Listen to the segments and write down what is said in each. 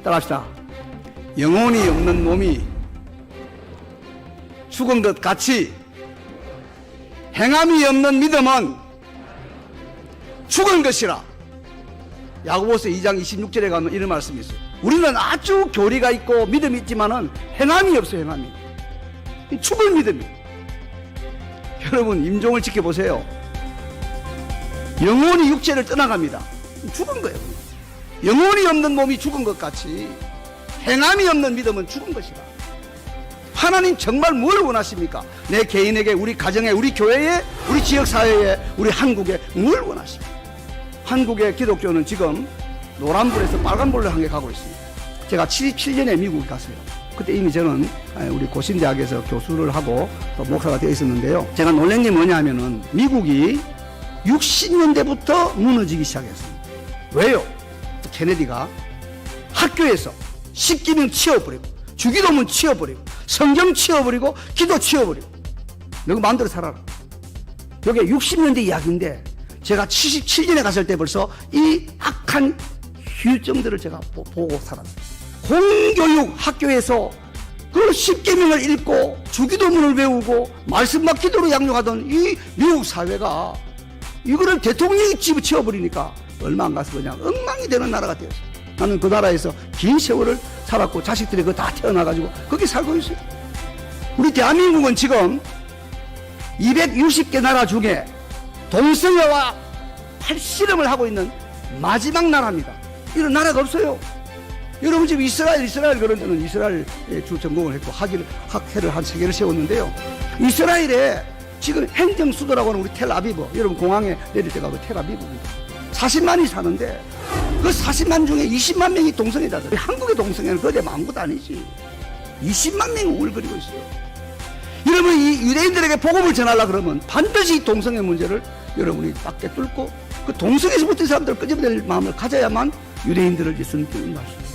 따라합시다. 영혼이 없는 몸이 죽은 것 같이 행함이 없는 믿음은 죽은 것이라. 야고보서 2장 26절에 가면 이런 말씀이 있어요. 우리는 아주 교리가 있고 믿음이 있지만은 행함이 없어요. 행함이 죽은 믿음이. 여러분 임종을 지켜보세요. 영혼이 육체를 떠나갑니다. 죽은 거예요. 영혼이 없는 몸이 죽은 것 같이 행함이 없는 믿음은 죽은 것이다. 하나님 정말 뭘 원하십니까? 내 개인에게, 우리 가정에, 우리 교회에, 우리 지역사회에, 우리 한국에 뭘 원하십니까? 한국의 기독교는 지금 노란불에서 빨간불로 향해 가고 있습니다. 제가 77년에 미국에 갔어요. 그때 이미 저는 우리 고신대학에서 교수를 하고 또 목사가 되어 있었는데요. 제가 놀란 게 뭐냐면은 미국이 60년대부터 무너지기 시작했습니다. 왜요? 케네디가 학교에서 십기명 치워버리고, 주기도문 치워버리고, 성경 치워버리고, 기도 치워버리고, 너가 마음대로 살아라. 이게 60년대 이야기인데 제가 77년에 갔을 때 벌써 이 악한 휴정들을 제가 보고 살았어요. 공교육 학교에서 그 십계명을 읽고 주기도문을 외우고 말씀과 기도로 양육하던 이 미국 사회가 이거를 대통령이 집어치워버리니까 얼마 안 가서 그냥 엉망이 되는 나라가 되었어요. 나는 그 나라에서 긴 세월을 살았고 자식들이 그거 다 태어나가지고 거기 살고 있어요. 우리 대한민국은 지금 260개 나라 중에 동성애와 팔씨름을 하고 있는 마지막 나라입니다. 이런 나라가 없어요. 여러분 지금 이스라엘 그런 데는 이스라엘 주 전공을 했고 학회를 한 3개를 세웠는데요. 이스라엘에 지금 행정 수도라고 하는 우리 텔아비브, 여러분 공항에 내릴 때가 그 텔아비브입니다. 40만이 사는데 그 40만 중에 20만 명이 동성애자들. 한국의 동성애는 그대 아무것도 아니지. 20만 명이 우울거리고 있어요. 여러분 이 유대인들에게 복음을 전하려고 그러면 반드시 이 동성애 문제를 여러분이 밖에 뚫고 그 동성애에서 붙은 사람들을 끄집어낼 마음을 가져야만 유대인들을 예수님께 인도할 수 있습니다.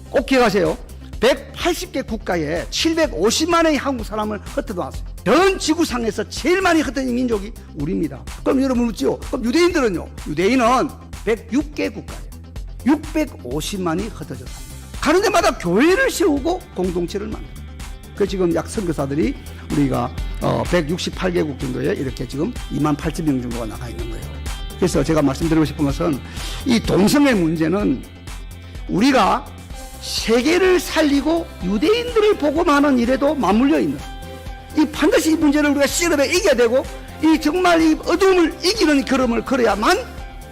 꼭 기억하세요. 180개 국가에 750만의 한국 사람을 흩어놨어요. 전 지구상에서 제일 많이 흩어진 민족이 우리입니다. 그럼 여러분 묻지요. 그럼 유대인들은요? 유대인은 106개 국가에 650만이 흩어져 삽니다. 가는 데마다 교회를 세우고 공동체를 만듭니다. 그 지금 약 선교사들이 우리가 168개국 정도에 이렇게 지금 28,000명 정도가 나가 있는 거예요. 그래서 제가 말씀드리고 싶은 것은 이 동성애 문제는 우리가 세계를 살리고 유대인들을 복음하는 일에도 맞물려 있는, 이 반드시 이 문제를 우리가 씨름에 이겨야 되고 이 정말 이 어둠을 이기는 걸음을 걸어야만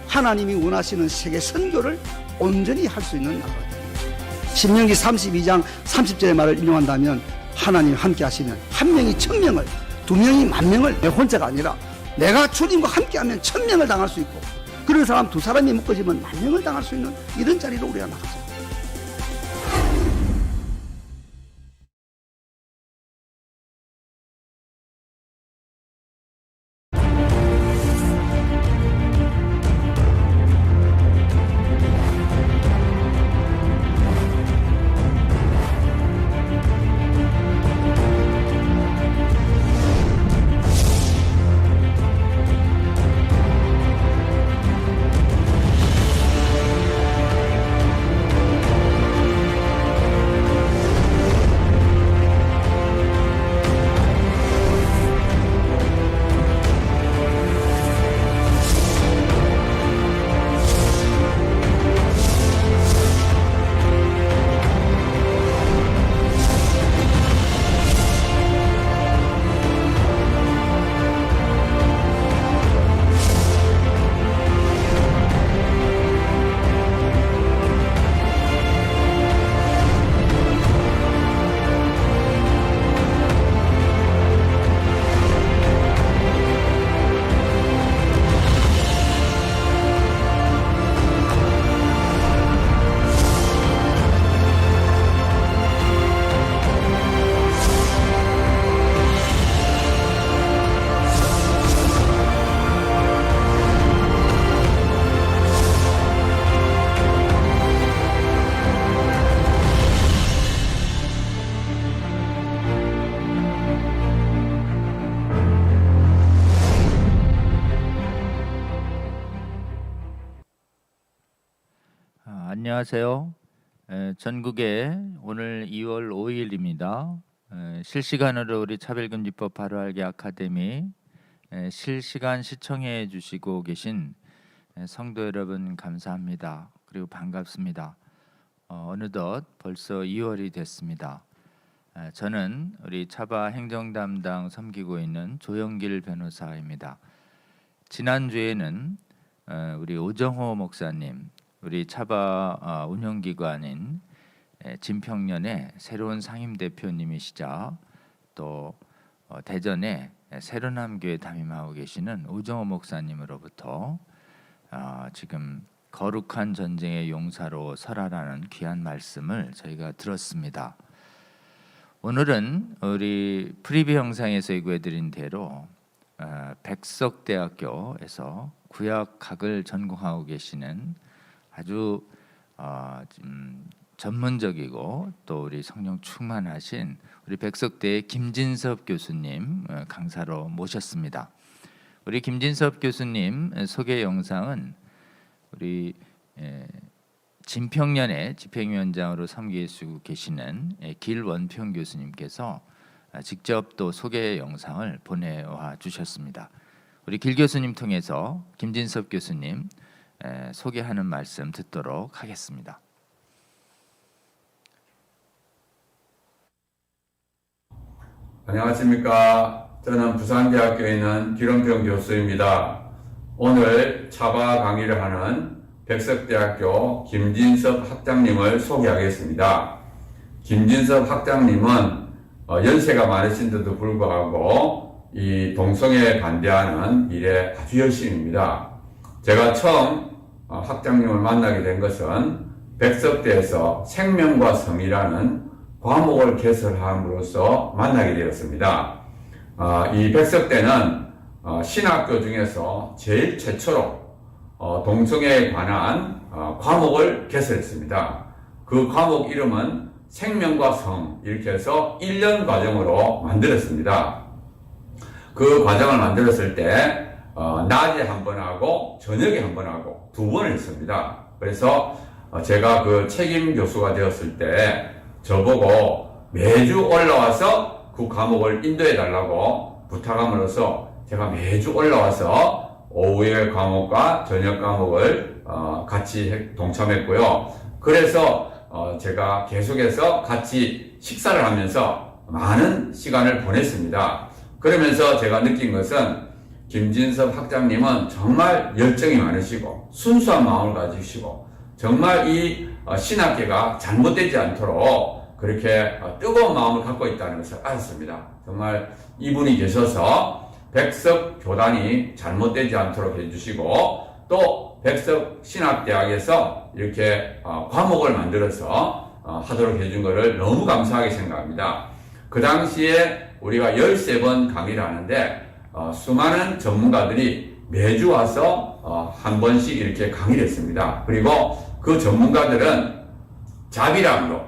하나님이 원하시는 세계 선교를 온전히 할 수 있는 나라가 됩니다. 신명기 32장 30절의 말을 인용한다면 하나님 함께 하시면 한 명이 1000명을, 2명이 10,000명을, 내 혼자가 아니라 내가 주님과 함께 하면 1000명을 당할 수 있고, 그런 사람 2사람이 묶어지면 10,000명을 당할 수 있는 이런 자리로 우리가 나가죠. 안녕하세요. 전국에 오늘 2월 5일입니다. 실시간으로 우리 차별금지법 바로알기 아카데미 실시간 시청해 주시고 계신 성도 여러분 감사합니다. 그리고 반갑습니다. 어느덧 벌써 2월이 됐습니다. 저는 우리 차바 행정담당 섬기고 있는 조영길 변호사입니다. 지난주에는 우리 오정호 목사님, 우리 차바 운영기관인 진평년의 새로운 상임대표님이시자 또 대전에 새로남교회 담임하고 계시는 오정호 목사님으로부터 지금 거룩한 전쟁의 용사로 설하라는 귀한 말씀을 저희가 들었습니다. 오늘은 우리 프리뷰 영상에서 예고해드린 대로 백석대학교에서 구약학을 전공하고 계시는 아주 전문적이고 또 우리 성령 충만하신 우리 백석대의 김진섭 교수님 강사로 모셨습니다. 우리 김진섭 교수님 소개 영상은 우리 진평년의 집행위원장으로 섬기시고 계시는 길원평 교수님께서 직접 또 소개 영상을 보내와 주셨습니다. 우리 길 교수님 통해서 김진섭 교수님 소개하는 말씀 듣도록 하겠습니다. 안녕하십니까. 저는 부산대학교에 있는 길원평 교수입니다. 오늘 차바 강의를 하는 백석대학교 김진섭 학장님을 소개하겠습니다. 김진섭 학장님은 연세가 많으신데도 불구하고 이 동성애에 반대하는 일에 아주 열심입니다. 제가 처음 학장님을 만나게 된 것은 백석대에서 생명과 성이라는 과목을 개설함으로써 만나게 되었습니다. 이 백석대는 신학교 중에서 제일 최초로 동성애에 관한 과목을 개설했습니다. 그 과목 이름은 생명과 성 이렇게 해서 1년 과정으로 만들었습니다. 그 과정을 만들었을 때 낮에 한 번 하고 저녁에 한 번 하고 두 번을 했습니다. 그래서 제가 그 책임 교수가 되었을 때 저보고 매주 올라와서 그 과목을 인도해 달라고 부탁함으로써 제가 매주 올라와서 오후의 과목과 저녁 과목을 같이 동참했고요. 그래서 제가 계속해서 같이 식사를 하면서 많은 시간을 보냈습니다. 그러면서 제가 느낀 것은 김진섭 학장님은 정말 열정이 많으시고 순수한 마음을 가지시고 정말 이 신학계가 잘못되지 않도록 그렇게 뜨거운 마음을 갖고 있다는 것을 알았습니다. 정말 이분이 계셔서 백석 교단이 잘못되지 않도록 해주시고 또 백석 신학대학에서 이렇게 과목을 만들어서 하도록 해준 것을 너무 감사하게 생각합니다. 그 당시에 우리가 13번 강의를 하는데 수많은 전문가들이 매주 와서 한 번씩 이렇게 강의를 했습니다. 그리고 그 전문가들은 자비랑으로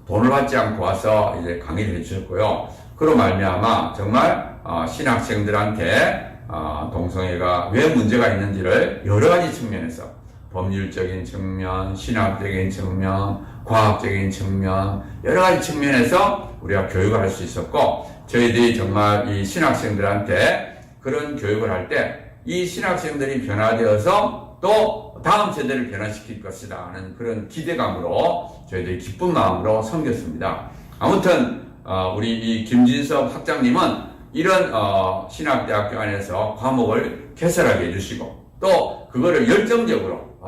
돈을 받지 않고 와서 이제 강의를 해주셨고요. 그로 말미암아 정말 신학생들한테 동성애가 왜 문제가 있는지를 여러 가지 측면에서 법률적인 측면, 신학적인 측면, 과학적인 측면 여러 가지 측면에서 우리가 교육을 할 수 있었고 저희들이 정말 이 신학생들한테 그런 교육을 할 때 이 신학생들이 변화되어서 또 다음 세대를 변화시킬 것이다 하는 그런 기대감으로 저희들이 기쁜 마음으로 섬겼습니다. 아무튼 우리 이 김진섭 학장님은 이런 신학대학교 안에서 과목을 개설하게 해주시고 또 그거를 열정적으로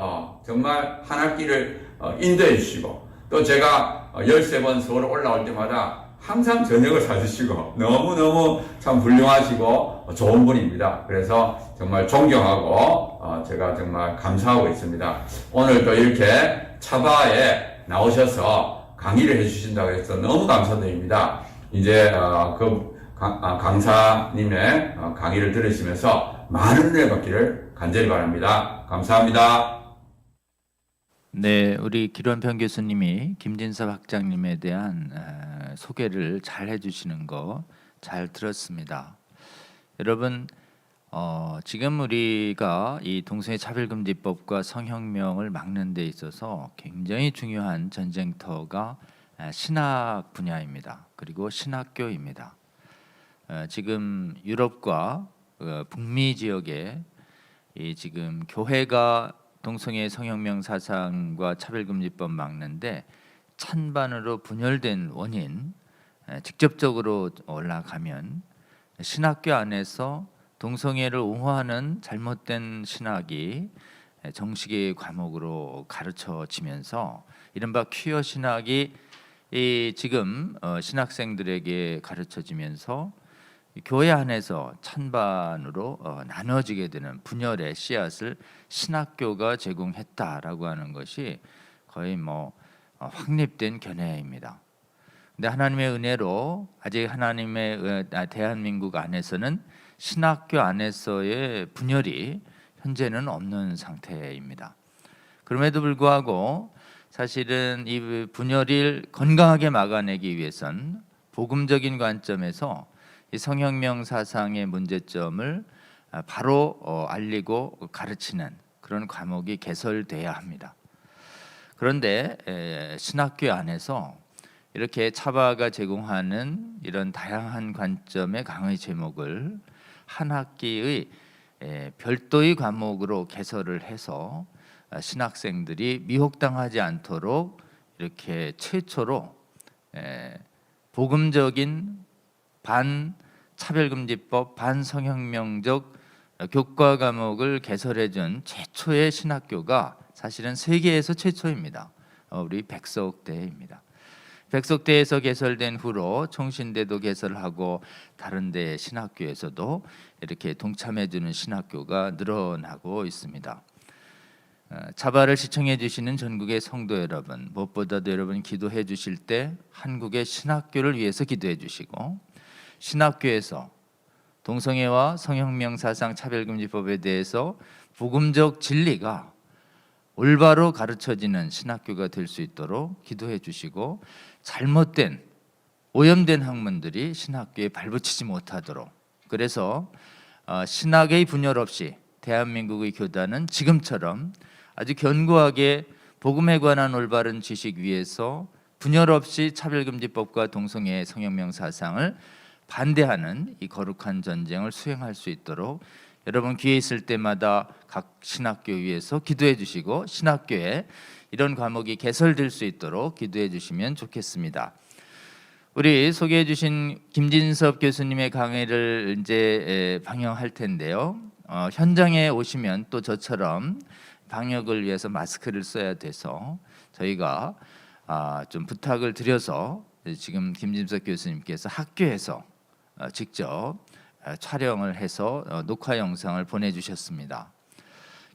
정말 한 학기를 인도해 주시고 또 제가 13번 서울 올라올 때마다 항상 저녁을 사주시고 너무너무 참 훌륭하시고 좋은 분입니다. 그래서 정말 존경하고 제가 정말 감사하고 있습니다. 오늘 또 이렇게 차바에 나오셔서 강의를 해주신다고 해서 너무 감사드립니다. 이제 그 강사님의 강의를 들으시면서 많은 은혜 받기를 간절히 바랍니다. 감사합니다. 네, 우리 길원평 교수님이 김진섭 학장님에 대한 소개를 잘 해주시는 거 잘 들었습니다. 여러분 지금 우리가 이 동성애 차별금지법과 성혁명을 막는 데 있어서 굉장히 중요한 전쟁터가 신학 분야입니다. 그리고 신학교입니다. 지금 유럽과 북미 지역에 이 지금 교회가 동성애 성혁명 사상과 차별금지법 막는데 찬반으로 분열된 원인, 직접적으로 올라가면 신학교 안에서 동성애를 옹호하는 잘못된 신학이 정식의 과목으로 가르쳐지면서 이른바 퀴어 신학이 지금 신학생들에게 가르쳐지면서 교회 안에서 찬반으로 나눠지게 되는 분열의 씨앗을 신학교가 제공했다라고 하는 것이 거의 확립된 견해입니다. 근데 하나님의 은혜로 아직 하나님의 대한민국 안에서는 신학교 안에서의 분열이 현재는 없는 상태입니다. 그럼에도 불구하고 사실은 이 분열을 건강하게 막아내기 위해선 복음적인 관점에서 이 성혁명 사상의 문제점을 바로 알리고 가르치는 그런 과목이 개설돼야 합니다. 그런데 신학교 안에서 이렇게 차바가 제공하는 이런 다양한 관점의 강의 제목을 한 학기의 별도의 과목으로 개설을 해서 신학생들이 미혹당하지 않도록 이렇게 최초로 복음적인 반차별금지법, 반성혁명적 교과 과목을 개설해준 최초의 신학교가 사실은 세계에서 최초입니다. 우리 백석대입니다. 백석대에서 개설된 후로 총신대도 개설하고 다른 데 신학교에서도 이렇게 동참해주는 신학교가 늘어나고 있습니다. 차바를 시청해 주시는 전국의 성도 여러분, 무엇보다도 여러분 기도해 주실 때 한국의 신학교를 위해서 기도해 주시고 신학교에서 동성애와 성혁명 사상 차별금지법에 대해서 복음적 진리가 올바로 가르쳐지는 신학교가 될 수 있도록 기도해 주시고 잘못된 오염된 학문들이 신학교에 발붙이지 못하도록, 그래서 신학의 분열 없이 대한민국의 교단은 지금처럼 아주 견고하게 복음에 관한 올바른 지식 위에서 분열 없이 차별금지법과 동성애 성혁명 사상을 반대하는 이 거룩한 전쟁을 수행할 수 있도록 여러분 기회 있을 때마다 각 신학교 위에서 기도해 주시고 신학교에 이런 과목이 개설될 수 있도록 기도해 주시면 좋겠습니다. 우리 소개해 주신 김진섭 교수님의 강의를 이제 방영할 텐데요. 현장에 오시면 또 저처럼 방역을 위해서 마스크를 써야 돼서 저희가 좀 부탁을 드려서 지금 김진섭 교수님께서 학교에서 직접 촬영을 해서 녹화 영상을 보내주셨습니다.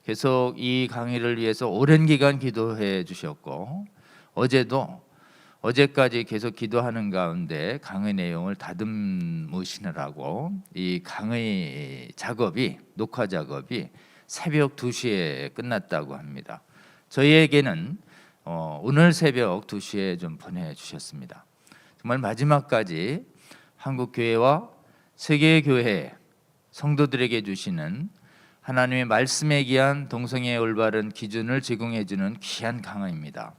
계속 이 강의를 위해서 오랜 기간 기도해 주셨고 어제까지 계속 기도하는 가운데 강의 내용을 다듬으시느라고 이 강의 작업이, 녹화 작업이 새벽 2시에 끝났다고 합니다. 저희에게는 오늘 새벽 2시에 좀 보내주셨습니다. 정말 마지막까지 한국교회와 세계교회 성도들에게 주시는 하나님의 말씀에 기한 동성애의 올바른 기준을 제공해 주는 귀한 강의입니다.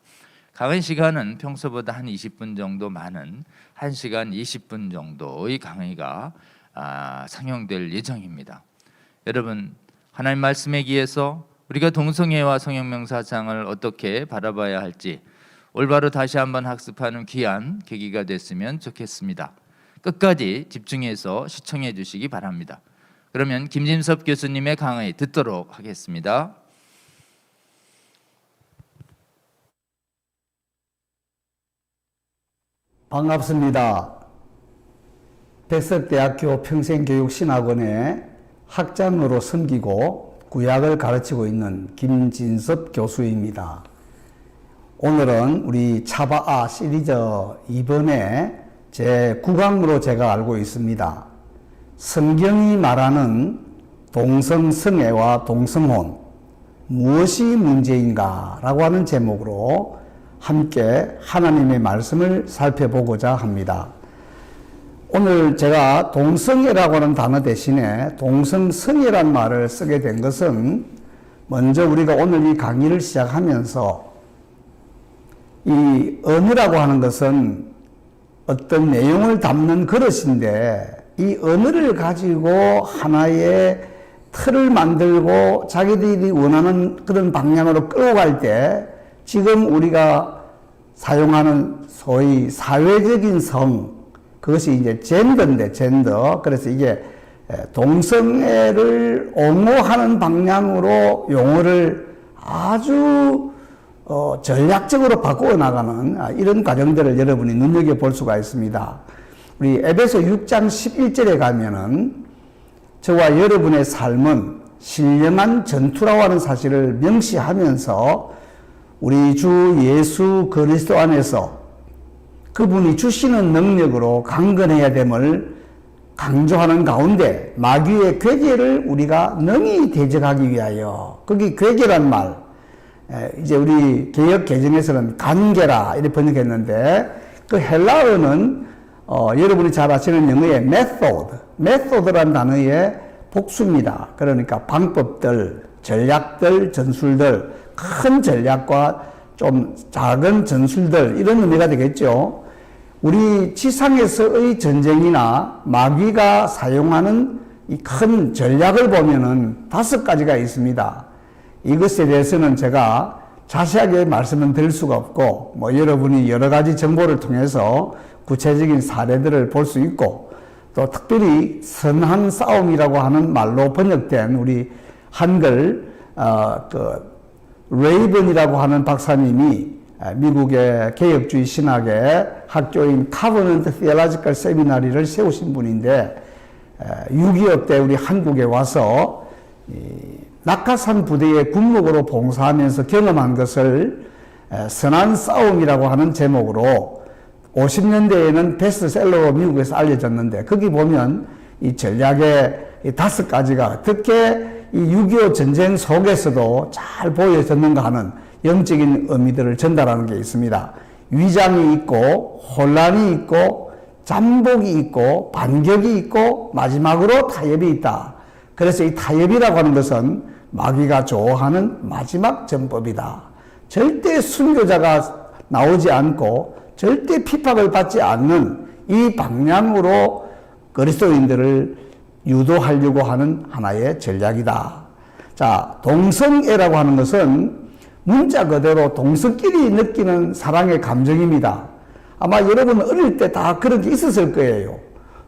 강의 시간은 평소보다 한 20분 정도 많은 1시간 20분 정도의 강의가 상영될 예정입니다. 여러분, 하나님 말씀에 기해서 우리가 동성애와 성혁명 사상을 어떻게 바라봐야 할지 올바로 다시 한번 학습하는 귀한 계기가 됐으면 좋겠습니다. 끝까지 집중해서 시청해 주시기 바랍니다. 그러면 김진섭 교수님의 강의 듣도록 하겠습니다. 반갑습니다. 백석대학교 평생교육신학원에 학장으로 섬기고 구약을 가르치고 있는 김진섭 교수입니다. 오늘은 우리 차바아 시리즈 2번에 제 9강으로 제가 알고 있습니다. 성경이 말하는 동성성애와 동성혼, 무엇이 문제인가? 라고 하는 제목으로 함께 하나님의 말씀을 살펴보고자 합니다. 오늘 제가 동성애라고 하는 단어 대신에 동성성애란 말을 쓰게 된 것은 먼저 우리가 오늘 이 강의를 시작하면서 이 언어라고 하는 것은 어떤 내용을 담는 그릇인데 이 언어를 가지고 하나의 틀을 만들고 자기들이 원하는 그런 방향으로 끌고 갈 때 지금 우리가 사용하는 소위 사회적인 성, 그것이 이제 젠더인데, 젠더. 그래서 이게 동성애를 옹호하는 방향으로 용어를 아주 전략적으로 바꾸어 나가는 이런 과정들을 여러분이 눈여겨볼 수가 있습니다. 우리 에베소 6장 11절에 가면은 저와 여러분의 삶은 신령한 전투라고 하는 사실을 명시하면서 우리 주 예수 그리스도 안에서 그분이 주시는 능력으로 강건해야 됨을 강조하는 가운데 마귀의 괴계를 우리가 능히 대적하기 위하여, 거기 괴계란 말, 이제 우리 개역 개정에서는 간계라 이렇게 번역했는데 그 헬라어는 여러분이 잘 아시는 영어의 method란 단어의 복수입니다. 그러니까 방법들, 전략들, 전술들, 큰 전략과 좀 작은 전술들, 이런 의미가 되겠죠. 우리 지상에서의 전쟁이나 마귀가 사용하는 이 큰 전략을 보면은 5가지가 있습니다. 이것에 대해서는 제가 자세하게 말씀은 드릴 수가 없고, 뭐 여러분이 여러 가지 정보를 통해서 구체적인 사례들을 볼 수 있고, 또 특별히 선한 싸움이라고 하는 말로 번역된 우리 한글 레이번이라고 하는 박사님이 미국의 개혁주의 신학의 학교인 카버넌트 티올로지컬 세미나리를 세우신 분인데 6.25 때 우리 한국에 와서 낙하산 부대의 군목으로 봉사하면서 경험한 것을 선한 싸움이라고 하는 제목으로 50년대에는 베스트셀러로 미국에서 알려졌는데, 거기 보면 이 전략의 5가지가 어떻게 이 6.25 전쟁 속에서도 잘 보여졌는가 하는 영적인 의미들을 전달하는 게 있습니다. 위장이 있고, 혼란이 있고, 잠복이 있고, 반격이 있고, 마지막으로 타협이 있다. 그래서 이 타협이라고 하는 것은 마귀가 좋아하는 마지막 전법이다. 절대 순교자가 나오지 않고 절대 핍박을 받지 않는 이 방향으로 그리스도인들을 유도하려고 하는 하나의 전략이다. 자, 동성애라고 하는 것은 문자 그대로 동성끼리 느끼는 사랑의 감정입니다. 아마 여러분 어릴 때 다 그런 게 있었을 거예요.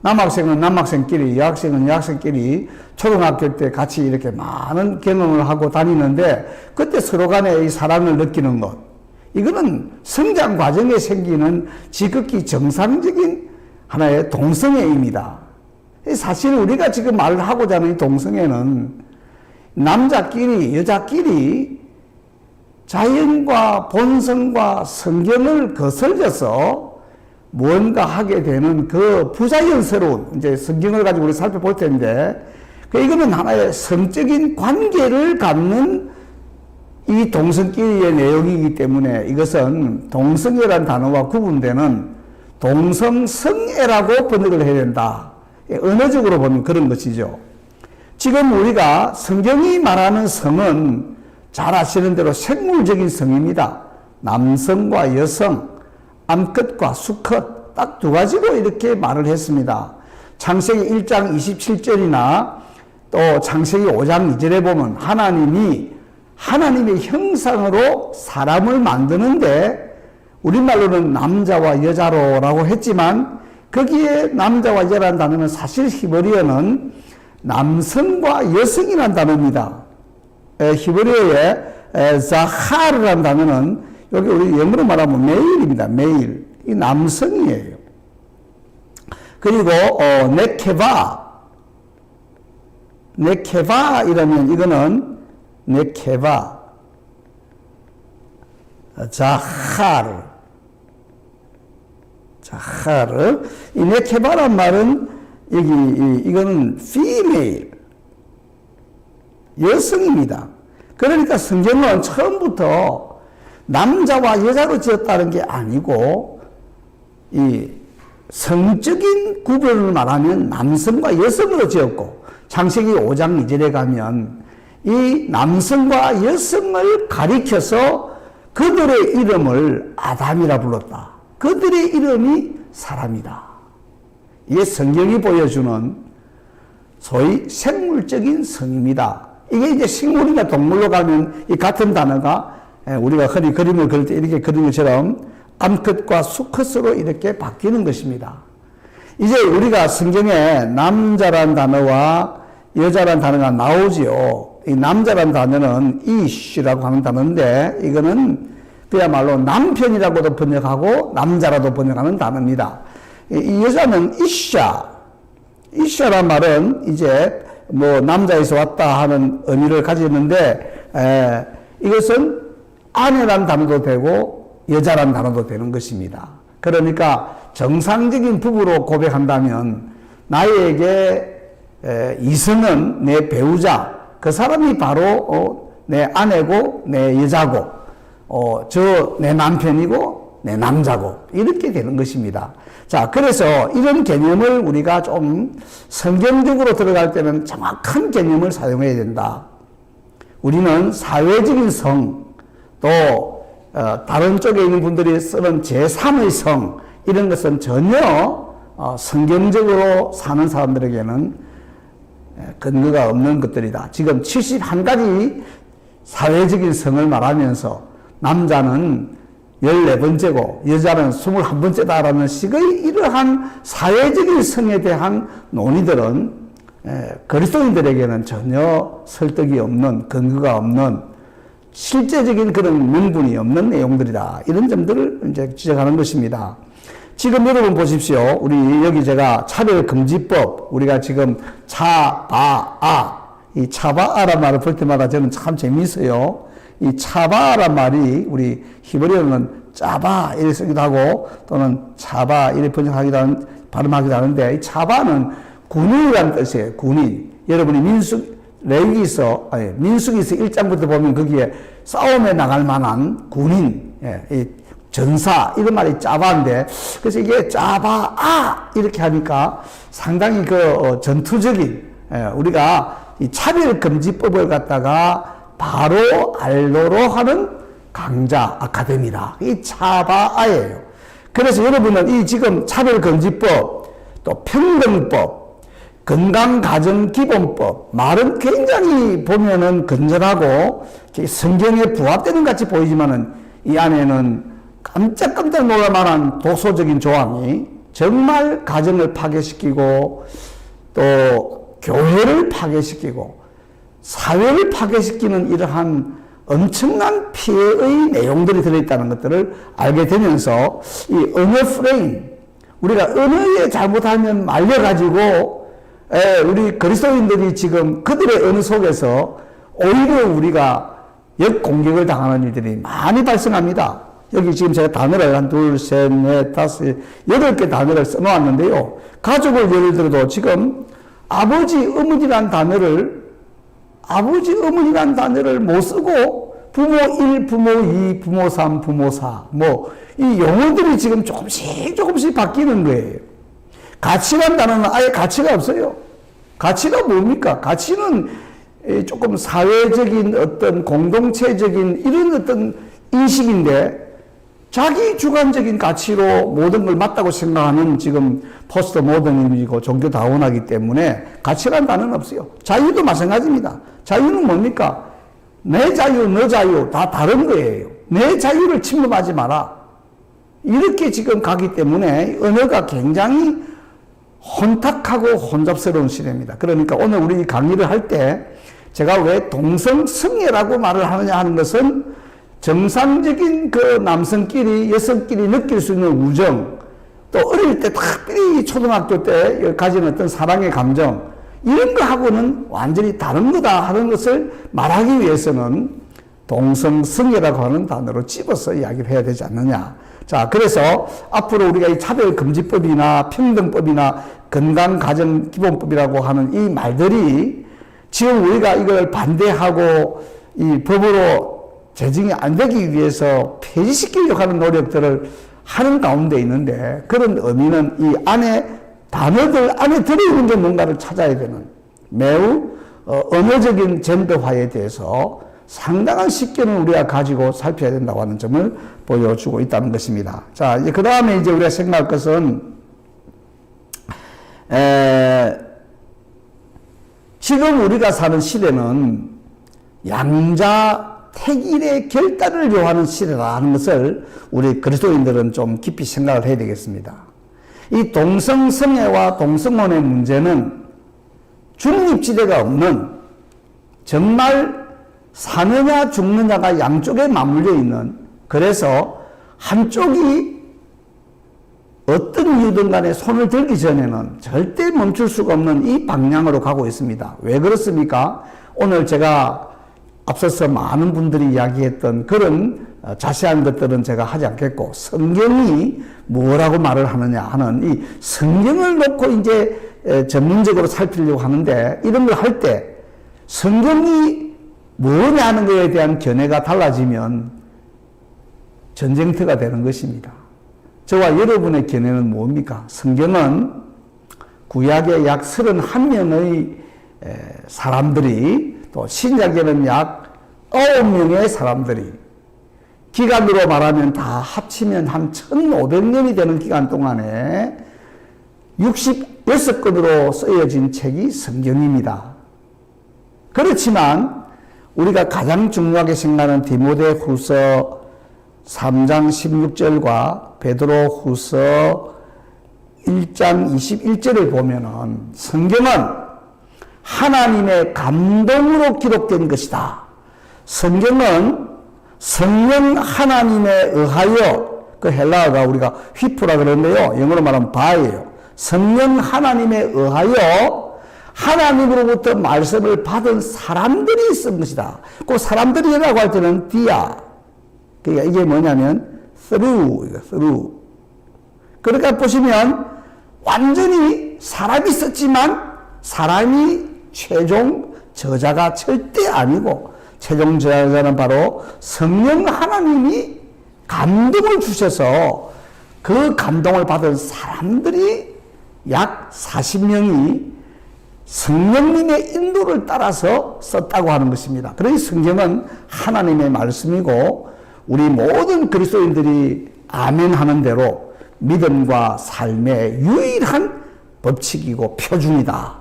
남학생은 남학생끼리, 여학생은 여학생끼리 초등학교 때 같이 이렇게 많은 경험을 하고 다니는데 그때 서로 간에 이 사랑을 느끼는 것, 이거는 성장 과정에 생기는 지극히 정상적인 하나의 동성애입니다. 사실 우리가 지금 말하고자 하는 이 동성애는 남자끼리 여자끼리 자연과 본성과 성경을 거슬려서 무언가 하게 되는 그 부자연스러운, 이제 성경을 가지고 우리 살펴볼 텐데, 이거는 하나의 성적인 관계를 갖는 이 동성끼리의 내용이기 때문에 이것은 동성애라는 단어와 구분되는 동성성애라고 번역을 해야 된다. 언어적으로 보면 그런 것이죠. 지금 우리가 성경이 말하는 성은 잘 아시는 대로 생물적인 성입니다. 남성과 여성, 암컷과 수컷, 딱 2가지로 이렇게 말을 했습니다. 창세기 1장 27절이나 또 창세기 5장 2절에 보면 하나님의 형상으로 사람을 만드는데 우리말로는 남자와 여자로라고 했지만 거기에 남자와 여자라는 단어는 사실 히브리어는 남성과 여성이라는 단어입니다. 히브리어의 자하르라는 단어는 여기 우리 영어로 말하면 메일입니다. 메일. 이 남성이에요. 그리고 네케바 이러면 이거는 네케바, 자하르. 이 네케바란 말은 이거는 female, 여성입니다. 그러니까 성경은 처음부터 남자와 여자로 지었다는 게 아니고 이 성적인 구별을 말하면 남성과 여성으로 지었고, 창세기 5장 2절에 가면 이 남성과 여성을 가리켜서 그들의 이름을 아담이라 불렀다. 그들의 이름이 사람이다. 이게 성경이 보여주는 소위 생물적인 성입니다. 이게 이제 식물이나 동물로 가면 이 같은 단어가 우리가 흔히 그림을 그릴 때 이렇게 그린 것처럼 암컷과 수컷으로 이렇게 바뀌는 것입니다. 이제 우리가 성경에 남자란 단어와 여자란 단어가 나오지요. 이 남자란 단어는 이시라고 하는 단어인데 이거는 그야말로 남편이라고도 번역하고 남자라도 번역하는 단어입니다. 이 여자는 이샤란 말은 이제 뭐 남자에서 왔다 하는 의미를 가지는데 이것은 아내란 단어도 되고 여자란 단어도 되는 것입니다. 그러니까 정상적인 부부로 고백한다면 나에게 이성은 내 배우자, 그 사람이 바로 내 아내고 내 여자고 내 남편이고 내 남자고 이렇게 되는 것입니다. 자, 그래서 이런 개념을 우리가 좀 성경적으로 들어갈 때는 정확한 개념을 사용해야 된다. 우리는 사회적인 성, 또 다른 쪽에 있는 분들이 쓰는 제3의 성, 이런 것은 전혀 성경적으로 사는 사람들에게는 근거가 없는 것들이다. 지금 71가지 사회적인 성을 말하면서 남자는 14번째고 여자는 21번째다라는 식의 이러한 사회적인 성에 대한 논의들은 그리스도인들에게는 전혀 설득이 없는, 근거가 없는, 실제적인 그런 명분이 없는 내용들이다. 이런 점들을 이제 지적하는 것입니다. 지금 여러분 보십시오. 우리 여기 제가 차별금지법, 우리가 지금 이 차바아란 말을 볼 때마다 저는 참 재미있어요. 이 차바아란 말이 우리 히브리어는 짜바 이렇게 쓰기도 하고 또는 차바 이렇게 발음하기도 하는데 이 차바는 군인이라는 뜻이에요. 군인. 여러분이 민수기서 1장부터 보면 거기에 싸움에 나갈 만한 군인, 이 전사 이런 말이 짜바인데 그래서 이게 짜바아 이렇게 하니까 상당히 그 전투적인 우리가 이 차별금지법을 갖다가 바로 알로로 하는 강자 아카데미라. 이 차바아예요. 그래서 여러분은 이 지금 차별금지법, 또 평등법, 건강가정기본법, 말은 굉장히 보면은 건전하고 성경에 부합되는 같이 보이지만은 이 안에는 깜짝깜짝 놀랄 만한 도소적인 조항이 정말 가정을 파괴시키고 또 교회를 파괴시키고 사회를 파괴시키는 이러한 엄청난 피해의 내용들이 들어있다는 것들을 알게 되면서 이 언어 프레임, 우리가 언어에 잘못하면 말려가지고 우리 그리스도인들이 지금 그들의 언어 속에서 오히려 우리가 역공격을 당하는 일들이 많이 발생합니다. 여기 지금 제가 단어를 한 2, 3, 4, 5, 8개 단어를 써놓았는데요. 가족을 예를 들어도 지금 아버지, 어머니란 단어를 못 쓰고 부모 1, 부모 2, 부모 3, 부모 4 이 용어들이 지금 조금씩 바뀌는 거예요. 가치란 단어는 아예 가치가 없어요. 가치가 뭡니까? 가치는 조금 사회적인 어떤 공동체적인 이런 어떤 인식인데 자기 주관적인 가치로 모든 걸 맞다고 생각하는 지금 포스트 모더니즘이고 종교 다원화이기 때문에 가치란 단어는 없어요. 자유도 마찬가지입니다. 자유는 뭡니까? 내 자유, 너 자유 다 다른 거예요. 내 자유를 침범하지 마라. 이렇게 지금 가기 때문에 언어가 굉장히 혼탁하고 혼잡스러운 시대입니다. 그러니까 오늘 우리 강의를 할 때 제가 왜 동성성애라고 말을 하느냐 하는 것은 정상적인 그 남성끼리 여성끼리 느낄 수 있는 우정, 또 어릴 때 특별히 초등학교 때 가진 어떤 사랑의 감정, 이런 거하고는 완전히 다른 거다 하는 것을 말하기 위해서는 동성성애라고 하는 단어로 집어서 이야기를 해야 되지 않느냐. 자, 그래서 앞으로 우리가 이 차별금지법이나 평등법이나 건강가정기본법이라고 하는 이 말들이 지금 우리가 이걸 반대하고 이 법으로 제정이 안 되기 위해서 폐지시키려고 하는 노력들을 하는 가운데 있는데, 그런 의미는 이 안에 단어들 안에 들어있는 게 뭔가를 찾아야 되는 매우 언어적인 젠더화에 대해서 상당한 식견을 우리가 가지고 살펴야 된다고 하는 점을 보여주고 있다는 것입니다. 자, 이제 그 다음에 이제 우리가 생각할 것은, 지금 우리가 사는 시대는 양자택일의 결단을 요하는 시대라는 것을 우리 그리스도인들은 좀 깊이 생각을 해야 되겠습니다. 이 동성성애와 동성혼의 문제는 중립지대가 없는, 정말 사느냐 죽느냐가 양쪽에 맞물려 있는, 그래서 한쪽이 어떤 이유든 간에 손을 들기 전에는 절대 멈출 수가 없는 이 방향으로 가고 있습니다. 왜 그렇습니까? 오늘 제가 앞서서 많은 분들이 이야기했던 그런 자세한 것들은 제가 하지 않겠고, 성경이 뭐라고 말을 하느냐 하는 이 성경을 놓고 이제 전문적으로 살피려고 하는데, 이런 걸 할 때 성경이 뭐냐 하는 것에 대한 견해가 달라지면 전쟁터가 되는 것입니다. 저와 여러분의 견해는 뭡니까? 성경은 구약의 약 31명의 사람들이, 또 신약에는 약 9명의 사람들이, 기간으로 말하면 다 합치면 한 1500년이 되는 기간 동안에 66권으로 쓰여진 책이 성경입니다. 그렇지만 우리가 가장 중요하게 생각하는 디모데후서 3장 16절과 베드로후서 1장 21절을 보면은 성경은 하나님의 감동으로 기록된 것이다. 성경은 성령 하나님에 의하여, 그 헬라어가 우리가 휘프라 그러는데요, 영어로 말하면 바예요. 성령 하나님에 의하여 하나님으로부터 말씀을 받은 사람들이 쓴 것이다. 그 사람들이라고 할 때는 디아, 그러니까 이게 뭐냐면 through. 그러니까 보시면 완전히 사람이 썼지만 사람이 최종 저자가 절대 아니고, 최종 저자는 바로 성령 하나님이 감동을 주셔서 그 감동을 받은 사람들이 약 40명이 성령님의 인도를 따라서 썼다고 하는 것입니다. 그래서 성경은 하나님의 말씀이고, 우리 모든 그리스도인들이 아멘 하는 대로 믿음과 삶의 유일한 법칙이고 표준이다.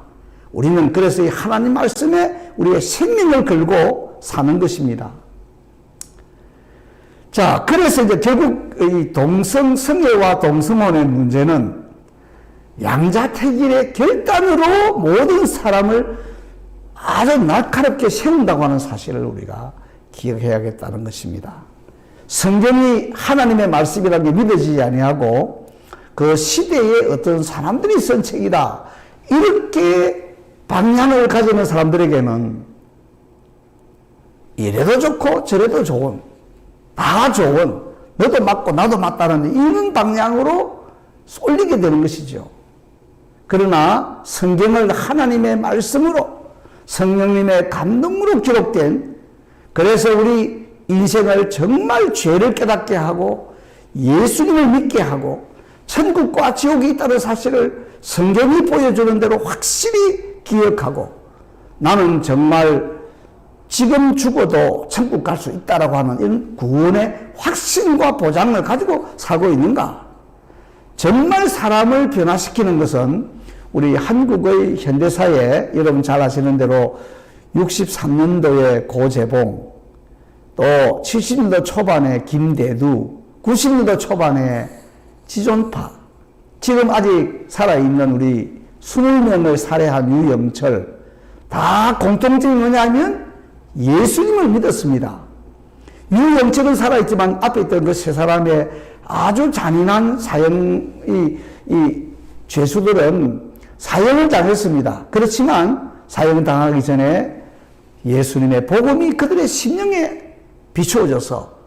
우리는 그래서 이 하나님 말씀에 우리의 생명을 걸고 사는 것입니다. 자, 그래서 이제 결국 이 동성성애와 동성혼의 문제는 양자택일의 결단으로 모든 사람을 아주 날카롭게 세운다고 하는 사실을 우리가 기억해야겠다는 것입니다. 성경이 하나님의 말씀이라는 게 믿어지지 아니하고 그 시대에 어떤 사람들이 쓴 책이다, 이렇게 방향을 가지는 사람들에게는 이래도 좋고 저래도 좋은, 다 좋은, 너도 맞고 나도 맞다는 이런 방향으로 쏠리게 되는 것이죠. 그러나 성경을 하나님의 말씀으로, 성령님의 감동으로 기록된, 그래서 우리 인생을 정말 죄를 깨닫게 하고 예수님을 믿게 하고 천국과 지옥이 있다는 사실을 성경이 보여주는 대로 확실히 기억하고, 나는 정말 지금 죽어도 천국 갈 수 있다라고 하는 이런 구원의 확신과 보장을 가지고 살고 있는가? 정말 사람을 변화시키는 것은 우리 한국의 현대사에 여러분 잘 아시는 대로 63년도에 고재봉, 또 70년도 초반에 김대두, 90년도 초반에 지존파, 지금 아직 살아있는 우리 20명을 살해한 유영철, 다 공통점이 뭐냐면 예수님을 믿었습니다. 유영철은 살아있지만 앞에 있던 그 세 사람의 아주 잔인한 이 죄수들은 사형을 당했습니다. 그렇지만 사형을 당하기 전에 예수님의 복음이 그들의 심령에 비추어져서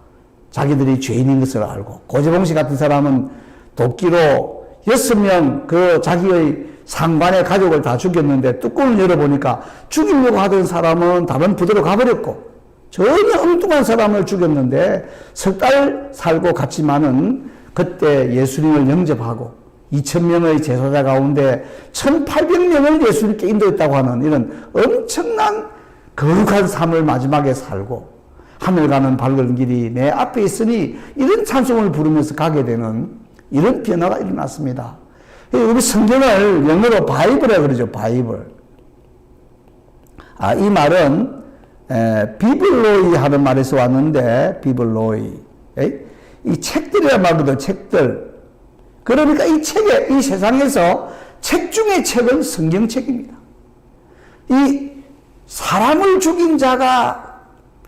자기들이 죄인인 것을 알고, 고재봉 씨 같은 사람은 도끼로 6명 그 자기의 상관의 가족을 다 죽였는데 뚜껑을 열어보니까 죽이려고 하던 사람은 다른 부대로 가버렸고, 전혀 엉뚱한 사람을 죽였는데 석 달 살고 갔지만은 그때 예수님을 영접하고 2,000명의 제사자 가운데 1,800명을 예수님께 인도했다고 하는 이런 엄청난 거룩한 삶을 마지막에 살고 하늘 가는 밝은 길이 내 앞에 있으니 이런 찬송을 부르면서 가게 되는 이런 변화가 일어났습니다. 우리 성경을 영어로 바이블이라고 그러죠. 바이블. 이 말은 비블로이 하는 말에서 왔는데 비블로이. 이 책들이란 말거든. 책들. 그러니까 이 책에 이 세상에서 책 중에 책은 성경책입니다. 이 사람을 죽인 자가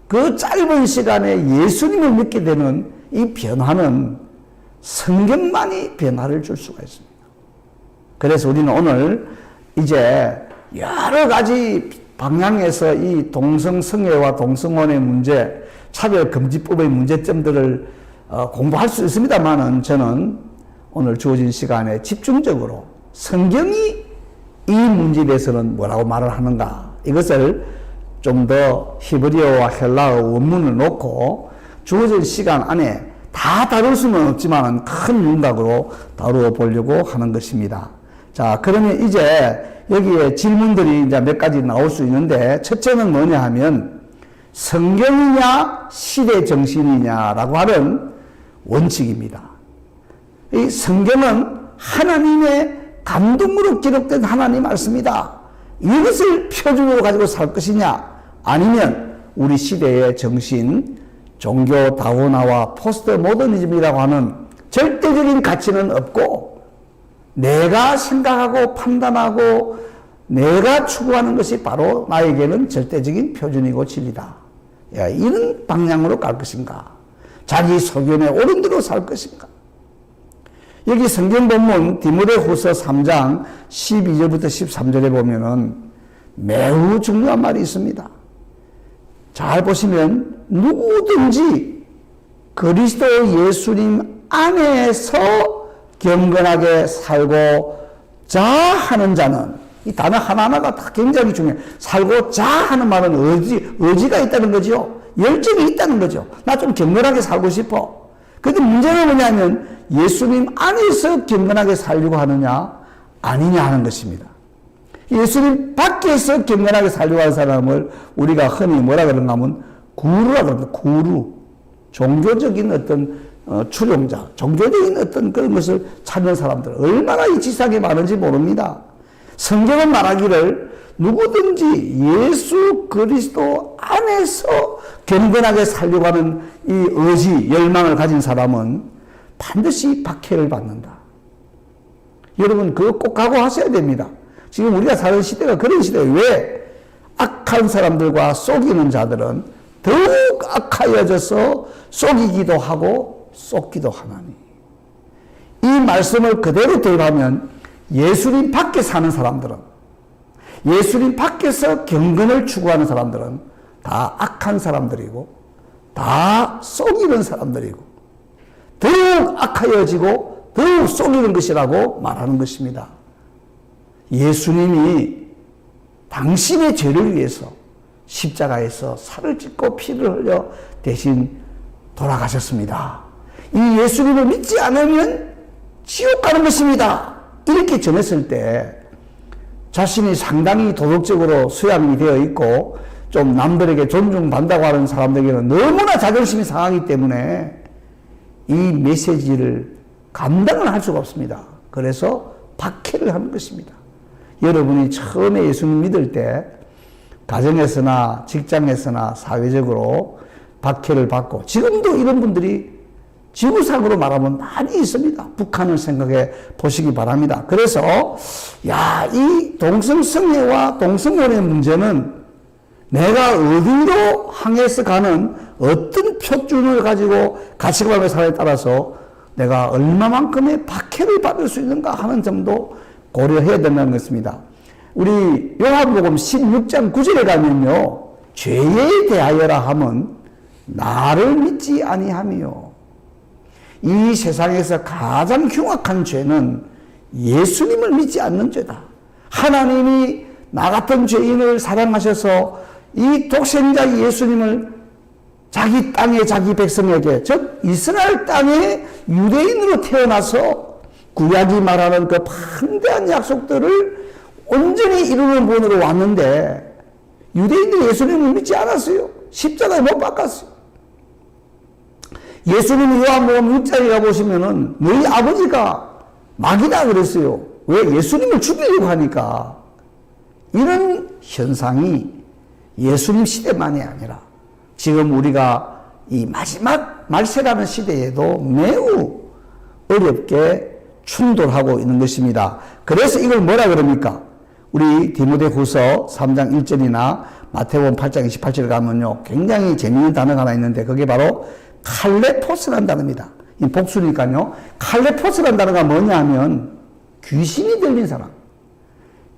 그 짧은 시간에 예수님을 믿게 되는 이 변화는 성경만이 변화를 줄 수가 있습니다. 그래서 우리는 오늘 이제 여러 가지 방향에서 이 동성성애와 동성혼의 문제, 차별금지법의 문제점들을 공부할 수 있습니다만은 저는 오늘 주어진 시간에 집중적으로 성경이 이 문제에 대해서는 뭐라고 말을 하는가, 이것을 좀 더 히브리어와 헬라어 원문을 놓고 주어진 시간 안에 다 다룰 수는 없지만 큰 윤곽으로 다루어 보려고 하는 것입니다. 자, 그러면 이제 여기에 질문들이 이제 몇 가지 나올 수 있는데, 첫째는 뭐냐 하면 성경이냐 시대 정신이냐라고 하는 원칙입니다. 이 성경은 하나님의 감동으로 기록된 하나님 말씀이다. 이것을 표준으로 가지고 살 것이냐, 아니면 우리 시대의 정신, 종교 다원화와 포스트 모더니즘이라고 하는 절대적인 가치는 없고 내가 생각하고 판단하고 내가 추구하는 것이 바로 나에게는 절대적인 표준이고 진리다. 이런 방향으로 갈 것인가, 자기 소견에 옳은 대로 살 것인가. 여기 성경 본문 디모데후서 3장 12절부터 13절에 보면은 매우 중요한 말이 있습니다. 잘 보시면 누구든지 그리스도 예수님 안에서 경건하게 살고자 하는 자는, 이 단어 하나하나가 다 굉장히 중요해요. 살고자 하는 말은 의지가 있다는 거죠. 열정이 있다는 거죠. 나 좀 경건하게 살고 싶어. 그런데 문제는 뭐냐면 예수님 안에서 경건하게 살려고 하느냐 아니냐 하는 것입니다. 예수님 밖에서 경건하게 살려고 하는 사람을 우리가 흔히 뭐라 그러는가 하면 구루라 그럽니다. 구루. 종교적인 어떤 추종자, 종교적인 어떤 그런 것을 찾는 사람들 얼마나 이 지상에 많은지 모릅니다. 성경은 말하기를 누구든지 예수 그리스도 안에서 경건하게 살려고 하는 이 의지, 열망을 가진 사람은 반드시 박해를 받는다. 여러분 그거 꼭 각오하셔야 됩니다. 지금 우리가 사는 시대가 그런 시대예요. 왜? 악한 사람들과 속이는 자들은 더욱 악하여져서 속이기도 하고 속기도 하나니, 이 말씀을 그대로 대입하면 예수님 밖에 사는 사람들은, 예수님 밖에서 경건을 추구하는 사람들은 다 악한 사람들이고 다 속이는 사람들이고 더욱 악하여지고 더욱 속이는 것이라고 말하는 것입니다. 예수님이 당신의 죄를 위해서 십자가에서 살을 찢고 피를 흘려 대신 돌아가셨습니다. 이 예수님을 믿지 않으면 지옥 가는 것입니다. 이렇게 전했을 때 자신이 상당히 도덕적으로 수양이 되어 있고 좀 남들에게 존중받는다고 하는 사람들에게는 너무나 자존심이 상하기 때문에 이 메시지를 감당을 할 수가 없습니다. 그래서 박해를 하는 것입니다. 여러분이 처음에 예수님 믿을 때 가정에서나 직장에서나 사회적으로 박해를 받고, 지금도 이런 분들이 지구상으로 말하면 많이 있습니다. 북한을 생각해 보시기 바랍니다. 그래서 이 동성성애와 동성혼의 문제는 내가 어디로 향해서 가는 어떤 표준을 가지고 가치관을 살아에 따라서 내가 얼마만큼의 박해를 받을 수 있는가 하는 점도 고려해야 된다는 것입니다. 우리 요한복음 16장 9절에 가면요, 죄에 대하여라 하면 나를 믿지 아니하며, 이 세상에서 가장 흉악한 죄는 예수님을 믿지 않는 죄다. 하나님이 나 같은 죄인을 사랑하셔서 이 독생자 예수님을 자기 땅에 자기 백성에게, 즉 이스라엘 땅에 유대인으로 태어나서 구약이 말하는 그 방대한 약속들을 온전히 이루는 분으로 왔는데 유대인들이 예수님을 믿지 않았어요. 십자가에 못 박았어요. 예수님이 요한복음 6장에 가보시면은 너희 아버지가 마귀다 그랬어요. 왜? 예수님을 죽이려고 하니까. 이런 현상이 예수님 시대만이 아니라 지금 우리가 이 마지막 말세라는 시대에도 매우 어렵게 충돌하고 있는 것입니다. 그래서 이걸 뭐라 그럽니까? 우리 디모데후서 3장 1절이나 마태복음 8장 28절에 가면요, 굉장히 재미있는 단어가 하나 있는데 그게 바로 칼레포스라는 단어입니다. 이 복수니까요. 칼레포스라는 단어가 뭐냐 하면 귀신이 들린 사람.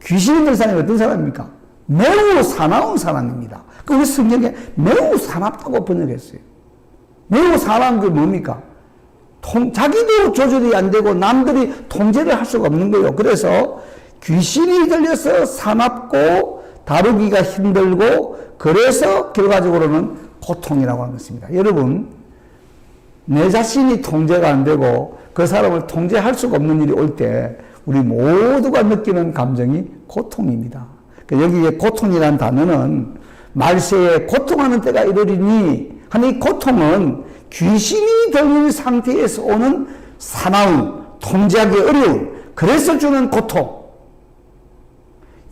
귀신이 들린 사람이 어떤 사람입니까? 매우 사나운 사람입니다. 그 성경에 매우 사납다고 번역했어요. 매우 사나운 게 뭡니까? 자기도 조절이 안 되고 남들이 통제를 할 수가 없는 거예요. 그래서 귀신이 들려서 사납고 다루기가 힘들고 그래서 결과적으로는 고통이라고 하는 것입니다. 여러분, 내 자신이 통제가 안 되고 그 사람을 통제할 수가 없는 일이 올 때 우리 모두가 느끼는 감정이 고통입니다. 여기에 고통이라는 단어는 말세에 고통하는 때가 이르리니 하는 이 고통은 귀신이 들린 상태에서 오는 사나움, 통제하기 어려운, 그래서 주는 고통.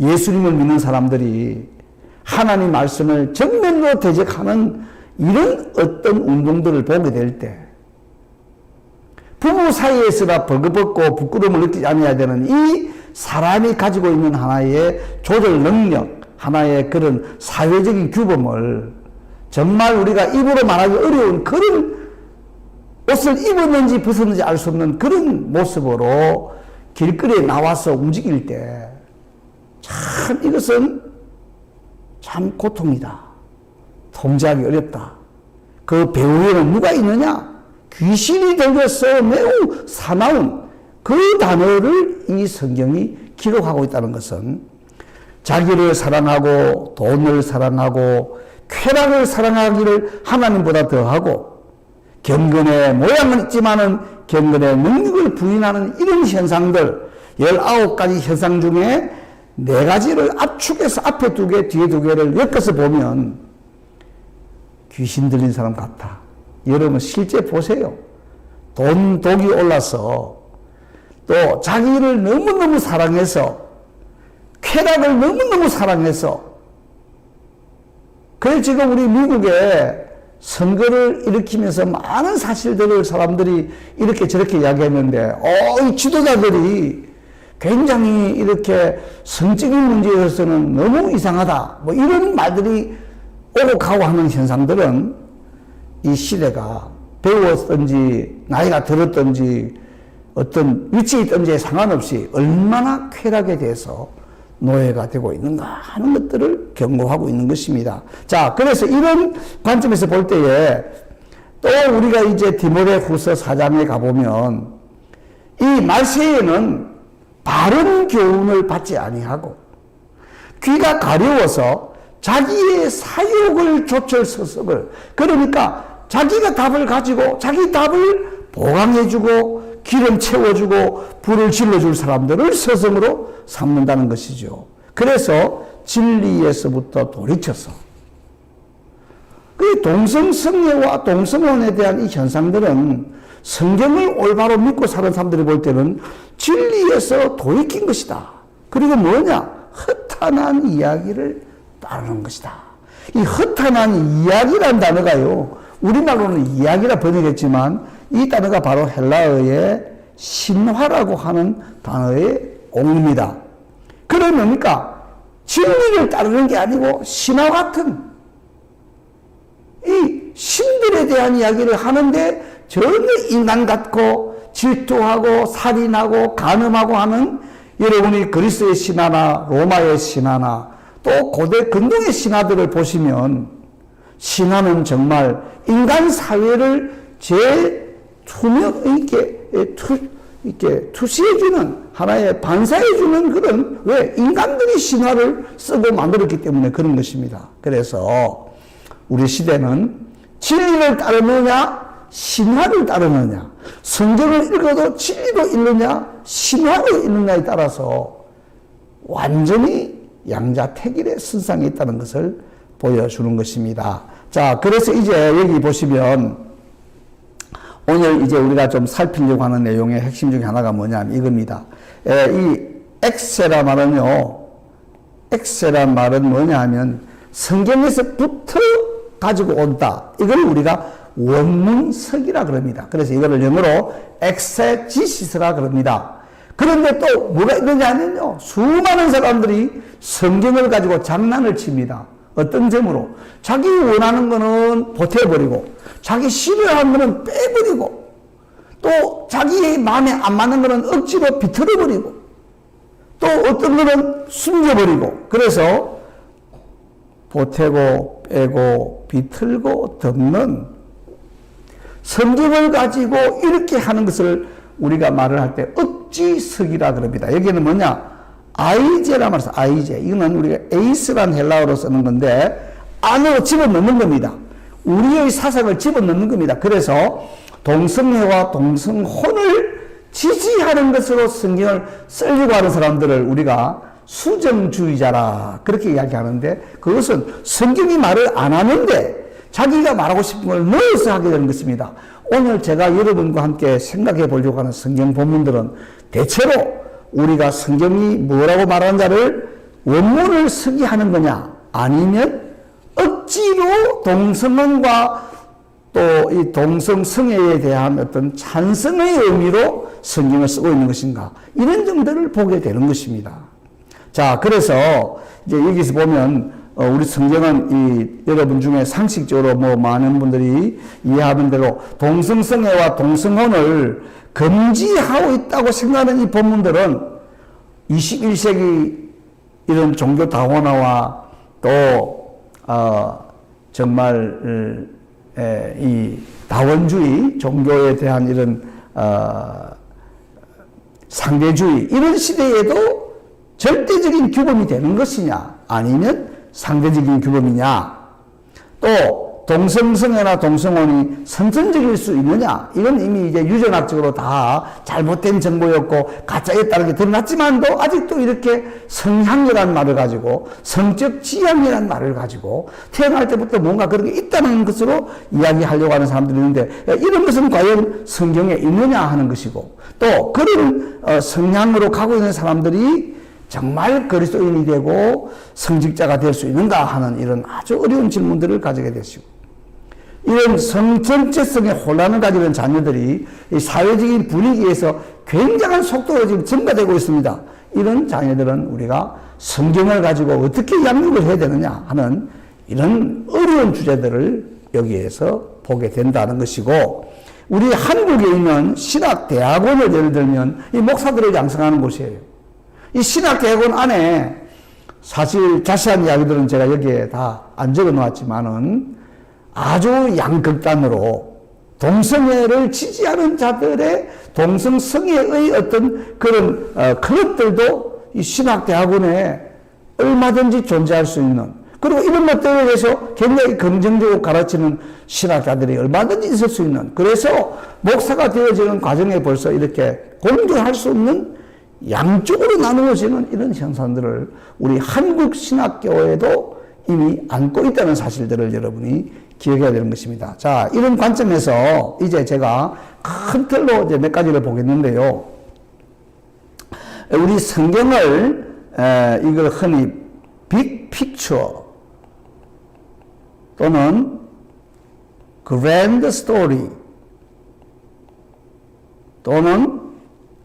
예수님을 믿는 사람들이 하나님 말씀을 정면으로 대적하는 이런 어떤 운동들을 보게 될 때 부부 사이에서나 벌거벗고 부끄러움을 느끼지 않아야 되는 이 사람이 가지고 있는 하나의 조절 능력, 하나의 그런 사회적인 규범을 정말 우리가 입으로 말하기 어려운 그런 옷을 입었는지 벗었는지 알 수 없는 그런 모습으로 길거리에 나와서 움직일 때 참 이것은 참 고통이다. 통제하기 어렵다. 그 배후에는 누가 있느냐? 귀신이 들려서 매우 사나운 그 단어를 이 성경이 기록하고 있다는 것은 자기를 사랑하고 돈을 사랑하고 쾌락을 사랑하기를 하나님보다 더하고 경건의 모양은 있지만은 경건의 능력을 부인하는 이런 현상들 19가지 현상 중에 4가지를 압축해서 앞에 2개 뒤에 2개를 엮어서 보면 귀신 들린 사람 같아. 여러분 실제 보세요. 독이 올라서 또 자기를 너무너무 사랑해서 쾌락을 너무너무 사랑해서 그래서 지금 우리 미국에 선거를 일으키면서 많은 사실들을 사람들이 이렇게 저렇게 이야기했는데 이 지도자들이 굉장히 이렇게 성적인 문제에 있어서는 너무 이상하다 뭐 이런 말들이 오고 가고 하는 현상들은 이 시대가 배웠든지 나이가 들었든지 어떤 위치에 있든지에 상관없이 얼마나 쾌락에 대해서 노예가 되고 있는가 하는 것들을 경고하고 있는 것입니다. 자, 그래서 이런 관점에서 볼 때에 또 우리가 이제 디모데후서 4장에 가보면 이 말세에는 바른 교훈을 받지 아니하고 귀가 가려워서 자기의 사욕을 좇을 서석을 그러니까 자기가 답을 가지고 자기 답을 보강해주고 기름 채워주고 불을 질러줄 사람들을 스승으로 삼는다는 것이죠. 그래서 진리에서부터 돌이켜서 그 동성성애와 동성혼에 대한 이 현상들은 성경을 올바로 믿고 사는 사람들이 볼 때는 진리에서 돌이킨 것이다. 그리고 뭐냐? 허탄한 이야기를 따르는 것이다. 이 허탄한 이야기란 단어가요. 우리말로는 이야기라 번역했지만 이 단어가 바로 헬라어의 신화라고 하는 단어의 옹입니다. 그러니까 진리를 따르는 게 아니고 신화 같은 이 신들에 대한 이야기를 하는데 전혀 인간 같고 질투하고 살인하고 간음하고 하는 여러분이 그리스의 신화나 로마의 신화나 또 고대 근동의 신화들을 보시면 신화는 정말 인간 사회를 이렇게 투시해주는 하나의 반사해주는 그런 왜 인간들이 신화를 쓰고 만들었기 때문에 그런 것입니다. 그래서 우리 시대는 진리를 따르느냐, 신화를 따르느냐, 성경을 읽어도 진리로 읽느냐, 신화로 읽느냐에 따라서 완전히 양자택일의 선상에 있다는 것을 보여주는 것입니다. 자, 그래서 이제 여기 보시면 오늘 이제 우리가 좀 살피려고 하는 내용의 핵심 중에 하나가 뭐냐면 이겁니다. 이 엑세라 말은요, 엑세란 말은 뭐냐 하면 성경에서부터 가지고 온다. 이걸 우리가 원문석이라 그럽니다. 그래서 이거를 영어로 엑세지시스라 그럽니다. 그런데 또 뭐가 있느냐면요, 수많은 사람들이 성경을 가지고 장난을 칩니다. 어떤 점으로? 자기 원하는 거는 보태버리고, 자기 싫어하는 거는 빼버리고, 또 자기의 마음에 안 맞는 거는 억지로 비틀어버리고, 또 어떤 거는 숨겨버리고, 그래서 보태고 빼고 비틀고 덮는 성경을 가지고 이렇게 하는 것을 우리가 말을 할 때 억지석이라 그럽니다. 여기는 뭐냐? 아이제라 말해서 아이제. 이거는 우리가 에이스란 헬라어로 쓰는 건데 안으로 집어넣는 겁니다. 우리의 사상을 집어넣는 겁니다. 그래서 동성애와 동성혼을 지지하는 것으로 성경을 쓰려고 하는 사람들을 우리가 수정주의자라 그렇게 이야기하는데, 그것은 성경이 말을 안 하는데 자기가 말하고 싶은 걸 넣어서 하게 되는 것입니다. 오늘 제가 여러분과 함께 생각해 보려고 하는 성경 본문들은 대체로 우리가 성경이 뭐라고 말하는가를 원문을 쓰기하는 거냐, 아니면 억지로 동성혼과 또 이 동성성애에 대한 어떤 찬성의 의미로 성경을 쓰고 있는 것인가, 이런 점들을 보게 되는 것입니다. 자, 그래서 이제 여기서 보면 우리 성경은 이 여러분 중에 상식적으로 뭐 많은 분들이 이해하는 대로 동성성애와 동성혼을 금지하고 있다고 생각하는 이 본문들은 21세기 이런 종교 다원화와 또 정말 이 다원주의 종교에 대한 이런 상대주의 이런 시대에도 절대적인 규범이 되는 것이냐, 아니면 상대적인 규범이냐, 또 동성성애나 동성혼이 선천적일 수 있느냐, 이건 이미 이제 유전학적으로 다 잘못된 정보였고 가짜였다는 게 드러났지만도 아직도 이렇게 성향이라는 말을 가지고 성적 지향이라는 말을 가지고 태어날 때부터 뭔가 그런 게 있다는 것으로 이야기하려고 하는 사람들이 있는데, 이런 것은 과연 성경에 있느냐 하는 것이고, 또 그런 성향으로 가고 있는 사람들이 정말 그리스도인이 되고 성직자가 될 수 있는가 하는 이런 아주 어려운 질문들을 가지게 되시고, 이런 성전체성의 혼란을 가지고 있는 자녀들이 이 사회적인 분위기에서 굉장한 속도로 지금 증가되고 있습니다. 이런 자녀들은 우리가 성경을 가지고 어떻게 양육을 해야 되느냐 하는 이런 어려운 주제들을 여기에서 보게 된다는 것이고, 우리 한국에 있는 신학대학원을 예를 들면 이 목사들을 양성하는 곳이에요. 이 신학대학원 안에 사실 자세한 이야기들은 제가 여기에 다 안 적어 놓았지만은 아주 양극단으로 동성애를 지지하는 자들의 동성성애의 어떤 그런 클럽들도 이 신학대학원에 얼마든지 존재할 수 있는, 그리고 이런 것들에 대해서 굉장히 긍정적으로 가르치는 신학자들이 얼마든지 있을 수 있는, 그래서 목사가 되어지는 과정에 벌써 이렇게 공존할 수 없는 양쪽으로 나누어지는 이런 현상들을 우리 한국 신학교에도 이미 안고 있다는 사실들을 여러분이 기억해야 되는 것입니다. 자, 이런 관점에서 이제 제가 큰 틀로 이제 몇 가지를 보겠는데요. 우리 성경을 이걸 흔히 빅 픽처 또는 그랜드 스토리 또는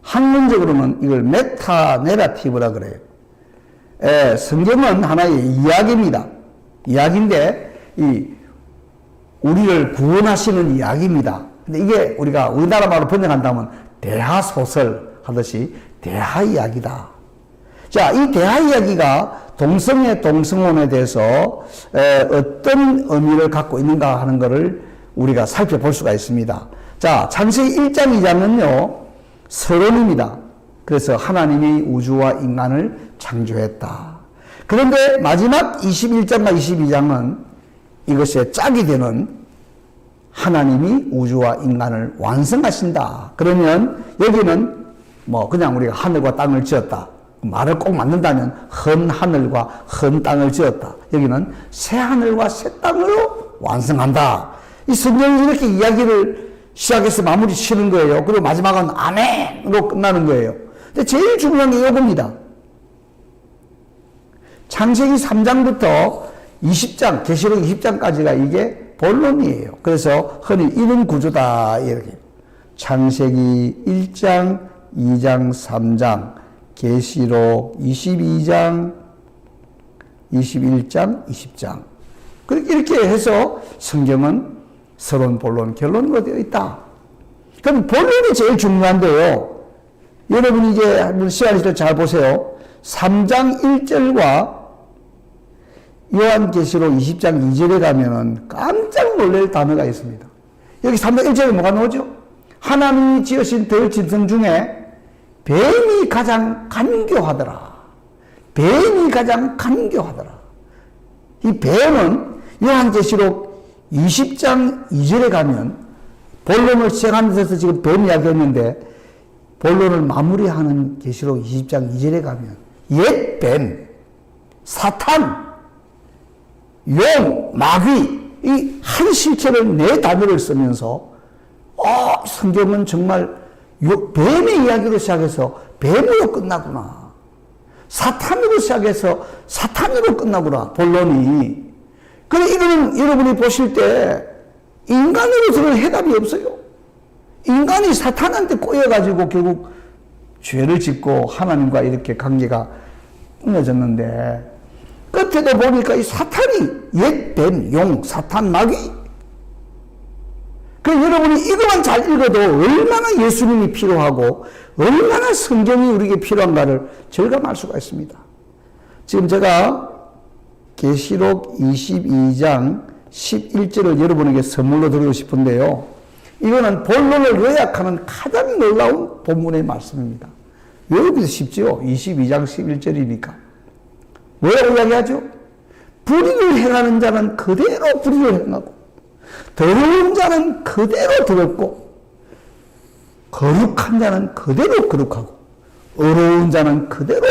학문적으로는 이걸 메타 내러티브라 그래요. 성경은 하나의 이야기입니다. 이야기인데 우리를 구원하시는 이야기입니다. 근데 이게 우리가 우리나라 말로 번역한다면 대하소설 하듯이 대하 이야기다. 자, 이 대하 이야기가 동성애, 동성혼에 대해서 어떤 의미를 갖고 있는가 하는 것을 우리가 살펴볼 수가 있습니다. 자, 창세기 1장, 2장은요, 서론입니다. 그래서 하나님이 우주와 인간을 창조했다. 그런데 마지막 21장과 22장은 이것의 짝이 되는 하나님이 우주와 인간을 완성하신다. 그러면 여기는 뭐 그냥 우리가 하늘과 땅을 지었다. 말을 꼭 맞는다면 헌 하늘과 헌 땅을 지었다. 여기는 새 하늘과 새 땅으로 완성한다. 이 성경이 이렇게 이야기를 시작해서 마무리 치는 거예요. 그리고 마지막은 아멘으로 끝나는 거예요. 근데 제일 중요한 게 이겁니다. 창세기 3장부터 20장, 계시록 20장까지가 이게 본론이에요. 그래서 흔히 이런 구조다 이렇게. 창세기 1장, 2장, 3장, 계시록 22장, 21장, 20장. 그렇게 이렇게 해서 성경은 서론, 본론, 결론으로 되어 있다. 그럼 본론이 제일 중요한데요. 여러분 이제 한번 시간 있을 때 잘 보세요. 3장 1절과 요한계시록 20장 2절에 가면은 깜짝 놀랄 단어가 있습니다. 여기 3장 1절에 뭐가 나오죠? 하나님이 지으신 들 짐승 중에 뱀이 가장 간교하더라. 뱀이 가장 간교하더라. 이 뱀은 요한계시록 20장 2절에 가면 본론을 시작하면서 지금 뱀 이야기했는데 본론을 마무리하는 계시록 20장 2절에 가면 옛 뱀, 사탄, 용, 마귀 이 한 실체를 네 단어를 쓰면서 성경은 정말 뱀의 이야기로 시작해서 뱀으로 끝나구나. 사탄으로 시작해서 사탄으로 끝나구나. 본론이. 그래 이거는 여러분이 보실 때 인간으로서는 해답이 없어요. 인간이 사탄한테 꼬여가지고 결국 죄를 짓고 하나님과 이렇게 관계가 끊어졌는데 끝에도 보니까 이 사탄이 옛 뱀, 용, 사탄, 마귀. 그럼 여러분이 이거만 잘 읽어도 얼마나 예수님이 필요하고 얼마나 성경이 우리에게 필요한가를 절감할 수가 있습니다. 지금 제가 계시록 22장 11절을 여러분에게 선물로 드리고 싶은데요. 이거는 본론을 요약하는 가장 놀라운 본문의 말씀입니다. 외우기도 쉽죠? 22장 11절이니까. 뭐라고 이야기하죠? 불의를 행하는 자는 그대로 불의를 행하고 더러운 자는 그대로 더럽고 거룩한 자는 그대로 거룩하고 어려운 자는 그대로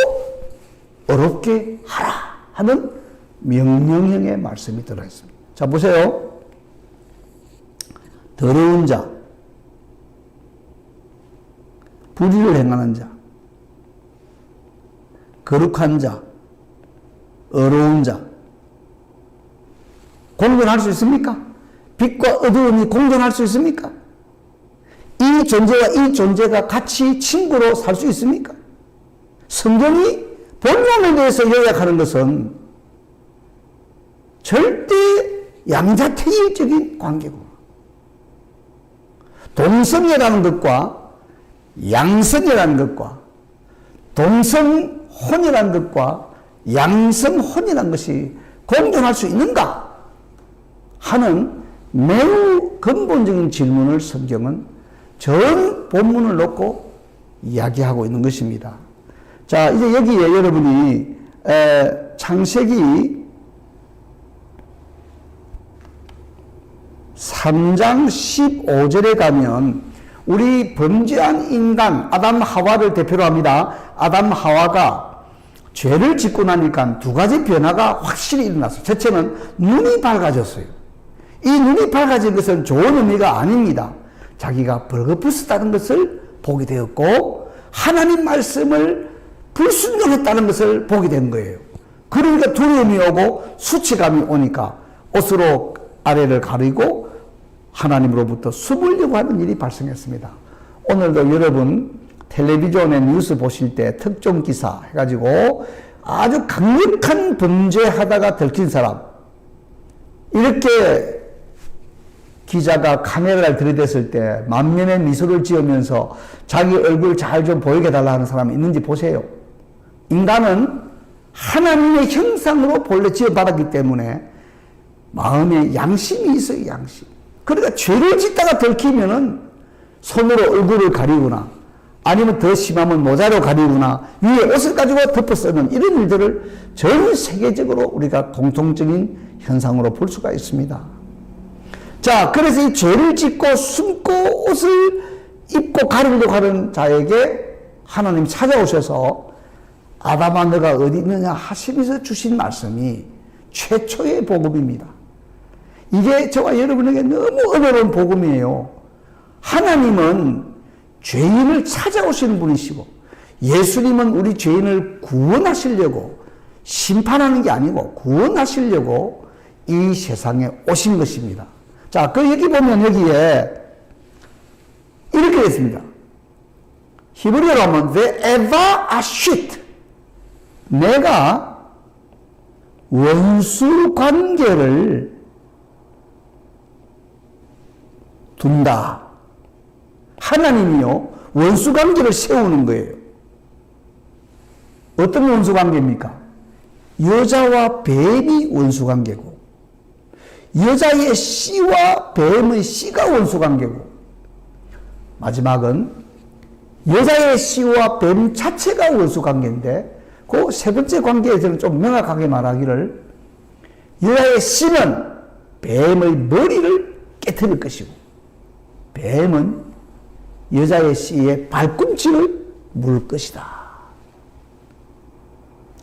어렵게 하라 하는 명령형의 말씀이 들어있습니다. 자 보세요. 더러운 자, 불의를 행하는 자, 거룩한 자, 어려운 자. 공존할 수 있습니까? 빛과 어두움이 공존할 수 있습니까? 이 존재와 이 존재가 같이 친구로 살 수 있습니까? 성경이 본론에 대해서 요약하는 것은 절대 양자택일적인 관계고 동성애라는 것과 양성애라는 것과 동성혼이라는 것과 양성혼이라는 것이 공존할 수 있는가 하는 매우 근본적인 질문을 성경은 전 본문을 놓고 이야기하고 있는 것입니다. 자, 이제 여기에 여러분이 창세기 3장 15절에 가면 우리 범죄한 인간 아담 하와를 대표로 합니다. 아담 하와가 죄를 짓고 나니까 두 가지 변화가 확실히 일어났어요. 첫째는 눈이 밝아졌어요. 이 눈이 밝아진 것은 좋은 의미가 아닙니다. 자기가 벌거벗었다는 것을 보게 되었고 하나님 말씀을 불순종했다는 것을 보게 된 거예요. 그러니까 두려움이 오고 수치감이 오니까 옷으로 아래를 가리고 하나님으로부터 숨으려고 하는 일이 발생했습니다. 오늘도 여러분 텔레비전에 뉴스 보실 때 특종 기사 해가지고 아주 강력한 범죄하다가 들킨 사람 이렇게 기자가 카메라를 들이댔을 때 만면의 미소를 지으면서 자기 얼굴 잘 좀 보이게 달라 하는 사람이 있는지 보세요. 인간은 하나님의 형상으로 본래 지어받았기 때문에 마음에 양심이 있어요. 양심. 그러니까 죄를 짓다가 들키면은 손으로 얼굴을 가리거나 아니면 더 심하면 모자로 가리거나 위에 옷을 가지고 덮어 쓰는 이런 일들을 전 세계적으로 우리가 공통적인 현상으로 볼 수가 있습니다. 자, 그래서 이 죄를 짓고 숨고 옷을 입고 가리려고 하는 자에게 하나님이 찾아오셔서 아담아 너가 어디 있느냐 하시면서 주신 말씀이 최초의 복음입니다. 이게 저와 여러분에게 너무 어려운 복음이에요. 하나님은 죄인을 찾아오시는 분이시고 예수님은 우리 죄인을 구원하시려고 심판하는 게 아니고 구원하시려고 이 세상에 오신 것입니다. 자, 그 여기 보면 여기에 이렇게 됐습니다. 히브리어로 하면 ve'eva ashit, 내가 원수 관계를 둔다. 하나님이요 원수 관계를 세우는 거예요. 어떤 원수 관계입니까? 여자와 뱀이 원수 관계고 여자의 씨와 뱀의 씨가 원수 관계고 마지막은 여자의 씨와 뱀 자체가 원수 관계인데 그 세 번째 관계에서는 좀 명확하게 말하기를 여자의 씨는 뱀의 머리를 깨트릴 것이고 뱀은 여자의 씨의 발꿈치를 물 것이다.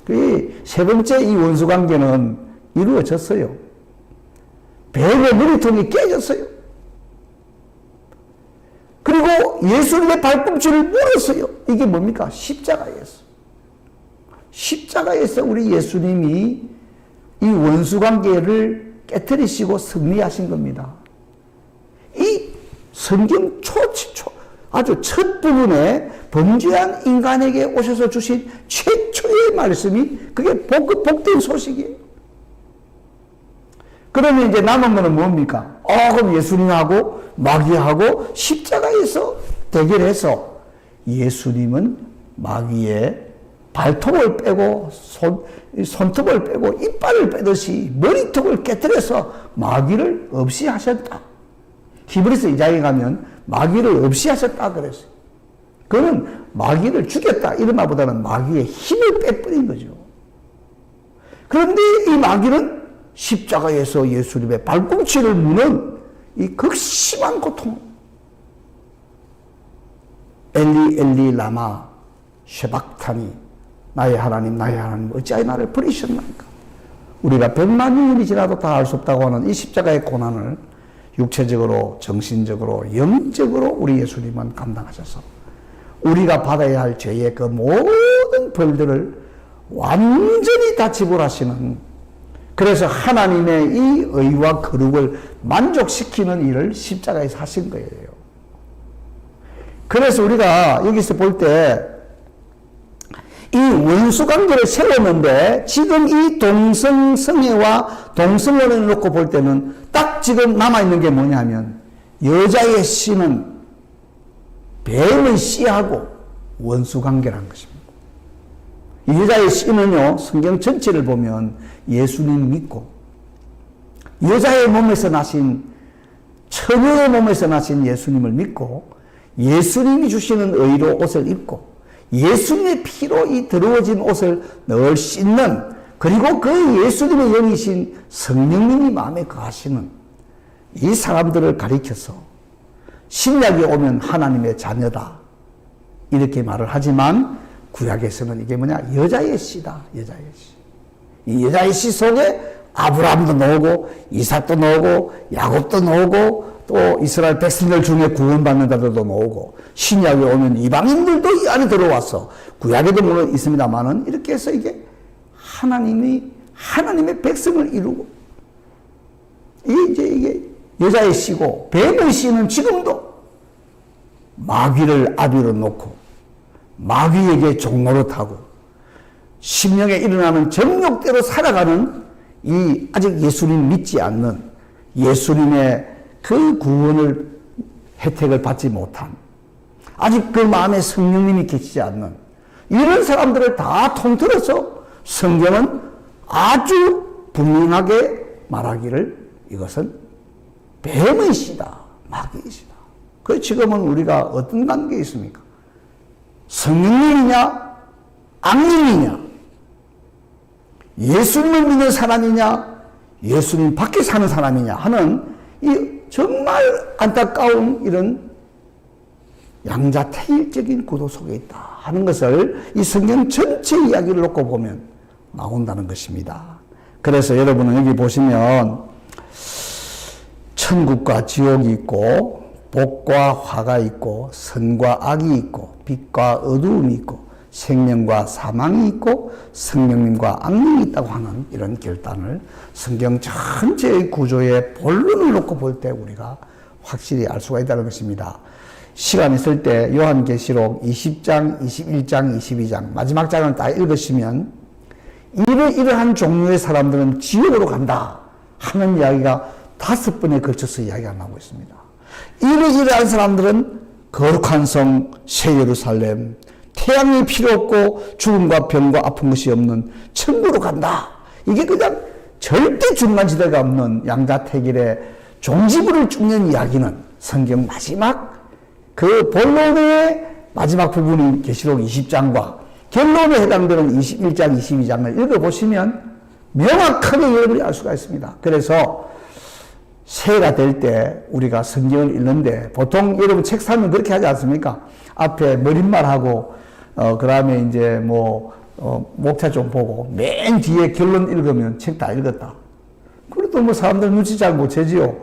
그 세 번째 이 원수 관계는 이루어졌어요. 뱀의 머리통이 깨졌어요. 그리고 예수님의 발꿈치를 물었어요. 이게 뭡니까? 십자가였어. 십자가에서 우리 예수님이 이 원수 관계를 깨뜨리시고 승리하신 겁니다. 이 성경 아주 첫 부분에 범죄한 인간에게 오셔서 주신 최초의 말씀이 그게 복된 소식이에요. 그러면 이제 남은 거는 뭡니까? 그럼 예수님하고 마귀하고 십자가에서 대결해서 예수님은 마귀의 발톱을 빼고 손톱을 빼고 이빨을 빼듯이 머리통을 깨뜨려서 마귀를 없이 하셨다. 히브리서 2장에 가면 마귀를 없이 하셨다 그랬어요. 그는 마귀를 죽였다 이런 말보다는 마귀의 힘을 빼버린 거죠. 그런데 이 마귀는 십자가에서 예수님의 발꿈치를 무는 이 극심한 고통. 엘리 엘리 라마 쉐박타니, 나의 하나님 어찌하여 나를 버리셨나이까. 우리가 100만 년이 지나도 다 알 수 없다고 하는 이 십자가의 고난을 육체적으로 정신적으로 영적으로 우리 예수님은 감당하셔서 우리가 받아야 할 죄의 그 모든 벌들을 완전히 다 지불하시는, 그래서 하나님의 이 의와 거룩을 만족시키는 일을 십자가에서 하신 거예요. 그래서 우리가 여기서 볼 때 이 원수 관계를 세웠는데 지금 이 동성성애와 동성혼을 놓고 볼 때는 딱 지금 남아있는 게 뭐냐면 여자의 씨는 뱀의 씨하고 원수 관계라는 것입니다. 이 여자의 씨는요, 성경 전체를 보면 예수님 믿고 여자의 몸에서 나신, 처녀의 몸에서 나신 예수님을 믿고 예수님이 주시는 의로 옷을 입고 예수님의 피로 이 더러워진 옷을 늘 씻는, 그리고 그 예수님의 영이신 성령님이 마음에 거하시는 이 사람들을 가리켜서 신약에 오면 하나님의 자녀다 이렇게 말을 하지만 구약에서는 이게 뭐냐, 여자의 씨다. 여자의 씨. 이 여자의 씨 속에 아브라함도 나오고 이삭도 나오고 야곱도 나오고 또 이스라엘 백성들 중에 구원받는 자들도 나오고 신약에 오면 이방인들도 이 안에 들어와서, 구약에도 물론 있습니다만은 이렇게 해서 이게 하나님의 백성을 이루고, 이게 여자의 씨고, 뱀의 씨는 지금도 마귀를 아비로 놓고 마귀에게 종노릇하고 심령에 일어나는 정욕대로 살아가는 이 아직 예수님 믿지 않는, 예수님의 그 구원을 혜택을 받지 못한, 아직 그 마음에 성령님이 계시지 않는 이런 사람들을 다 통틀어서 성경은 아주 분명하게 말하기를 이것은 뱀의 씨다, 마귀의 씨다. 그 지금은 우리가 어떤 관계에 있습니까? 성령님이냐 악령이냐, 예수님을 믿는 사람이냐 예수님 밖에 사는 사람이냐 하는 이 정말 안타까운 이런 양자택일적인 구도 속에 있다 하는 것을 이 성경 전체 이야기를 놓고 보면 나온다는 것입니다. 그래서 여러분은 여기 보시면 천국과 지옥이 있고 복과 화가 있고 선과 악이 있고 빛과 어두움이 있고 생명과 사망이 있고 성령님과 악령이 있다고 하는 이런 결단을 성경 전체의 구조의 본론을 놓고 볼 때 우리가 확실히 알 수가 있다는 것입니다. 시간 있을 때 요한계시록 20장, 21장, 22장 마지막 장을 다 읽으시면 이러한 종류의 사람들은 지옥으로 간다 하는 이야기가 5번에 걸쳐서 이야기가 나오고 있습니다. 이러한 사람들은 거룩한 성 새 예루살렘, 태양이 필요 없고 죽음과 병과 아픈 것이 없는 천국으로 간다. 이게 그냥 절대 중간지대가 없는 양자택일의 종지부를 쫓는 이야기는 성경 마지막 그 본론의 마지막 부분인 계시록 20장과 결론에 해당되는 21장, 22장을 읽어보시면 명확하게 여러분이 알 수가 있습니다. 그래서 새해가 될 때 우리가 성경을 읽는데 보통 여러분 책 사면 그렇게 하지 않습니까? 앞에 머릿말하고 그 다음에 이제 목차 좀 보고 맨 뒤에 결론 읽으면 책 다 읽었다. 그래도 뭐 사람들 눈치 잘 못 채지요.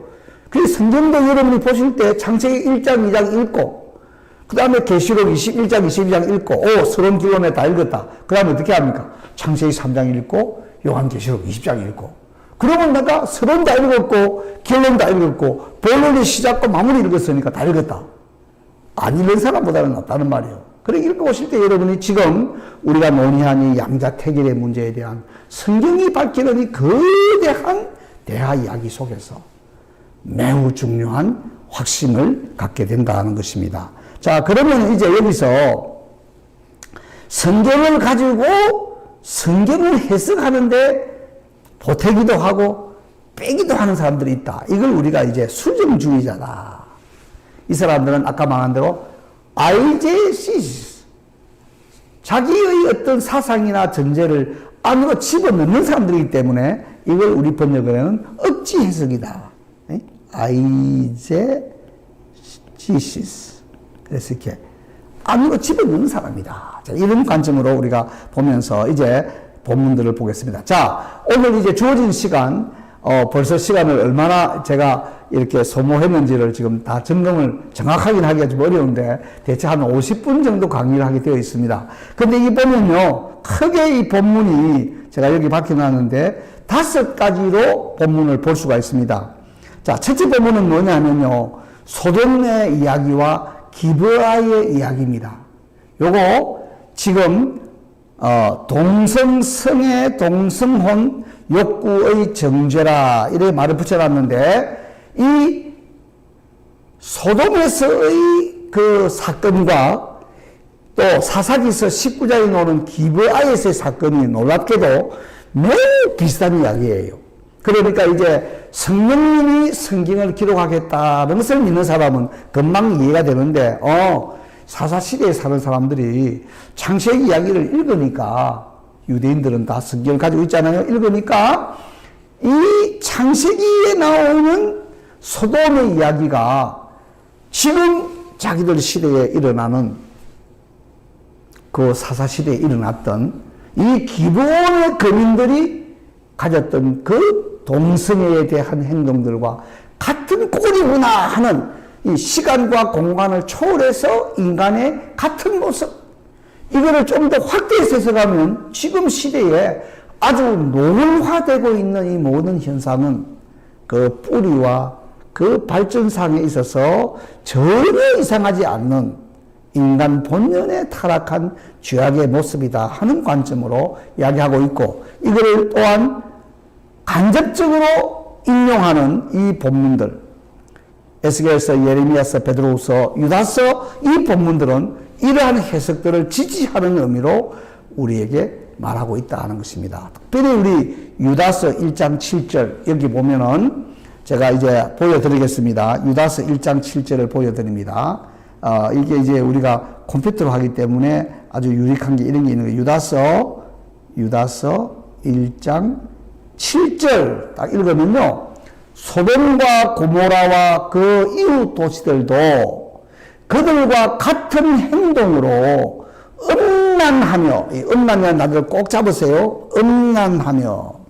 그래서 성경도 여러분이 보실 때 창세기 1장, 2장 읽고 그 다음에 계시록 21장, 22장 읽고 서론 결론에 다 읽었다. 그 다음에 어떻게 합니까? 창세기 3장 읽고 요한계시록 20장 읽고 그러면 내가 서론 다 읽었고 결론 다 읽었고 본론의 시작과 마무리 읽었으니까 다 읽었다. 안 읽은 사람보다는 낫다는 말이에요. 그래 읽어보실 때 여러분이 지금 우리가 논의한 이 양자택일의 문제에 대한 성경이 밝히는 이 거대한 대화 이야기 속에서 매우 중요한 확신을 갖게 된다는 것입니다. 자, 그러면 이제 여기서 성경을 가지고 성경을 해석하는데 보태기도 하고 빼기도 하는 사람들이 있다. 이걸 우리가 이제 수정주의자다. 이 사람들은 아까 말한 대로 아이제시스, 자기의 어떤 사상이나 전제를 안으로 집어넣는 사람들이기 때문에 이걸 우리 번역에는 억지 해석이다. 아이제시스. 그래서 이렇게 안으로 집어넣는 사람이다. 자, 이런 관점으로 우리가 보면서 이제 본문들을 보겠습니다. 자, 오늘 이제 주어진 시간, 벌써 시간을 얼마나 제가 이렇게 소모했는지를 지금 다 점검을 정확하게 하기가 좀 어려운데, 대체 한 50분 정도 강의를 하게 되어 있습니다. 근데 이 보면요, 크게 이 본문이 제가 여기 밝혀놨는데, 5가지로 본문을 볼 수가 있습니다. 자, 첫째 본문은 뭐냐면요, 소돔의 이야기와 기브아의 이야기입니다. 요거 지금 동성성의 동성혼 욕구의 정죄라 이렇게 말을 붙여놨는데 이 소돔에서의 그 사건과 또 사사기서 19장에 나오는 기브아에서의 사건이 놀랍게도 매우 비슷한 이야기예요. 그러니까 이제 성령님이 성경을 기록하겠다는 것을 믿는 사람은 금방 이해가 되는데 사사시대에 사는 사람들이 창세기 이야기를 읽으니까 유대인들은 다 성경을 가지고 있잖아요. 읽으니까 이 창세기에 나오는 소돔의 이야기가 지금 자기들 시대에 일어나는 그 사사시대에 일어났던 이 기본의 거민들이 가졌던 그 동성애에 대한 행동들과 같은 꼴이구나 하는 이 시간과 공간을 초월해서 인간의 같은 모습, 이거를 좀 더 확대해서 해석하면 지금 시대에 아주 노골화되고 있는 이 모든 현상은 그 뿌리와 그 발전상에 있어서 전혀 이상하지 않는 인간 본연의 타락한 죄악의 모습이다 하는 관점으로 이야기하고 있고, 이거를 또한 간접적으로 인용하는 이 본문들, 에스겔서, 예레미야서, 베드로후서, 유다서, 이 본문들은 이러한 해석들을 지지하는 의미로 우리에게 말하고 있다는 것입니다. 특별히 우리 유다서 1장 7절 여기 보면은 제가 이제 보여드리겠습니다. 유다서 1장 7절을 보여드립니다. 이게 이제 우리가 컴퓨터로 하기 때문에 아주 유익한 게 이런 게 있는 거예요. 유다서 1장 7절 딱 읽으면요, 소돔과 고모라와 그 이웃 도시들도 그들과 같은 행동으로 음란하며, 이 음란이라는 단어를 꼭 잡으세요. 음란하며.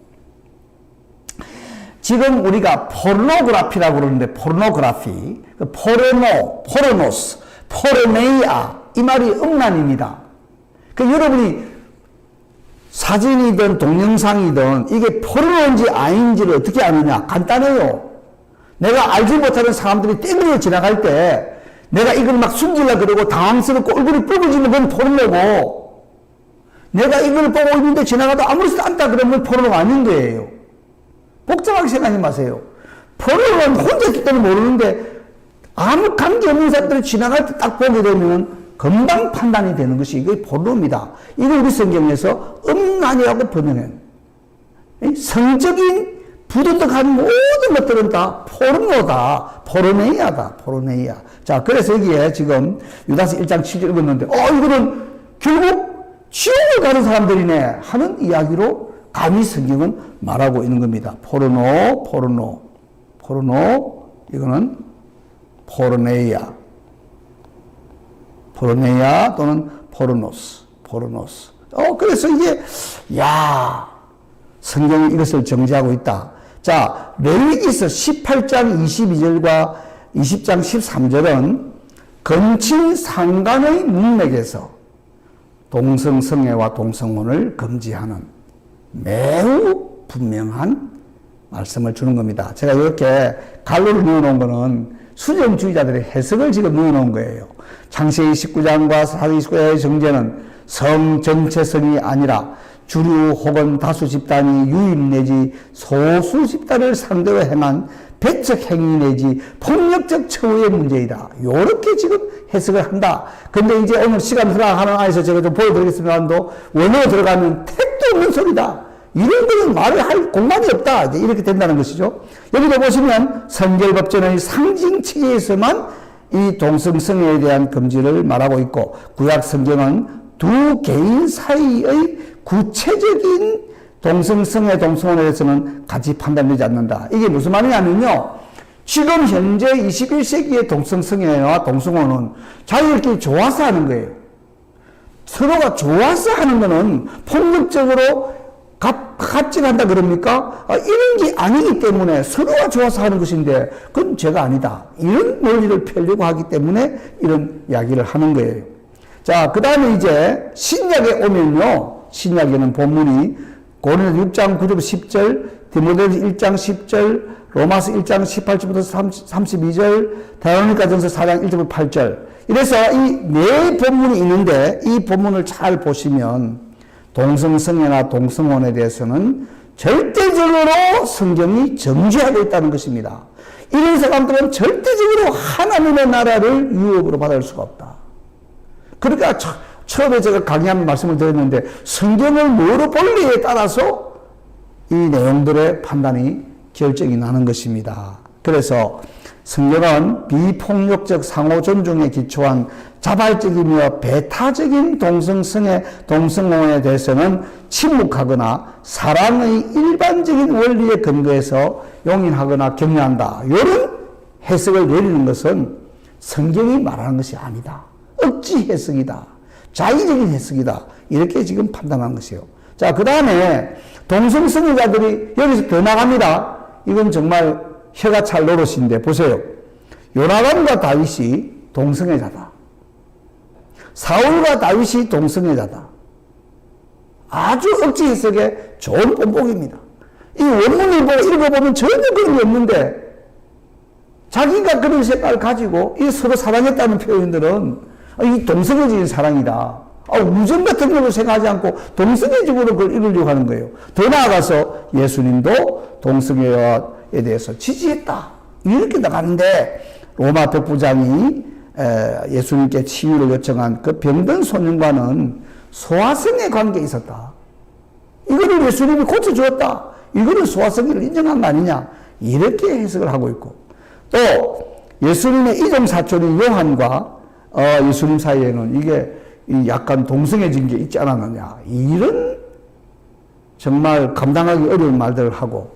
지금 우리가 포르노그라피라고 그러는데, 포르노그라피, 포르노스, 포르네이아, 이 말이 음란입니다. 여러분이 사진이든 동영상이든 이게 포르노인지 아닌지를 어떻게 아느냐? 간단해요. 내가 알지 못하는 사람들이 땡으로 지나갈 때 내가 이걸 막 숨기려고 그러고 당황스럽고 얼굴이 붉어지면 그건 포르노고, 내가 이걸 보고 있는데 지나가도 아무렇지도 않다 그러면 포르노가 아닌 거예요. 복잡하게 생각하지 마세요. 포르노는 혼자 있기 때문에 모르는데 아무 관계없는 사람들이 지나갈 때 딱 보게 되면 금방 판단이 되는 것이 이게 포르노입니다. 이걸 우리 성경에서 음란이라고 번역해요. 성적인 부도덕한 모든 것들은 다 포르노다, 포르네이아다, 포르네이아. 자, 그래서 여기에 지금 유다서 1장 7절 읽었는데, 이거는 결국 지옥을 가는 사람들이네 하는 이야기로 감히 성경은 말하고 있는 겁니다. 포르노, 이거는 포르네이아. 포르네이아 또는 포르노스. 그래서 이게, 성경이 이것을 정지하고 있다. 자, 레위기서 18장 22절과 20장 13절은 건친 상간의 문맥에서 동성성애와 동성혼을 금지하는 매우 분명한 말씀을 주는 겁니다. 제가 이렇게 갈로를 넣어놓은 거는 수정주의자들의 해석을 지금 넣어놓은 거예요. 창세기 19장과 사도기 19장의 정죄는 성 전체성이 아니라 주류 혹은 다수 집단이 유입 내지 소수 집단을 상대로 행한 배척 행위 내지 폭력적 처우의 문제이다. 요렇게 지금 해석을 한다. 근데 이제 오늘 시간 흘러가는 안에서 제가 좀 보여드리겠습니다만도 원어로 들어가면 택도 없는 소리다. 이런 거는 말을 할 공간이 없다. 이제 이렇게 된다는 것이죠. 여기도 보시면 성결법전의 상징 체계에서만 이 동성성애에 대한 금지를 말하고 있고, 구약 성경은 두 개인 사이의 구체적인 동성성애, 동성혼에 대해서는 같이 판단되지 않는다. 이게 무슨 말이냐면요, 지금 현재 21세기의 동성성애와 동성혼은 자기들끼리 좋아서 하는 거예요. 서로가 좋아서 하는 거는 폭력적으로 갑질한다 그럽니까? 이런 게 아니기 때문에 서로가 좋아서 하는 것인데 그건 죄가 아니다. 이런 논리를 펴려고 하기 때문에 이런 이야기를 하는 거예요. 자, 그 다음에 이제 신약에 오면요, 신약에는 본문이 고린도서 6장 9절부터 10절, 디모데후서 1장 10절, 로마서 1장 18절부터 32절, 데살로니가전서 4장 1절부터 8절. 이래서 이 네 본문이 있는데 이 본문을 잘 보시면 동성성애나 동성혼에 대해서는 절대적으로 성경이 정죄하고 있다는 것입니다. 이런 사람들은 절대적으로 하나님의 나라를 유업으로 받을 수가 없다. 그러니까 처음에 제가 강의하면 말씀을 드렸는데 성경을 뭐로 볼리에 따라서 이 내용들의 판단이 결정이 나는 것입니다. 그래서 성경은 비폭력적 상호 존중에 기초한 자발적이며 배타적인 동성성애, 동성혼에 대해서는 침묵하거나 사랑의 일반적인 원리에 근거해서 용인하거나 격려한다. 이런 해석을 내리는 것은 성경이 말하는 것이 아니다. 억지 해석이다. 자의적인 해석이다. 이렇게 지금 판단한 것이에요. 자, 그 다음에 동성성애자들이 여기서 더 나갑니다. 이건 정말 혀가 찰 노릇인데 보세요. 요나단과 다윗이 동성애자다. 사울과 다윗이 동성애자다. 아주 억지 해석의 좋은 본보기입니다. 이 원문을 보고 읽어보면 전혀 그런 게 없는데 자기가 그런 생각을 가지고 이 서로 사랑했다는 표현들은 이 동성애적인 사랑이다. 우정 같은 걸로 생각하지 않고 동성애적으로 그걸 읽으려고 하는 거예요. 더 나아가서 예수님도 동성애에 대해서 지지했다. 이렇게 나가는데 로마 백부장이 예수님께 치유를 요청한 그 병든 소년과는 소아성의 관계에 있었다. 이거를 예수님이 고쳐주었다. 이거는 소아성애를 인정한 거 아니냐. 이렇게 해석을 하고 있고, 또 예수님의 이종 사촌인 요한과 예수님 사이에는 이게 약간 동성애진 게 있지 않았느냐. 이런 정말 감당하기 어려운 말들을 하고,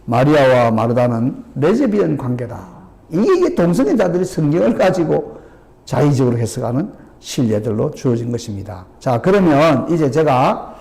마리아와 마르다는 레즈비언 관계다. 이게 동성애자들이 성경을 가지고 자의적으로 해석하는 신뢰들로 주어진 것입니다. 자, 그러면 이제 제가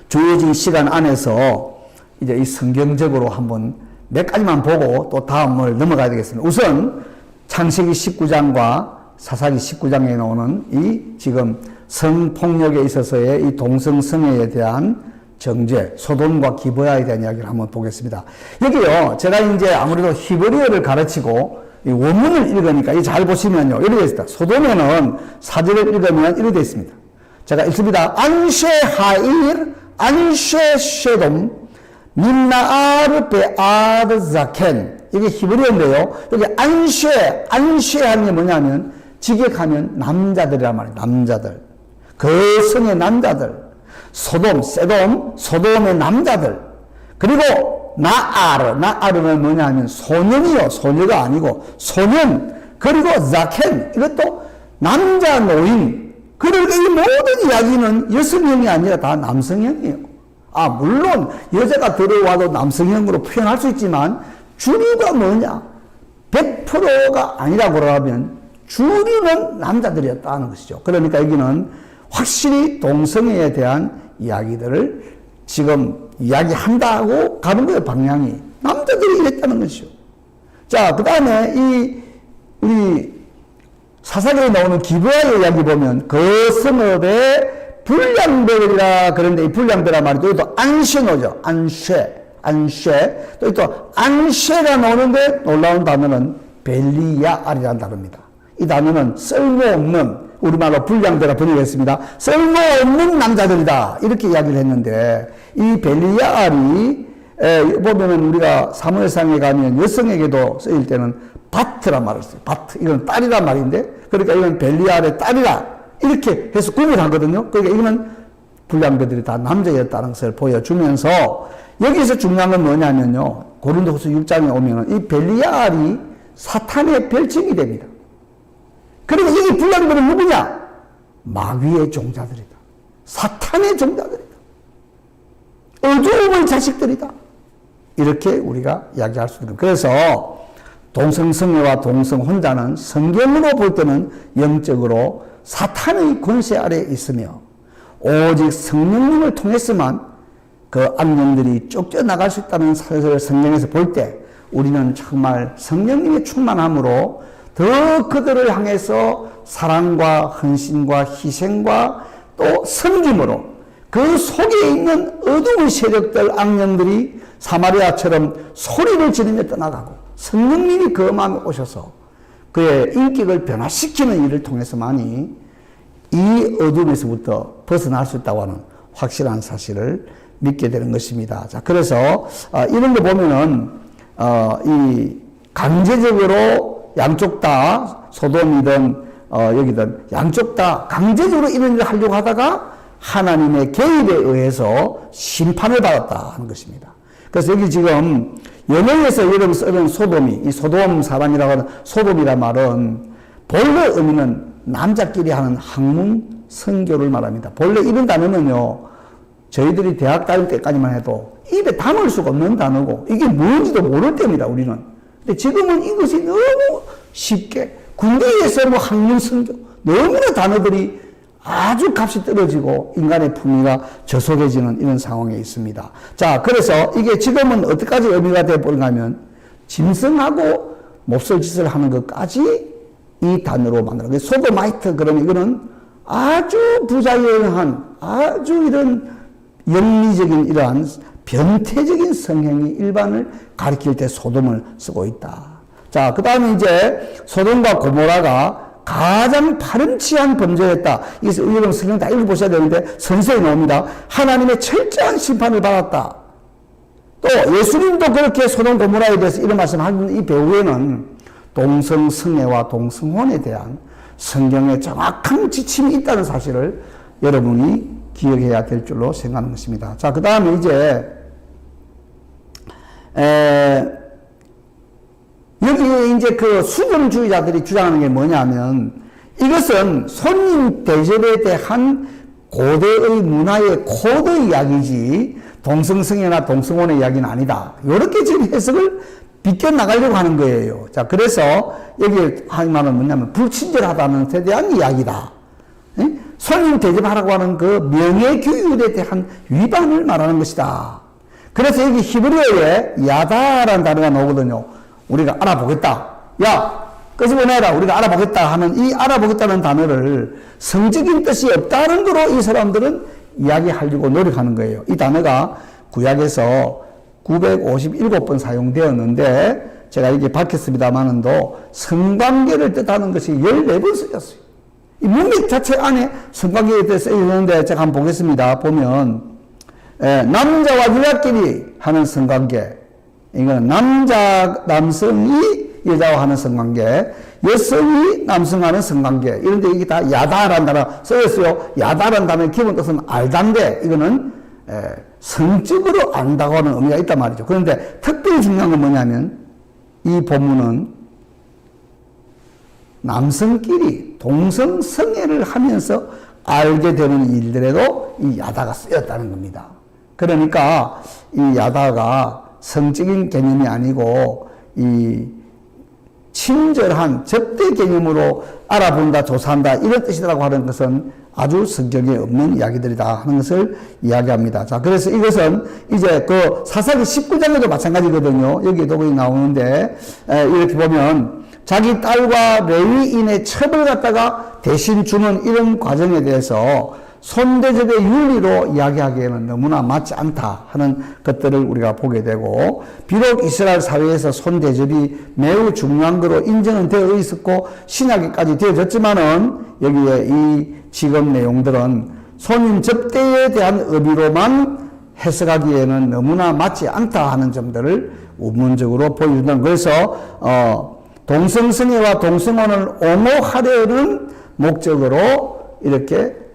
주어진 시간 안에서 이제 이 성경적으로 한번 몇 가지만 보고 또 다음을 넘어가야 되겠습니다. 우선 창세기 19장과 사사기 19장에 나오는 이 지금 성폭력에 있어서의 이 동성성애에 대한 정죄, 소돔과 기브야에 대한 이야기를 한번 보겠습니다. 여기요, 제가 이제 아무래도 히브리어를 가르치고 이 원문을 읽으니까 이 잘 보시면요, 이렇게 되어 있습니다. 소돔에는 사절을 읽으면 이렇게 되어 있습니다. 제가 읽습니다. 안쉐 하일, 안쉐 쉐돔, 민나아르 베아르 자켄. 이게 히브리어인데요. 여기 안쉐 하는 게 뭐냐면, 직역하면 남자들이란 말이에요. 남자들. 그 성의 남자들. 소돔, 소돔의 남자들. 그리고 나아르는 뭐냐면 소년이요. 소녀가 아니고 소년. 그리고 자켄. 이것도 남자 노인. 그러니까 이 모든 이야기는 여성형이 아니라 다 남성형이에요. 물론 여자가 들어와도 남성형으로 표현할 수 있지만 주류가 뭐냐? 100%가 아니라고 그러면 주류는 남자들이었다는 것이죠. 그러니까 여기는 확실히 동성애에 대한 이야기들을 지금 이야기한다고 가는 거예요, 방향이. 남자들이 이랬다는 것이죠. 자, 그 다음에 우리 사사기에 나오는 기브야의 이야기 보면 그 성읍에 불량배이라 그런데 이 불량배란 말이 또 안쉐노죠. 안쉐. 또 안쉐가 나오는데 놀라운 단어는 벨리야알이라는 단어입니다. 이 단어는 쓸모없는, 우리말로 불량배라 번역했습니다. 쓸모없는 남자들이다. 이렇게 이야기를 했는데, 이 벨리야알이, 보면은 우리가 사무엘상에 가면 여성에게도 쓰일 때는 바트란 말을 써요. 바트. 이건 딸이란 말인데, 그러니까 이건 벨리야알의 딸이라. 이렇게 해서 구분하거든요. 그러니까 이거는 불량배들이 다 남자였다는 것을 보여주면서, 여기서 중요한 건 뭐냐면요. 고린도후서 6장에 오면은 이 벨리야알이 사탄의 별칭이 됩니다. 그리고 이 불량배는 누구냐? 마귀의 종자들이다. 사탄의 종자들이다. 어두움의 자식들이다. 이렇게 우리가 이야기할 수 있는. 그래서 동성성애와 동성혼자는 성경으로 볼 때는 영적으로 사탄의 권세 아래에 있으며 오직 성령님을 통해서만 그 악령들이 쫓겨나갈 수 있다는 사실을 성경에서 볼 때 우리는 정말 성령님의 충만함으로 더 그들을 향해서 사랑과 헌신과 희생과 또 섬김으로 그 속에 있는 어두운 세력들, 악령들이 사마리아처럼 소리를 지르며 떠나가고 성령님이 그 마음에 오셔서 그의 인격을 변화시키는 일을 통해서만이 이 어둠에서부터 벗어날 수 있다고 하는 확실한 사실을 믿게 되는 것입니다. 자, 그래서 이런 거 보면은 이 강제적으로 양쪽 다 소돔이든 여기든 양쪽 다 강제적으로 이런 일을 하려고 하다가 하나님의 개입에 의해서 심판을 받았다 하는 것입니다. 그래서 여기 지금 연영에서 이름 쓰는 소돔이, 이 소돔 사람이라고 하는 소돔이란 말은 본래 의미는 남자끼리 하는 학문 선교를 말합니다. 본래 이런 단어는요, 저희들이 대학 다닐 때까지만 해도 입에 담을 수가 없는 단어고 이게 뭔지도 모를 때입니다, 우리는. 근데 지금은 이것이 너무 쉽게 군대에서 뭐 학문 선교 너무나 단어들이 아주 값이 떨어지고 인간의 품위가 저속해지는 이런 상황에 있습니다. 자, 그래서 이게 지금은 어디까지 의미가 되어버린가 하면 짐승하고 몹쓸 짓을 하는 것까지 이 단어로 만들어. 소도마이트, 그러면 이거는 아주 부자연한, 아주 이런 영리적인 이러한 변태적인 성행이 일반을 가리킬 때 소돔을 쓰고 있다. 자, 그 다음에 이제 소돔과 고모라가 가장 파렴치한 범죄였다. 이런 성경 다 읽어보셔야 되는데 선서에 나옵니다. 하나님의 철저한 심판을 받았다. 또 예수님도 그렇게 소돔 고모라에 대해서 이런 말씀하는 이 배후에는 동성성애와 동성혼에 대한 성경의 정확한 지침이 있다는 사실을 여러분이 기억해야 될 줄로 생각하는 것입니다. 자, 그 다음에 이제 여기 이제 그 수금주의자들이 주장하는 게 뭐냐면 이것은 손님 대접에 대한 고대의 문화의 코드 이야기지 동성성애나 동성혼의 이야기는 아니다. 이렇게 지금 해석을 비껴나가려고 하는 거예요. 자, 그래서 여기 할 말은 뭐냐면 불친절하다는 데 대한 이야기다. 손님 대접하라고 하는 그 명예교육에 대한 위반을 말하는 것이다. 그래서 여기 히브리어에 야다라는 단어가 나오거든요. 우리가 알아보겠다. 야, 끄집어내라. 우리가 알아보겠다 하는 이 알아보겠다는 단어를 성적인 뜻이 없다는 거로 이 사람들은 이야기하려고 노력하는 거예요. 이 단어가 구약에서 957번 사용되었는데 제가 이게 밝혔습니다만은도 성관계를 뜻하는 것이 14번 쓰였어요. 이 문맥 자체 안에 성관계에 대해서 쓰이는데 제가 한번 보겠습니다. 보면 남자와 여자끼리 하는 성관계, 이거는 남성이 여자와 하는 성관계, 여성이 남성하는 성관계, 이런데 이게 다 야다라는 단어 쓰였어요. 야다라는 단어의 기본 뜻은 알다인데 이거는 성적으로 안다고 하는 의미가 있단 말이죠. 그런데 특별히 중요한 건 뭐냐면 이 본문은 남성끼리 동성성애를 하면서 알게 되는 일들에도 이 야다가 쓰였다는 겁니다. 그러니까 이 야다가 성적인 개념이 아니고 이 친절한 접대 개념으로 알아본다, 조사한다 이런 뜻이라고 하는 것은 아주 성경에 없는 이야기들이다 하는 것을 이야기합니다. 자, 그래서 이것은 이제 그 사사기 19장에도 마찬가지거든요. 여기에도 거기 나오는데 이렇게 보면 자기 딸과 레위인의 첩을 갖다가 대신 주는 이런 과정에 대해서 손대접의 윤리로 이야기하기에는 너무나 맞지 않다 하는 것들을 우리가 보게 되고, 비록 이스라엘 사회에서 손대접이 매우 중요한 거로 인정은 되어 있었고 신약에까지 되어졌지만은 여기에 이 지금 내용들은 손님 접대에 대한 의미로만 해석하기에는 너무나 맞지 않다 하는 점들을 우문적으로 보여준다는, 그래서 동성성애와 동성혼을 옹호하려는 목적으로 이렇게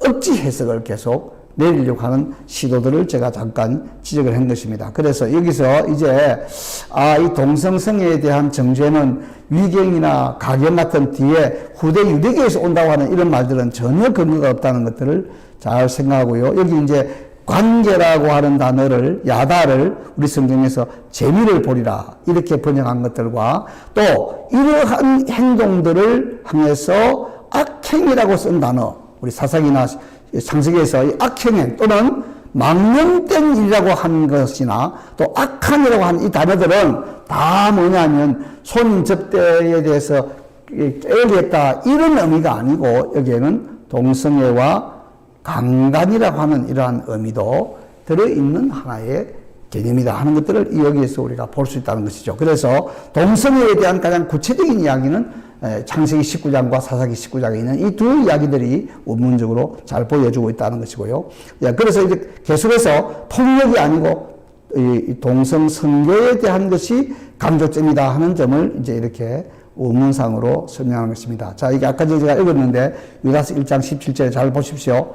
억지 해석을 계속 내리려고 하는 시도들을 제가 잠깐 지적을 한 것입니다. 그래서 여기서 이제 이 동성성애에 대한 정죄는 위경이나 가경 같은 뒤에 후대 유대교에서 온다고 하는 이런 말들은 전혀 근거가 없다는 것들을 잘 생각하고요. 여기 이제 관계라고 하는 단어를, 야다를 우리 성경에서 재미를 보리라 이렇게 번역한 것들과 또 이러한 행동들을 향해서 악행이라고 쓴 단어, 우리 사사기나 창세기에서 이 악행행 또는 망령된 일이라고 한 것이나 또 악한이라고 하는 이 단어들은 다 뭐냐면 손님 접대에 대해서 깨우겠다 이런 의미가 아니고 여기에는 동성애와 강간이라고 하는 이러한 의미도 들어있는 하나의 개념이다 하는 것들을 여기에서 우리가 볼 수 있다는 것이죠. 그래서 동성애에 대한 가장 구체적인 이야기는 창세기 19장과 사사기 19장에 있는 이 두 이야기들이 원문적으로 잘 보여주고 있다는 것이고요. 그래서 이제 계속해서 폭력이 아니고 이 동성 성교에 대한 것이 강조점이다 하는 점을 이제 이렇게 원문상으로 설명하는 것입니다. 자, 이게 아까 제가 읽었는데 유다서 1장 17절에 잘 보십시오.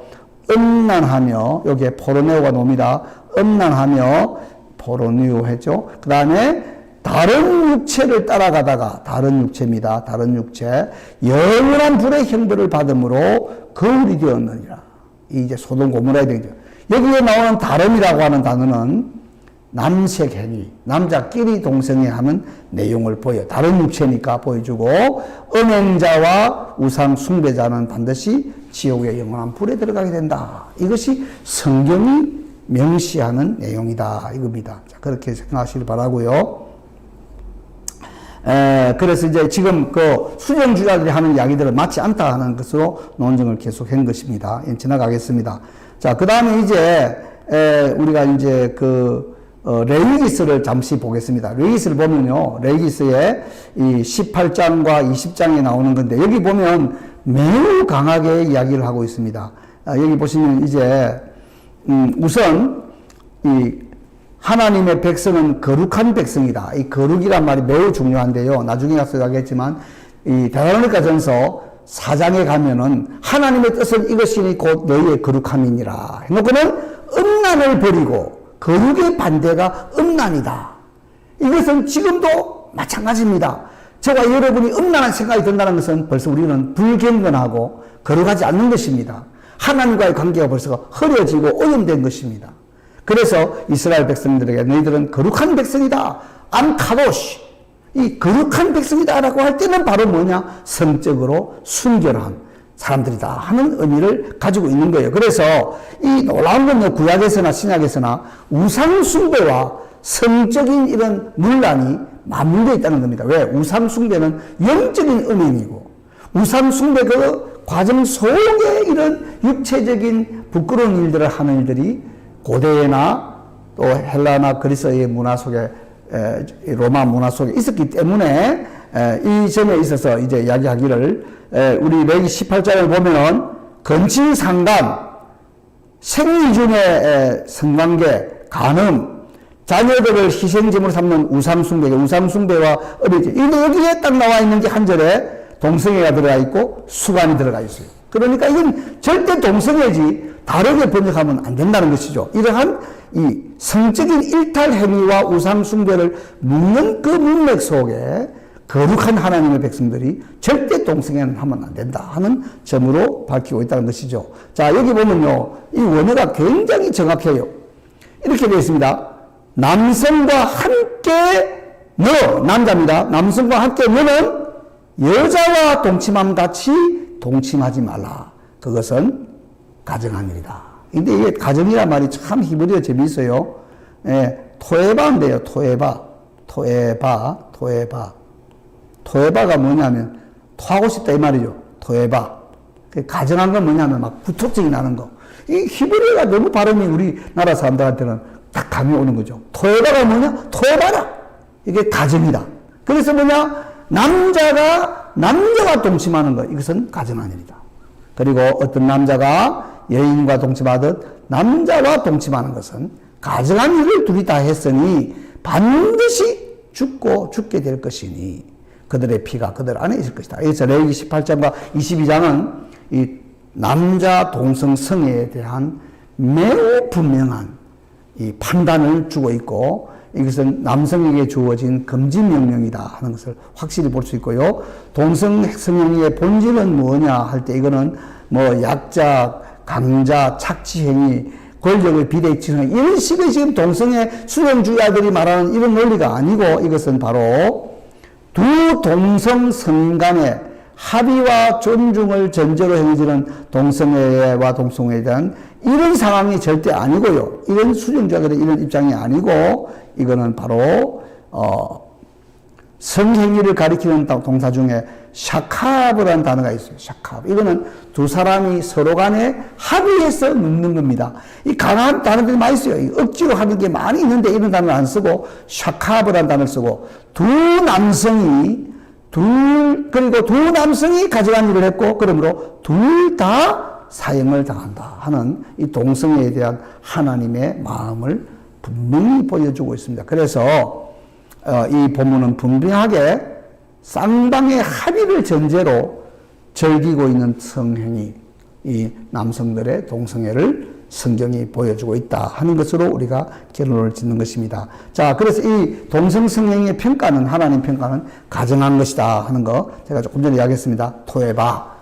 음란하며, 여기에 포르네오가 놈이다. 음란하며 포르네오 했죠. 그 다음에 다른 육체를 따라가다가, 다른 육체입니다. 다른 육체. 영원한 불의 형벌을 받음으로 거울이 되었느니라. 이 이제 소돔 고모라에 되죠. 여기에 나오는 다름이라고 하는 단어는 남색 행위, 남자끼리 동성애 하는 내용을 보여. 다른 육체니까 보여주고, 음행자와 우상 숭배자는 반드시 지옥의 영원한 불에 들어가게 된다. 이것이 성경이 명시하는 내용이다. 이겁니다. 자, 그렇게 생각하시길 바라고요. 그래서 이제 지금 그 수령주자들이 하는 이야기들은 맞지 않다 하는 것으로 논증을 계속 한 것입니다. 지나가겠습니다. 자, 그 다음에 이제, 우리가 이제 레위기스를 잠시 보겠습니다. 레위기스를 보면요. 레위기스의 이 18장과 20장에 나오는 건데, 여기 보면 매우 강하게 이야기를 하고 있습니다. 여기 보시면 이제, 우선, 하나님의 백성은 거룩한 백성이다. 이 거룩이란 말이 매우 중요한데요. 나중에 가서 가겠지만, 이 데살로니가 전서 4장에 가면은 하나님의 뜻은 이것이니 곧 너희의 거룩함이니라 해놓고는 음란을 버리고 거룩의 반대가 음란이다. 이것은 지금도 마찬가지입니다. 저와 여러분이 음란한 생각이 든다는 것은 벌써 우리는 불경건하고 거룩하지 않는 것입니다. 하나님과의 관계가 벌써 흐려지고 오염된 것입니다. 그래서 이스라엘 백성들에게 너희들은 거룩한 백성이다. 암카도시. 이 거룩한 백성이다라고 할 때는 바로 뭐냐? 성적으로 순결한 사람들이다 하는 의미를 가지고 있는 거예요. 그래서 이 놀라운 건요, 구약에서나 신약에서나 우상숭배와 성적인 이런 문란이 맞물려 있다는 겁니다. 왜? 우상숭배는 영적인 음행이고, 우상숭배 그 과정 속에 이런 육체적인 부끄러운 일들을 하는 일들이 고대나 또 헬라나 그리스의 문화 속에, 로마 문화 속에 있었기 때문에 이 점에 있어서 이제 이야기하기를, 우리 레위기 18장을 보면은 건친상간, 생리 중에 성관계, 간음, 자녀들을 희생제물로 삼는 우상숭배와 어리지. 근데 여기에 딱 나와 있는 게 한 절에 동성애가 들어가 있고 수관이 들어가 있어요. 그러니까 이건 절대 동성애지 다르게 번역하면 안 된다는 것이죠. 이러한 이 성적인 일탈 행위와 우상숭배를 묶는 그 문맥 속에 거룩한 하나님의 백성들이 절대 동성애는 하면 안 된다 하는 점으로 밝히고 있다는 것이죠. 자, 여기 보면요, 이 원어가 굉장히 정확해요. 이렇게 되어 있습니다. 남성과 함께 남자입니다. 남성과 함께 너는 여자와 동침함 같이 동침하지 말라. 그것은 가정한 일이다. 근데 이게 가정이란 말이 참 히브리어 재미있어요. 토에바인데요. 토에바가 뭐냐면 토하고 싶다 이 말이죠. 토에바. 가정한 건 뭐냐면 막 부촉증이 나는 거. 이 히브리어가 너무 발음이 우리나라 사람들한테는 딱 감이 오는 거죠. 토에바가 뭐냐? 토에바라. 이게 가정이다. 그래서 뭐냐? 남자와 동침하는 것. 이것은 가정한 일이다. 그리고 어떤 남자가 여인과 동침하듯 남자와 동침하는 것은 가정한 일을 둘이 다 했으니 반드시 죽게 될 것이니 그들의 피가 그들 안에 있을 것이다. 그래서 레위기 18장과 22장은 이 남자 동성 성애에 대한 매우 분명한 이 판단을 주고 있고, 이것은 남성에게 주어진 금지 명령이다 하는 것을 확실히 볼 수 있고요. 동성 성행위의 본질은 뭐냐 할 때 이거는 뭐 약자, 강자, 착취행위, 권력의 비대칭 이런 식의 지금 동성애 수령주의자들이 말하는 이런 논리가 아니고, 이것은 바로 두 동성 성인 간의 합의와 존중을 전제로 행해지는 동성애와 동성애에 대한 이런 상황이 절대 아니고요. 이런 수령자들의 이런 입장이 아니고, 이거는 바로 성행위를 가리키는 동사 중에 샤캅이라는 단어가 있어요. 샤캅. 이거는 두 사람이 서로 간에 합의해서 묻는 겁니다. 이 강한 단어들이 많이 있어요. 억지로 하는 게 많이 있는데 이런 단어를 안 쓰고 샤캅이라는 단어를 쓰고, 그리고 두 남성이 가져간 일을 했고, 그러므로 둘 다 사형을 당한다 하는 이 동성애에 대한 하나님의 마음을 분명히 보여주고 있습니다. 그래서 이 본문은 분명하게 쌍방의 합의를 전제로 즐기고 있는 성행위, 이 남성들의 동성애를 성경이 보여주고 있다 하는 것으로 우리가 결론을 짓는 것입니다. 자, 그래서 이 동성성행의 평가는, 하나님 평가는 가정한 것이다 하는 거 제가 조금 전에 이야기했습니다. 토해봐,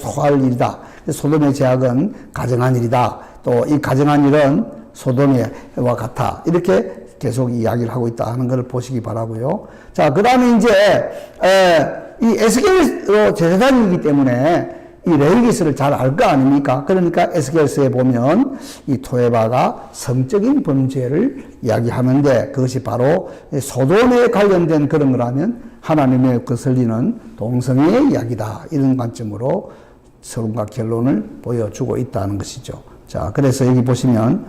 토할 일이다. 소돔의 죄악은 가정한 일이다. 또 이 가정한 일은 소돔과 같아. 이렇게 계속 이야기를 하고 있다 하는 것을 보시기 바라고요. 자, 그 다음에 이제 이 에스겔 제사장이기 때문에 이 레위기서를 잘 알 거 아닙니까? 그러니까 에스겔서에 보면 이 토에바가 성적인 범죄를 이야기하는데, 그것이 바로 소돔에 관련된 그런 거라면 하나님의 거슬리는 동성애의 이야기다, 이런 관점으로 서론과 결론을 보여주고 있다는 것이죠. 자, 그래서 여기 보시면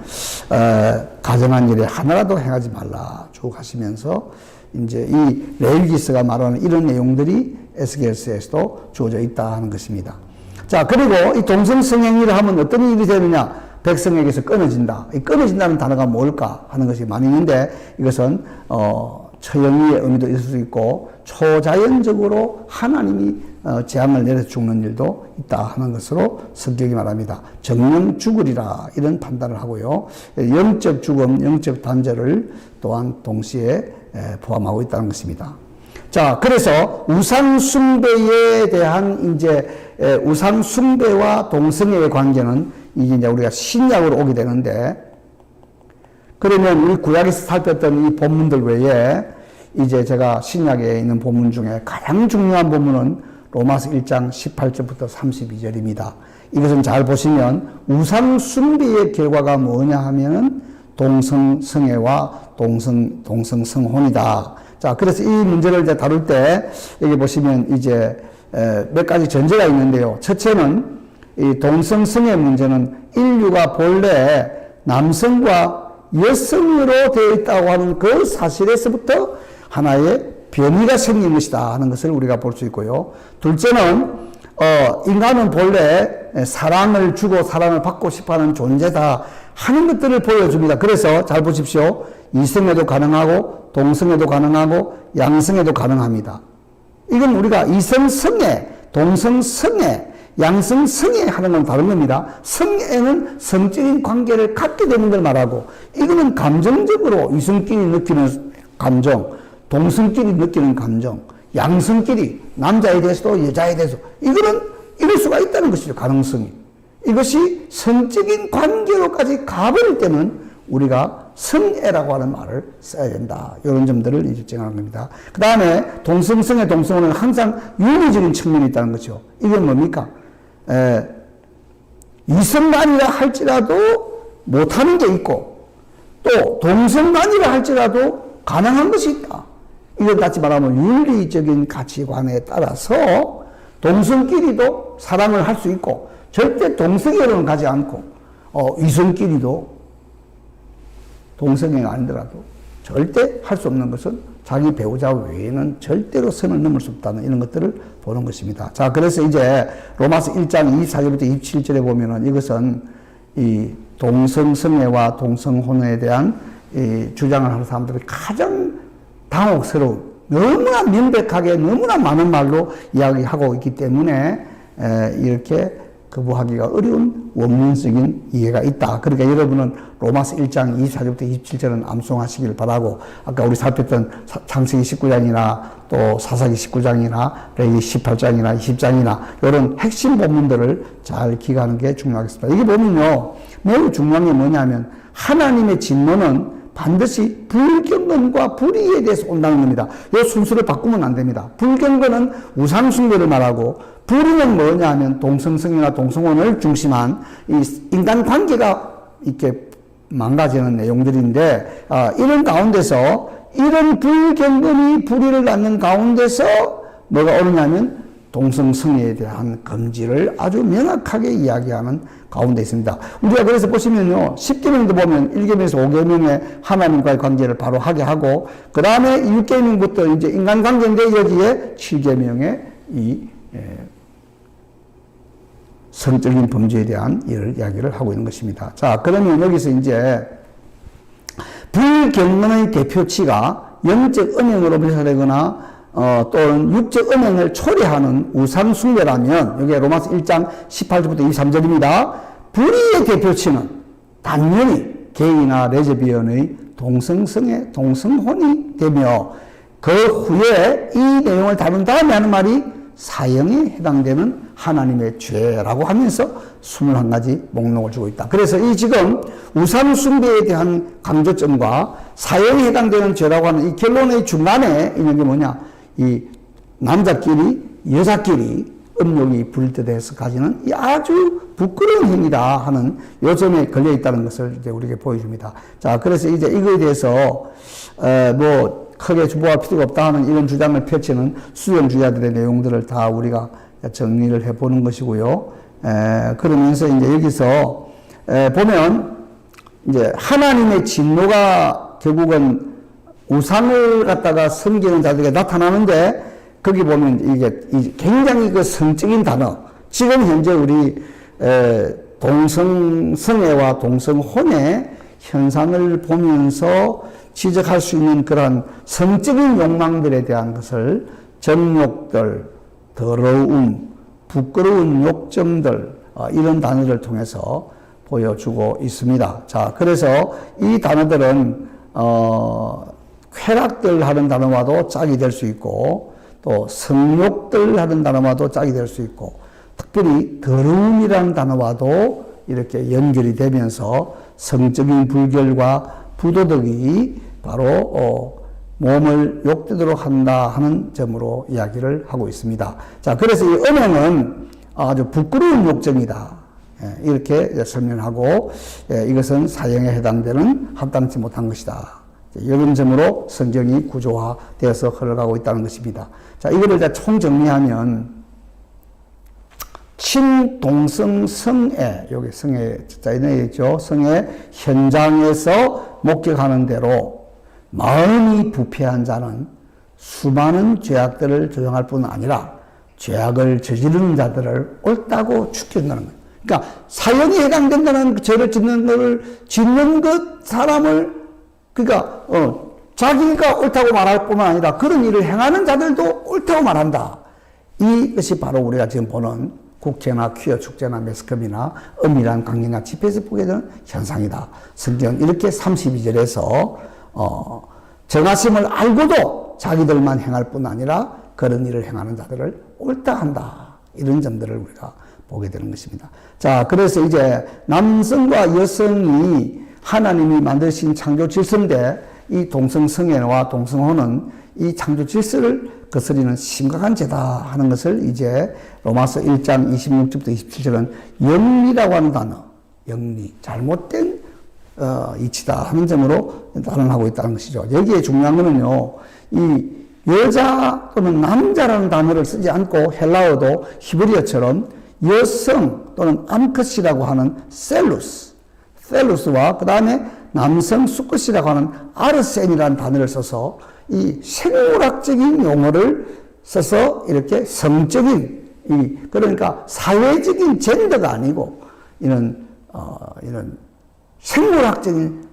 가정한 일에 하나라도 행하지 말라 쭉 하시면서 이제 이 레위기서가 말하는 이런 내용들이 에스겔서에서도 주어져 있다 하는 것입니다. 자, 그리고 이 동성성행위를 하면 어떤 일이 되느냐? 백성에게서 끊어진다. 이 끊어진다는 단어가 뭘까 하는 것이 많이 있는데, 이것은 처형의 의미도 있을 수 있고, 초자연적으로 하나님이 재앙을 내려서 죽는 일도 있다 하는 것으로 성경이 말합니다. 정령 죽으리라, 이런 판단을 하고요. 영적 죽음, 영적 단절을 또한 동시에 포함하고 있다는 것입니다. 자, 그래서 우상숭배에 대한 이제 우상숭배와 동성애의 관계는 이게 이제 우리가 신약으로 오게 되는데, 그러면 우리 구약에서 살폈던 이 본문들 외에 이제 제가 신약에 있는 본문 중에 가장 중요한 본문은 로마서 1장 18절부터 32절입니다. 이것은 잘 보시면 우상 숭배의 결과가 뭐냐 하면은 동성성애와 동성성혼이다. 자, 그래서 이 문제를 이제 다룰 때 여기 보시면 이제 몇 가지 전제가 있는데요. 첫째는 이 동성성애 문제는 인류가 본래 남성과 여성으로 되어 있다고 하는 그 사실에서부터 하나의 변이가 생긴 것이다 하는 것을 우리가 볼 수 있고요. 둘째는 인간은 본래 사랑을 주고 사랑을 받고 싶어하는 존재다 하는 것들을 보여줍니다. 그래서 잘 보십시오. 이성애도 가능하고 동성애도 가능하고 양성애도 가능합니다. 이건 우리가 이성성애, 동성성애, 양성성애 하는 건 다른 겁니다. 성애는 성적인 관계를 갖게 되는 걸 말하고, 이거는 감정적으로 이성끼리 느끼는 감정, 동성끼리 느끼는 감정, 양성끼리 남자에 대해서도 여자에 대해서 이거는 이럴 수가 있다는 것이죠. 가능성이. 이것이 성적인 관계로까지 가버릴 때는 우리가 성애라고 하는 말을 써야 된다. 이런 점들을 이제 정하는 겁니다. 그 다음에 동성성애, 동성혼은 항상 윤리적인 측면이 있다는 거죠. 이건 뭡니까? 이성만이라 할지라도 못하는 게 있고, 또 동성만이라 할지라도 가능한 것이 있다. 이걸 다시 말하면 윤리적인 가치관에 따라서 동성끼리도 사랑을 할 수 있고, 절대 동성애로는 가지 않고, 이성끼리도 동성애가 아니더라도 절대 할 수 없는 것은 자기 배우자 외에는 절대로 선을 넘을 수 없다는 이런 것들을 보는 것입니다. 자, 그래서 이제 로마서 1장 24절부터 27절에 보면은 이것은 이 동성성애와 동성혼에 대한 이 주장을 하는 사람들이 가장 당혹스러운, 너무나 명백하게 너무나 많은 말로 이야기하고 있기 때문에 이렇게 거부하기가 어려운 원문적인 이해가 있다. 그러니까 여러분은 로마서 1장 24절부터 27절은 암송하시길 바라고, 아까 우리 살폈던 창세기 19장이나 또 사사기 19장이나 레위 18장이나 20장이나 이런 핵심 본문들을 잘 기억하는 게 중요하겠습니다. 이게 보면요, 매우 중요한 게 뭐냐면 하나님의 진노는 반드시 불경건과 불의에 대해서 온다는 겁니다. 이 순서를 바꾸면 안 됩니다. 불경건은 우상숭배를 말하고, 불의는 뭐냐 하면 동성성이나 동성혼을 중심한 이 인간 관계가 이렇게 망가지는 내용들인데, 이런 가운데서 이런 불경건이 불의를 낳는 가운데서 뭐가 오느냐면 동성성애에 대한 금지를 아주 명확하게 이야기하는 가운데 있습니다. 우리가 그래서 보시면요, 10계명도 보면 1계명에서 5계명에 하나님과의 관계를 바로 하게 하고, 그 다음에 6계명부터 이제 인간관계인데 여기에 7계명에 이 성적인 범죄에 대한 이야기를 하고 있는 것입니다. 자, 그러면 여기서 이제 불경건의 대표치가 영적 음행으로 묘사되거나 또는 육적 음행을 초래하는 우상숭배라면, 여기 로마서 1장 18절부터 23절입니다. 불의의 대표치는 단연히 게이나 레즈비언의 동성성애, 동성혼이 되며, 그 후에 이 내용을 다룬 다음에 하는 말이 사형에 해당되는 하나님의 죄라고 하면서 21가지 목록을 주고 있다. 그래서 이 지금 우상숭배에 대한 강조점과 사형에 해당되는 죄라고 하는 이 결론의 중간에 있는 게 뭐냐, 이 남자끼리 여자끼리 음욕이 불일듯해서 가지는 이 아주 부끄러운 행위다 하는 요점에 걸려 있다는 것을 이제 우리에게 보여줍니다. 자, 그래서 이제 이거에 대해서 뭐 크게 주목할 필요가 없다 하는 이런 주장을 펼치는 수용주의자들의 내용들을 다 우리가 정리를 해보는 것이고요. 그러면서 이제 여기서 보면 이제 하나님의 진노가 결국은 우상을 갖다가 섬기는 자들에게 나타나는데, 거기 보면 이게 굉장히 그 성적인 단어, 지금 현재 우리 동성성애와 동성혼의 현상을 보면서 지적할 수 있는 그런 성적인 욕망들에 대한 것을 정욕들, 더러움, 부끄러운 욕정들, 이런 단어를 통해서 보여주고 있습니다. 자, 그래서 이 단어들은 쾌락들 하는 단어와도 짝이 될 수 있고, 또 성욕들 하는 단어와도 짝이 될 수 있고, 특별히 더러움이라는 단어와도 이렇게 연결이 되면서 성적인 불결과 부도덕이 바로 몸을 욕되도록 한다 하는 점으로 이야기를 하고 있습니다. 자, 그래서 이 음행은 아주 부끄러운 욕정이다. 이렇게 설명하고, 이것은 사형에 해당되는 합당치 못한 것이다. 이런 점으로 성경이 구조화되어서 흘러가고 있다는 것입니다. 자, 이거를 이제 총정리하면, 친동성성애, 여기 성애, 자인에 있죠. 성애 현장에서 목격하는 대로 마음이 부패한 자는 수많은 죄악들을 조장할 뿐 아니라 죄악을 저지르는 자들을 옳다고 축해준다는 거예요. 그러니까 사형에 해당된다는 죄를 짓는 것 사람을 그러니까 자기가 옳다고 말할 뿐만 아니라 그런 일을 행하는 자들도 옳다고 말한다. 이것이 바로 우리가 지금 보는 국제나 퀴어 축제나 매스컴이나 엄밀한 강연이나 집회에서 보게 되는 현상이다. 성경 이렇게 32절에서 정하심을 알고도 자기들만 행할 뿐 아니라 그런 일을 행하는 자들을 옳다 한다. 이런 점들을 우리가 보게 되는 것입니다. 자, 그래서 이제 남성과 여성이 하나님이 만드신 창조 질서인데 이 동성성애와 동성혼은 이 창조 질서를 거스리는 심각한 죄다 하는 것을 이제 로마서 1장 26절부터 27절은 영리라고 하는 단어, 영리, 잘못된 이치다 하는 점으로 단언하고 있다는 것이죠. 여기에 중요한 거는요, 이 여자 또는 남자라는 단어를 쓰지 않고 헬라어도 히브리어처럼 여성 또는 암컷이라고 하는 셀루스와 그 다음에 남성 수컷이라고 하는 아르센이라는 단어를 써서 이 생물학적인 용어를 써서 이렇게 성적인 그러니까 사회적인 젠더가 아니고 이런 생물학적인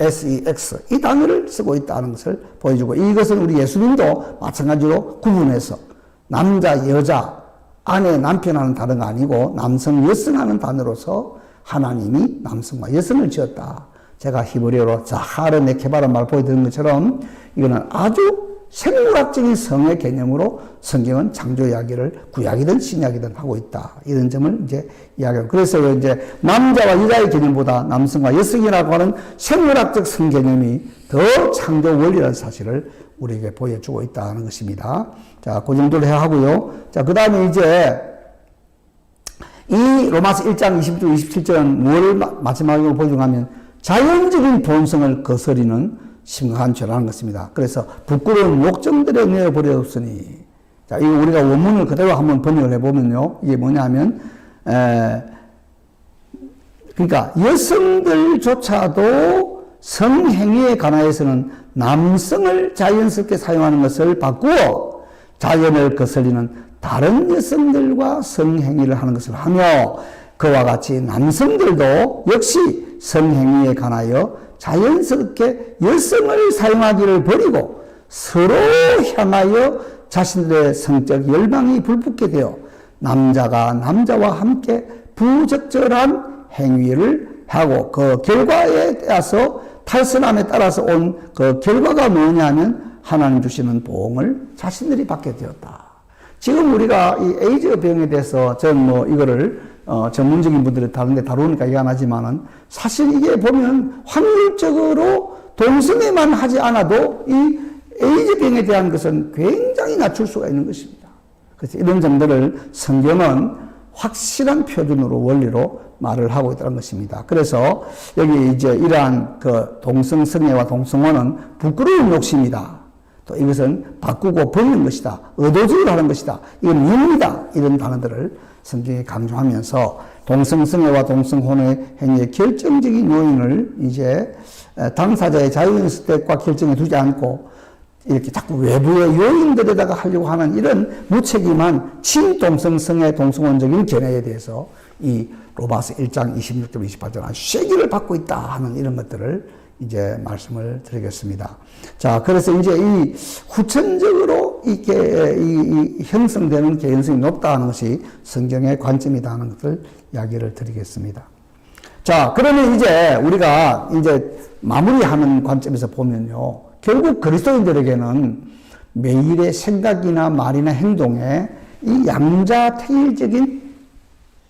sex 이 단어를 쓰고 있다는 것을 보여주고 이것은 우리 예수님도 마찬가지로 구분해서 남자, 여자, 아내, 남편 하는 단어가 아니고 남성, 여성 하는 단어로서 하나님이 남성과 여성을 지었다. 제가 히브리어로 자하르 네케바란 말 보여드린 것처럼 이거는 아주 생물학적인 성의 개념으로 성경은 창조 이야기를 구약이든 신약이든 하고 있다. 이런 점을 이제 이야기하고. 그래서 이제 남자와 여자의 개념보다 남성과 여성이라고 하는 생물학적 성 개념이 더 창조 원리라는 사실을 우리에게 보여주고 있다는 것입니다. 자, 그 정도로 해야 하고요. 자, 그 다음에 이제 이 로마서 1장 20절, 27절은 뭘 마지막으로 보여주냐면 자연적인 본성을 거스리는 심각한 죄라는 것입니다. 그래서 부끄러운 욕정들에 내어버렸으니, 자, 이거 우리가 원문을 그대로 한번 번역을 해보면요. 이게 뭐냐면, 그러니까 여성들조차도 성행위에 관하여서는 남성을 자연스럽게 사용하는 것을 바꾸어 자연을 거스리는 다른 여성들과 성행위를 하는 것을 하며 그와 같이 남성들도 역시 성행위에 관하여 자연스럽게 여성을 사용하기를 버리고 서로 향하여 자신들의 성적 열망이 불붙게 되어 남자가 남자와 함께 부적절한 행위를 하고 그 결과에 따라서 탈선함에 따라서 온 그 결과가 뭐냐면 하나님 주시는 보응을 자신들이 받게 되었다. 지금 우리가 이 에이즈 병에 대해서 저는 이거를 전문적인 분들이 다른데 다루니까 이해 안 하지만은 사실 이게 보면 확률적으로 동성애만 하지 않아도 이 에이즈 병에 대한 것은 굉장히 낮출 수가 있는 것입니다. 그래서 이런 점들을 성경은 확실한 표준으로 원리로 말을 하고 있다는 것입니다. 그래서 여기 이제 이러한 그 동성성애와 동성혼은 부끄러운 욕심이다. 또 이것은 바꾸고 버리는 것이다. 의도적으로 하는 것이다. 이건 윤리다. 이런 단어들을 성경에 강조하면서 동성성애와 동성혼의 행위의 결정적인 요인을 이제 당사자의 자유인스택과 결정에 두지 않고 이렇게 자꾸 외부의 요인들에다가 하려고 하는 이런 무책임한 친동성성애 동성혼적인 견해에 대해서 이 로마서 1장 26절 28절 아주 쐐기를 받고 있다 하는 이런 것들을 이제 말씀을 드리겠습니다. 자, 그래서 이제 이 후천적으로 이렇게 이 형성되는 개연성이 높다 하는 것이 성경의 관점이다 하는 것을 이야기를 드리겠습니다. 자, 그러면 이제 우리가 이제 마무리하는 관점에서 보면요. 결국 그리스도인들에게는 매일의 생각이나 말이나 행동에 이 양자택일적인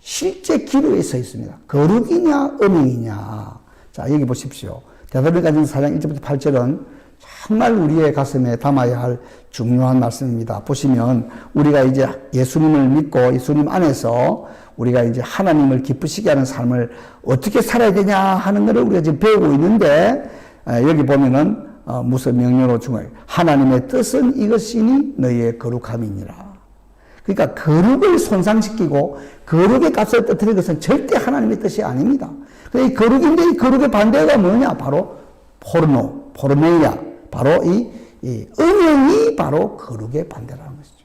실제 기로에 서 있습니다. 거룩이냐, 음행이냐. 자, 여기 보십시오. 데살로니가전서 4장 1절부터 8절은 정말 우리의 가슴에 담아야 할 중요한 말씀입니다. 보시면 우리가 이제 예수님을 믿고 예수님 안에서 우리가 이제 하나님을 기쁘시게 하는 삶을 어떻게 살아야 되냐 하는 것을 우리가 지금 배우고 있는데, 여기 보면은 무슨 명령으로 중요해요. 하나님의 뜻은 이것이니 너희의 거룩함이니라. 그러니까 거룩을 손상시키고 거룩의 값을 떨어뜨리는 것은 절대 하나님의 뜻이 아닙니다. 이 거룩인데 이 거룩의 반대가 뭐냐? 바로 포르메이아. 바로 이 음행이 바로 거룩의 반대라는 것이죠.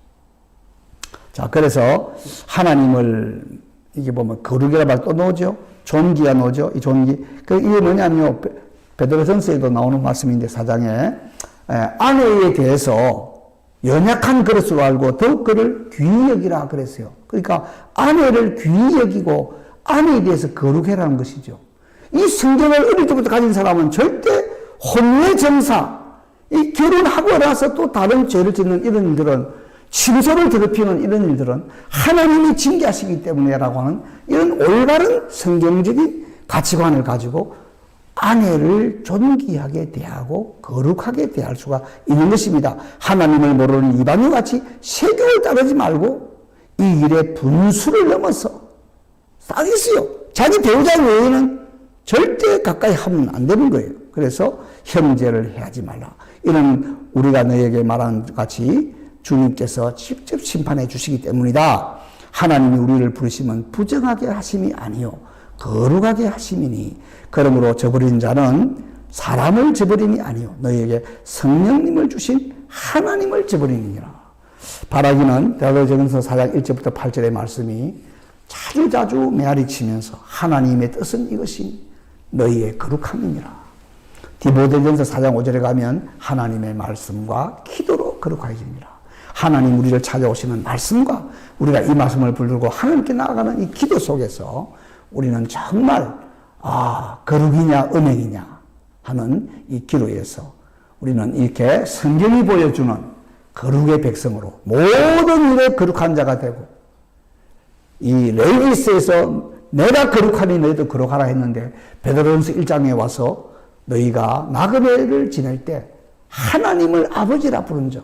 자, 그래서 하나님을 이게 보면 거룩이라 말 또 나오죠. 존귀가 나오죠. 이 존귀. 이게 뭐냐면요. 베드로전서에도 나오는 말씀인데 4장에 아내에 대해서 연약한 그릇으로 알고 더욱 그를 귀히 여기라 그랬어요. 그러니까 아내를 귀히 여기고 아내에 대해서 거룩해라는 것이죠. 이 성경을 어릴 때부터 가진 사람은 절대 혼외 정사, 이 결혼하고 나서 또 다른 죄를 짓는 이런 일들은, 침소를 더럽히는 이런 일들은 하나님이 징계하시기 때문에라고 하는 이런 올바른 성경적인 가치관을 가지고 아내를 존귀하게 대하고 거룩하게 대할 수가 있는 것입니다. 하나님을 모르는 이방인같이 세교를 따르지 말고 이 일의 분수를 넘어서 싸겠어요. 자기 배우자 외에는 절대 가까이 하면 안 되는 거예요. 그래서 형제를 해하지 말라. 이런 우리가 너에게 말한 같이 주님께서 직접 심판해 주시기 때문이다. 하나님이 우리를 부르시면 부정하게 하심이 아니요 거룩하게 하심이니 그러므로 저버린 자는 사람을 저버림이 아니요 너희에게 성령님을 주신 하나님을 저버림이니라. 바라기는 데살로니가전서 4장 1절부터 8절의 말씀이 자주자주 메아리치면서 하나님의 뜻은 이것이 너희의 거룩함이니라. 디모데전서 4장 5절에 가면 하나님의 말씀과 기도로 거룩해지니라. 하나님 우리를 찾아오시는 말씀과 우리가 이 말씀을 붙들고 하나님께 나아가는 이 기도 속에서 우리는 정말 거룩이냐 음행이냐 하는 이 기도에서 우리는 이렇게 성경이 보여주는 거룩의 백성으로 모든 일에 거룩한 자가 되고, 이 레위기서에서 내가 거룩하니 너희도 거룩하라 했는데 베드로전서 1장에 와서 너희가 나그네를 지낼 때 하나님을 아버지라 부른 적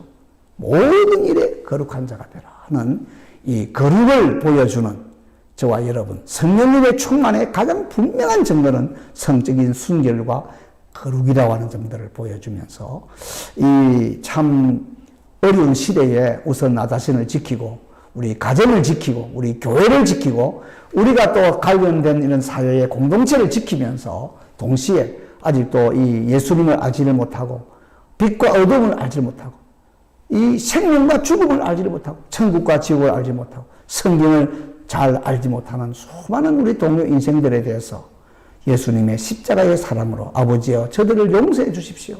모든 일에 거룩한 자가 되라 하는 이 거룩을 보여주는 저와 여러분, 성령님의 충만의 가장 분명한 증거는 성적인 순결과 거룩이라고 하는 점들을 보여주면서 이 참 어려운 시대에 우선 나 자신을 지키고 우리 가정을 지키고 우리 교회를 지키고 우리가 또 관련된 이런 사회의 공동체를 지키면서 동시에 아직도 이 예수님을 알지를 못하고 빛과 어둠을 알지 못하고 이 생명과 죽음을 알지 못하고 천국과 지옥을 알지 못하고 성경을 잘 알지 못하는 수많은 우리 동료 인생들에 대해서 예수님의 십자가의 사랑으로 아버지여 저들을 용서해 주십시오.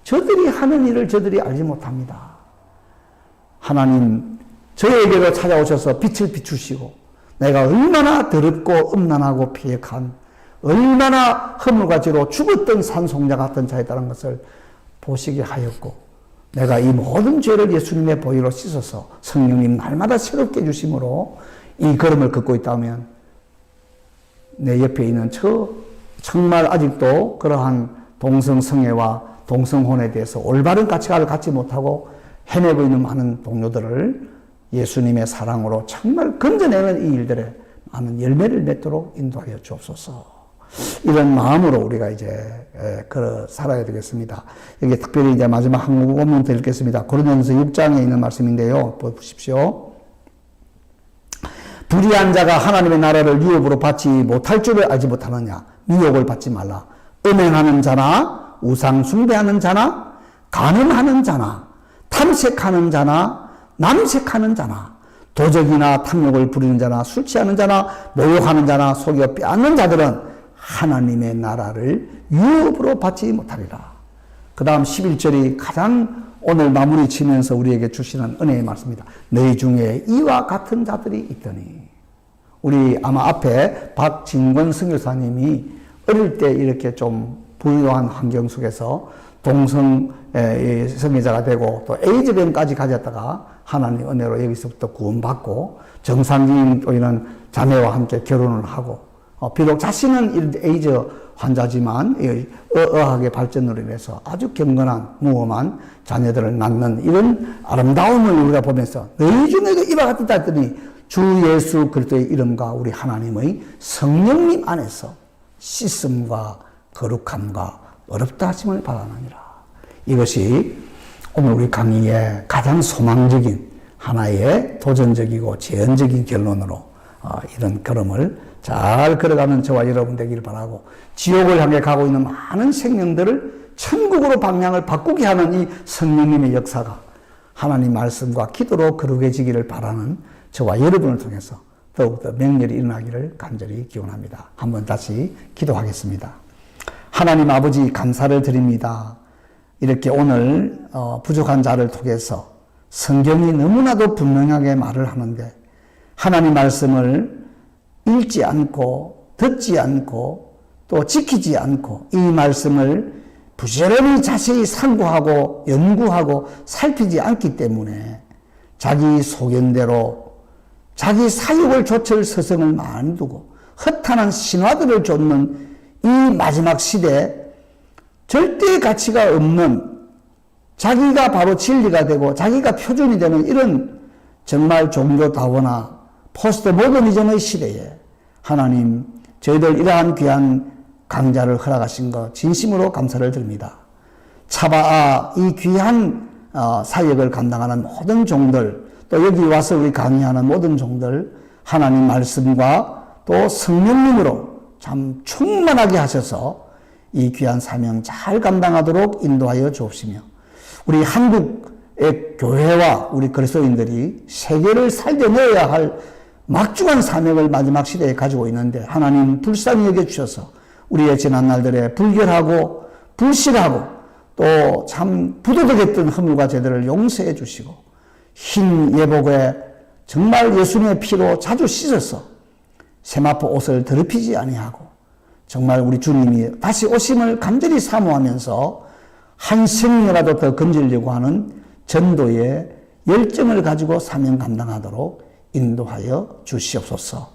저들이 하는 일을 저들이 알지 못합니다. 하나님 저에게로 찾아오셔서 빛을 비추시고 내가 얼마나 더럽고 음란하고 피획한 얼마나 허물과 죄로 죽었던 산송자 같은 자였다는 것을 보시게 하였고 내가 이 모든 죄를 예수님의 보혈로 씻어서 성령님 날마다 새롭게 해주심으로 이 걸음을 걷고 있다면 내 옆에 있는 저 정말 아직도 그러한 동성성애와 동성혼에 대해서 올바른 가치관을 갖지 못하고 헤매고 있는 많은 동료들을 예수님의 사랑으로 정말 건져내는 이 일들에 많은 열매를 맺도록 인도하여 주옵소서. 이런 마음으로 우리가 이제 걸어 살아야 되겠습니다. 여기 특별히 이제 마지막 한 구문 더 읽겠습니다. 고린도전서 6장에 있는 말씀인데요. 보십시오. 불의한 자가 하나님의 나라를 유업으로 받지 못할 줄을 알지 못하느냐. 미혹을 받지 말라. 음행하는 자나 우상 숭배하는 자나 간음하는 자나 탐색하는 자나 남색하는 자나 도적이나 탐욕을 부리는 자나 술 취하는 자나 모욕하는 자나 속여 빼앗는 자들은 하나님의 나라를 유업으로 받지 못하리라. 그 다음 11절이 가장 오늘 마무리 치면서 우리에게 주시는 은혜의 말씀입니다. 너희 중에 이와 같은 자들이 있더니. 우리 아마 앞에 박진권 선교사님이 어릴 때 이렇게 좀 부유한 환경 속에서 동성 성애자가 되고 또 에이즈병까지 가졌다가 하나님의 은혜로 여기서부터 구원받고 정상적인 또 이런 자매와 함께 결혼을 하고 비록 자신은 에이즈 환자지만 의학의 발전으로 인해서 아주 경건한 무엄한 자녀들을 낳는 이런 아름다움을 우리가 보면서 너희 중에도 이와 같다 했더니 주 예수 그리스도의 이름과 우리 하나님의 성령님 안에서 씻음과 거룩함과 어렵다 하심을 바라느니라. 이것이 오늘 우리 강의의 가장 소망적인 하나의 도전적이고 제언적인 결론으로 이런 걸음을 잘 걸어가는 저와 여러분 되기를 바라고, 지옥을 향해 가고 있는 많은 생명들을 천국으로 방향을 바꾸게 하는 이 성령님의 역사가 하나님 말씀과 기도로 거룩해지기를 바라는 저와 여러분을 통해서 더욱더 맹렬히 일어나기를 간절히 기원합니다. 한번 다시 기도하겠습니다. 하나님 아버지, 감사를 드립니다. 이렇게 오늘 부족한 자를 통해서 성경이 너무나도 분명하게 말을 하는데 하나님 말씀을 읽지 않고 듣지 않고 또 지키지 않고 이 말씀을 부지런히 자세히 상고하고 연구하고 살피지 않기 때문에 자기 소견대로 자기 사욕을 좇을 서성을 많이 두고 허탄한 신화들을 좇는 이 마지막 시대에 절대 가치가 없는, 자기가 바로 진리가 되고 자기가 표준이 되는 이런 정말 종교다워나 포스트 모더니즘의 시대에 하나님 저희들 이러한 귀한 강좌를 허락하신 것 진심으로 감사를 드립니다. 차바아 이 귀한 사역을 감당하는 모든 종들, 또 여기 와서 우리 강의하는 모든 종들 하나님 말씀과 또 성령님으로 참 충만하게 하셔서 이 귀한 사명 잘 감당하도록 인도하여 주옵시며, 우리 한국의 교회와 우리 그리스도인들이 세계를 살려내어야 할 막중한 사명을 마지막 시대에 가지고 있는데 하나님 불쌍히 여겨주셔서 우리의 지난날들에 불결하고 불실하고 또 참 부도덕했던 허물과 죄들을 용서해 주시고 흰 예복에 정말 예수님의 피로 자주 씻어서 세마포 옷을 더럽히지 아니하고 정말 우리 주님이 다시 오심을 간절히 사모하면서 한 생명이라도 더 건지려고 하는 전도의 열정을 가지고 사명 감당하도록 인도하여 주시옵소서.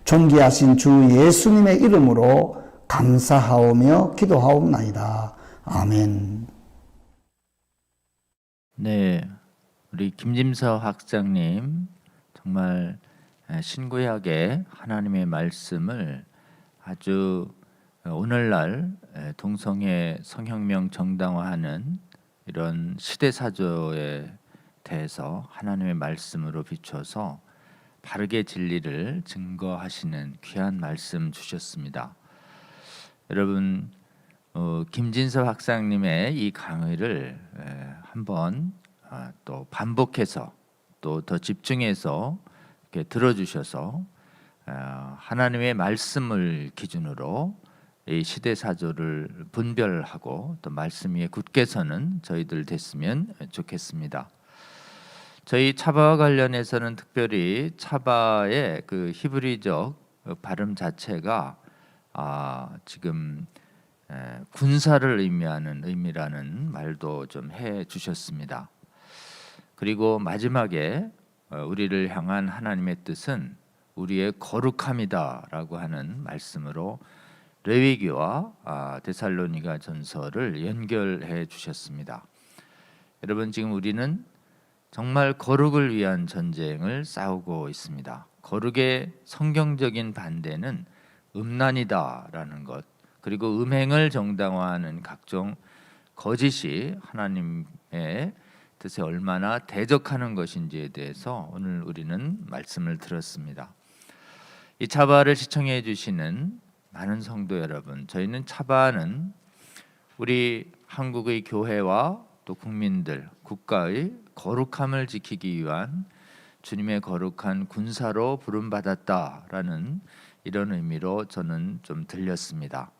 존귀하신 주 예수님의 이름으로 감사하오며 기도하옵나이다. 아멘. 네, 우리 김짐서 학장님 정말 신구약의 하나님의 말씀을 아주 오늘날 동성애 성혁명 정당화하는 이런 시대사조에 대해서 하나님의 말씀으로 비춰서 바르게 진리를 증거하시는 귀한 말씀 주셨습니다. 여러분, 김진서 학장님의 이 강의를 한번 또 반복해서 또 더 집중해서 이렇게 들어주셔서 하나님의 말씀을 기준으로 이 시대 사조를 분별하고 또 말씀 위에 굳게 서는 저희들 됐으면 좋겠습니다. 저희 차바와 관련해서는 특별히 차바의 그 히브리적 발음 자체가 지금 군사를 의미하는 의미라는 말도 좀 해 주셨습니다. 그리고 마지막에 우리를 향한 하나님의 뜻은 우리의 거룩함이다라고 하는 말씀으로 레위기와 데살로니가 전서를 연결해 주셨습니다. 여러분, 지금 우리는 정말 거룩을 위한 전쟁을 싸우고 있습니다. 거룩의 성경적인 반대는 음란이다라는 것, 그리고 음행을 정당화하는 각종 거짓이 하나님의 뜻에 얼마나 대적하는 것인지에 대해서 오늘 우리는 말씀을 들었습니다. 이 차바를 시청해 주시는 많은 성도 여러분, 저희는 차바는 우리 한국의 교회와 또 국민들, 국가의 거룩함을 지키기 위한 주님의 거룩한 군사로 부름받았다라는 이런 의미로 저는 좀 들렸습니다.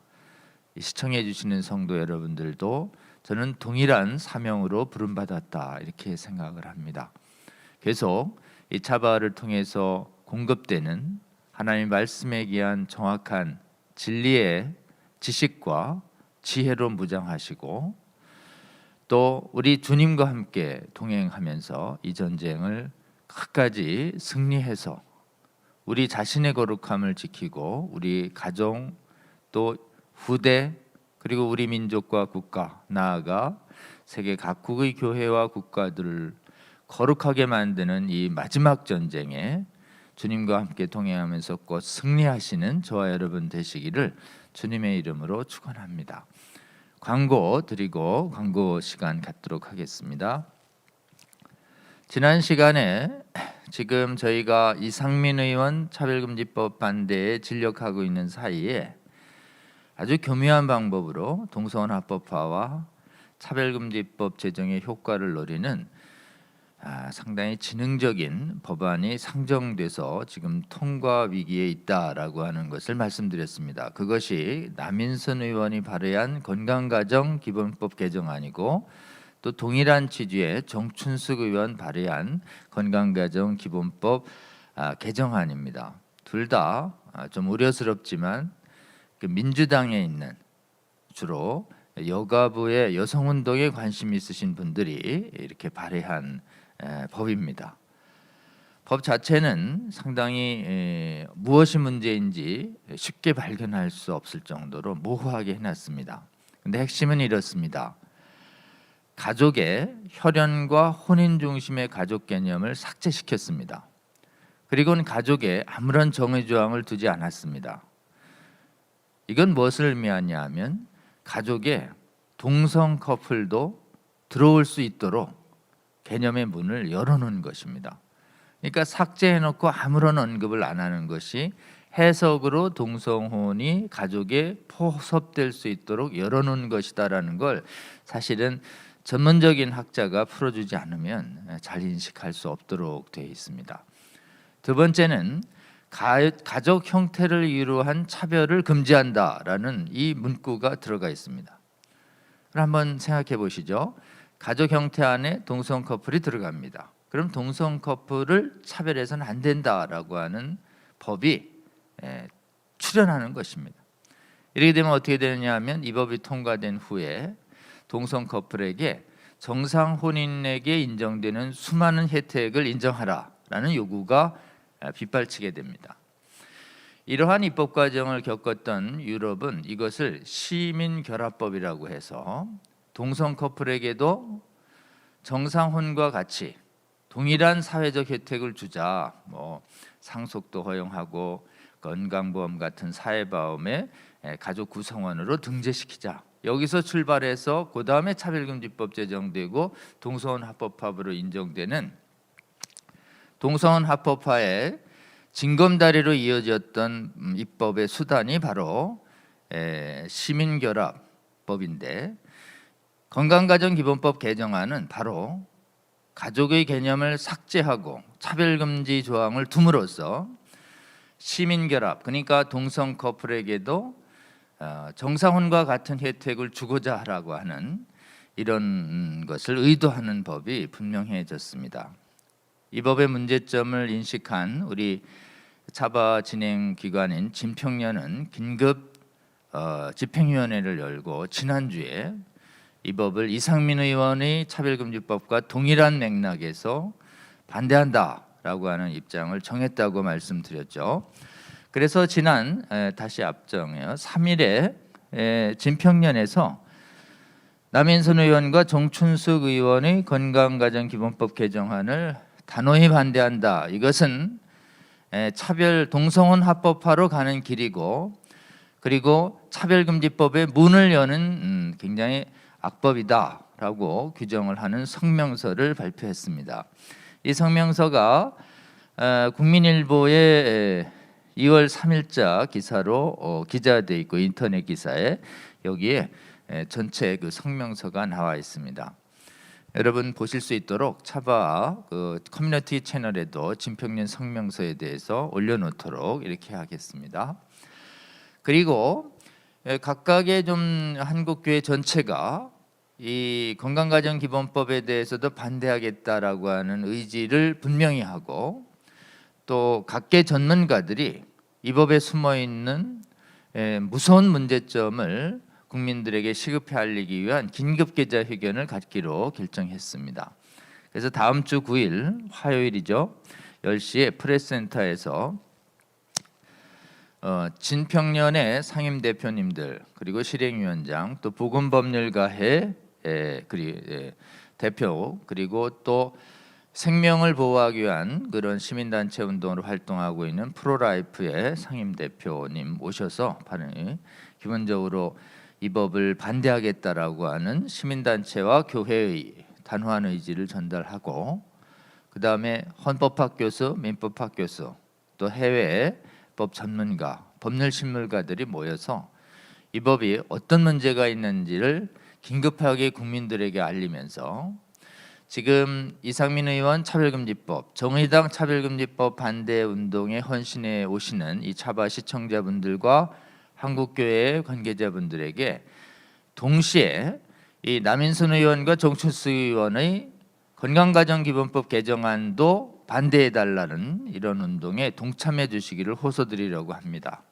시청해 주시는 성도 여러분들도 저는 동일한 사명으로 부름받았다 이렇게 생각을 합니다. 계속 이 차바를 통해서 공급되는 하나님의 말씀에 의한 정확한 진리의 지식과 지혜로 무장하시고 또 우리 주님과 함께 동행하면서 이 전쟁을 끝까지 승리해서 우리 자신의 거룩함을 지키고 우리 가정 또 후대 그리고 우리 민족과 국가 나아가 세계 각국의 교회와 국가들을 거룩하게 만드는 이 마지막 전쟁에 주님과 함께 동행하면서 곧 승리하시는 저와 여러분 되시기를 주님의 이름으로 축원합니다. 광고 드리고 광고 시간 갖도록 하겠습니다. 지난 시간에 지금 저희가 이상민 의원 차별금지법 반대에 진력하고 있는 사이에 아주 교묘한 방법으로 동성혼 합법화와 차별금지법 제정의 효과를 노리는 상당히 지능적인 법안이 상정돼서 지금 통과 위기에 있다라고 하는 것을 말씀드렸습니다. 그것이 남인선 의원이 발의한 건강가정 기본법 개정안이고 또 동일한 취지의 정춘숙 의원 발의한 건강가정 기본법 개정안입니다. 둘 다 좀 우려스럽지만 민주당에 있는 주로 여가부의 여성운동에 관심 있으신 분들이 이렇게 발의한 법입니다. 법 자체는 상당히 무엇이 문제인지 쉽게 발견할 수 없을 정도로 모호하게 해놨습니다. 근데 핵심은 이렇습니다. 가족의 혈연과 혼인 중심의 가족 개념을 삭제시켰습니다. 그리고는 가족에 아무런 정의 조항을 두지 않았습니다. 이건 무엇을 의미하냐 하면 가족에 동성 커플도 들어올 수 있도록 개념의 문을 열어놓은 것입니다. 그러니까 삭제해놓고 아무런 언급을 안 하는 것이 해석으로 동성혼이 가족에 포섭될 수 있도록 열어놓은 것이다라는 걸 사실은 전문적인 학자가 풀어주지 않으면 잘 인식할 수 없도록 되어 있습니다. 두 번째는 가족 형태를 이유로 한 차별을 금지한다라는 이 문구가 들어가 있습니다. 한번 생각해 보시죠. 가족 형태 안에 동성 커플이 들어갑니다. 그럼 동성 커플을 차별해서는 안 된다라고 하는 법이 출현하는 것입니다. 이렇게 되면 어떻게 되느냐 하면 이 법이 통과된 후에 동성 커플에게 정상 혼인에게 인정되는 수많은 혜택을 인정하라라는 요구가 빗발치게 됩니다. 이러한 입법 과정을 겪었던 유럽은 이것을 시민결합법이라고 해서 동성 커플에게도 정상혼과 같이 동일한 사회적 혜택을 주자, 상속도 허용하고 건강보험 같은 사회보험에 가족 구성원으로 등재시키자. 여기서 출발해서 그 다음에 차별금지법 제정되고 동성혼 합법화로 인정되는 동성혼 합법화의 징검다리로 이어졌던 입법의 수단이 바로 시민결합법인데 건강가정기본법 개정안은 바로 가족의 개념을 삭제하고 차별금지 조항을 둠으로써 시민결합, 그러니까 동성 커플에게도 정상혼과 같은 혜택을 주고자 하라고 하는 이런 것을 의도하는 법이 분명해졌습니다. 이 법의 문제점을 인식한 우리 차바 진행 기관인 진평련은 긴급 집행위원회를 열고 지난주에 이 법을 이상민 의원의 차별금지법과 동일한 맥락에서 반대한다라고 하는 입장을 정했다고 말씀드렸죠. 그래서 지난 다시 앞정해요. 3일에 진평련에서 남인선 의원과 정춘숙 의원의 건강가정기본법 개정안을 단호히 반대한다. 이것은 차별 동성혼 합법화로 가는 길이고 그리고 차별금지법의 문을 여는 굉장히 악법이다라고 규정을 하는 성명서를 발표했습니다. 이 성명서가 국민일보의 2월 3일자 기사로 기자되어 있고 인터넷 기사에 여기에 전체 그 성명서가 나와 있습니다. 여러분 보실 수 있도록 차바 그 커뮤니티 채널에도 진평련 성명서에 대해서 올려놓도록 이렇게 하겠습니다. 그리고 각각의 좀 한국교회 전체가 이 건강가정기본법에 대해서도 반대하겠다라고 하는 의지를 분명히 하고 또 각계 전문가들이 이 법에 숨어 있는 무서운 문제점을 국민들에게 시급히 알리기 위한 긴급 기자회견을 갖기로 결정했습니다. 그래서 다음 주 9일 화요일이죠. 10시에 프레스센터에서 진평련의 상임 대표님들 그리고 실행위원장 또 보건법률가회 대표 그리고 또 생명을 보호하기 위한 그런 시민단체 운동으로 활동하고 있는 프로라이프의 상임 대표님 오셔서 기본적으로 이 법을 반대하겠다라고 하는 시민단체와 교회의 단호한 의지를 전달하고, 그 다음에 헌법학 교수, 민법학 교수, 또 해외 법 전문가, 법률신문가들이 모여서 이 법이 어떤 문제가 있는지를 긴급하게 국민들에게 알리면서 지금 이상민 의원 차별금지법, 정의당 차별금지법 반대 운동에 헌신해 오시는 이 차바 시청자분들과 한국교회 관계자분들에게 동시에 이 남인순 의원과 정춘수 의원의 건강가정기본법 개정안도 반대해달라는 이런 운동에 동참해 주시기를 호소드리려고 합니다.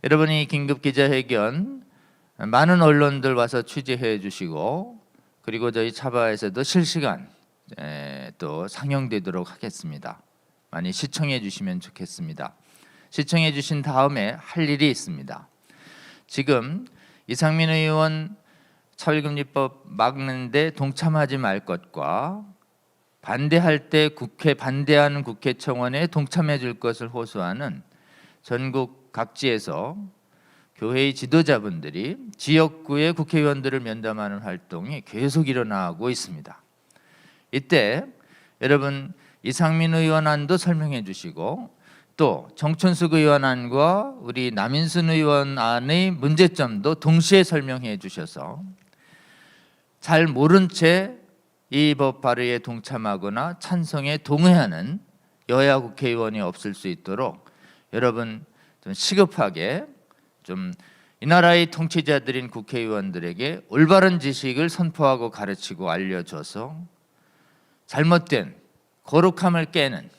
여러분이 긴급기자회견 많은 언론들 와서 취재해 주시고, 그리고 저희 차바에서도 실시간 또 상영되도록 하겠습니다. 많이 시청해 주시면 좋겠습니다. 시청해 주신 다음에 할 일이 있습니다. 지금 이상민 의원 차별금지법 막는데 동참하지 말 것과 반대할 때 반대하는 국회 청원에 동참해 줄 것을 호소하는 전국 각지에서 교회의 지도자분들이 지역구의 국회의원들을 면담하는 활동이 계속 일어나고 있습니다. 이때 여러분 이상민 의원안도 설명해 주시고, 또 정춘숙 의원안과 우리 남인순 의원안의 문제점도 동시에 설명해 주셔서 잘 모른 채 이 법 발의에 동참하거나 찬성에 동의하는 여야 국회의원이 없을 수 있도록 여러분 좀 시급하게 좀 이 나라의 통치자들인 국회의원들에게 올바른 지식을 선포하고 가르치고 알려줘서 잘못된 거룩함을 깨는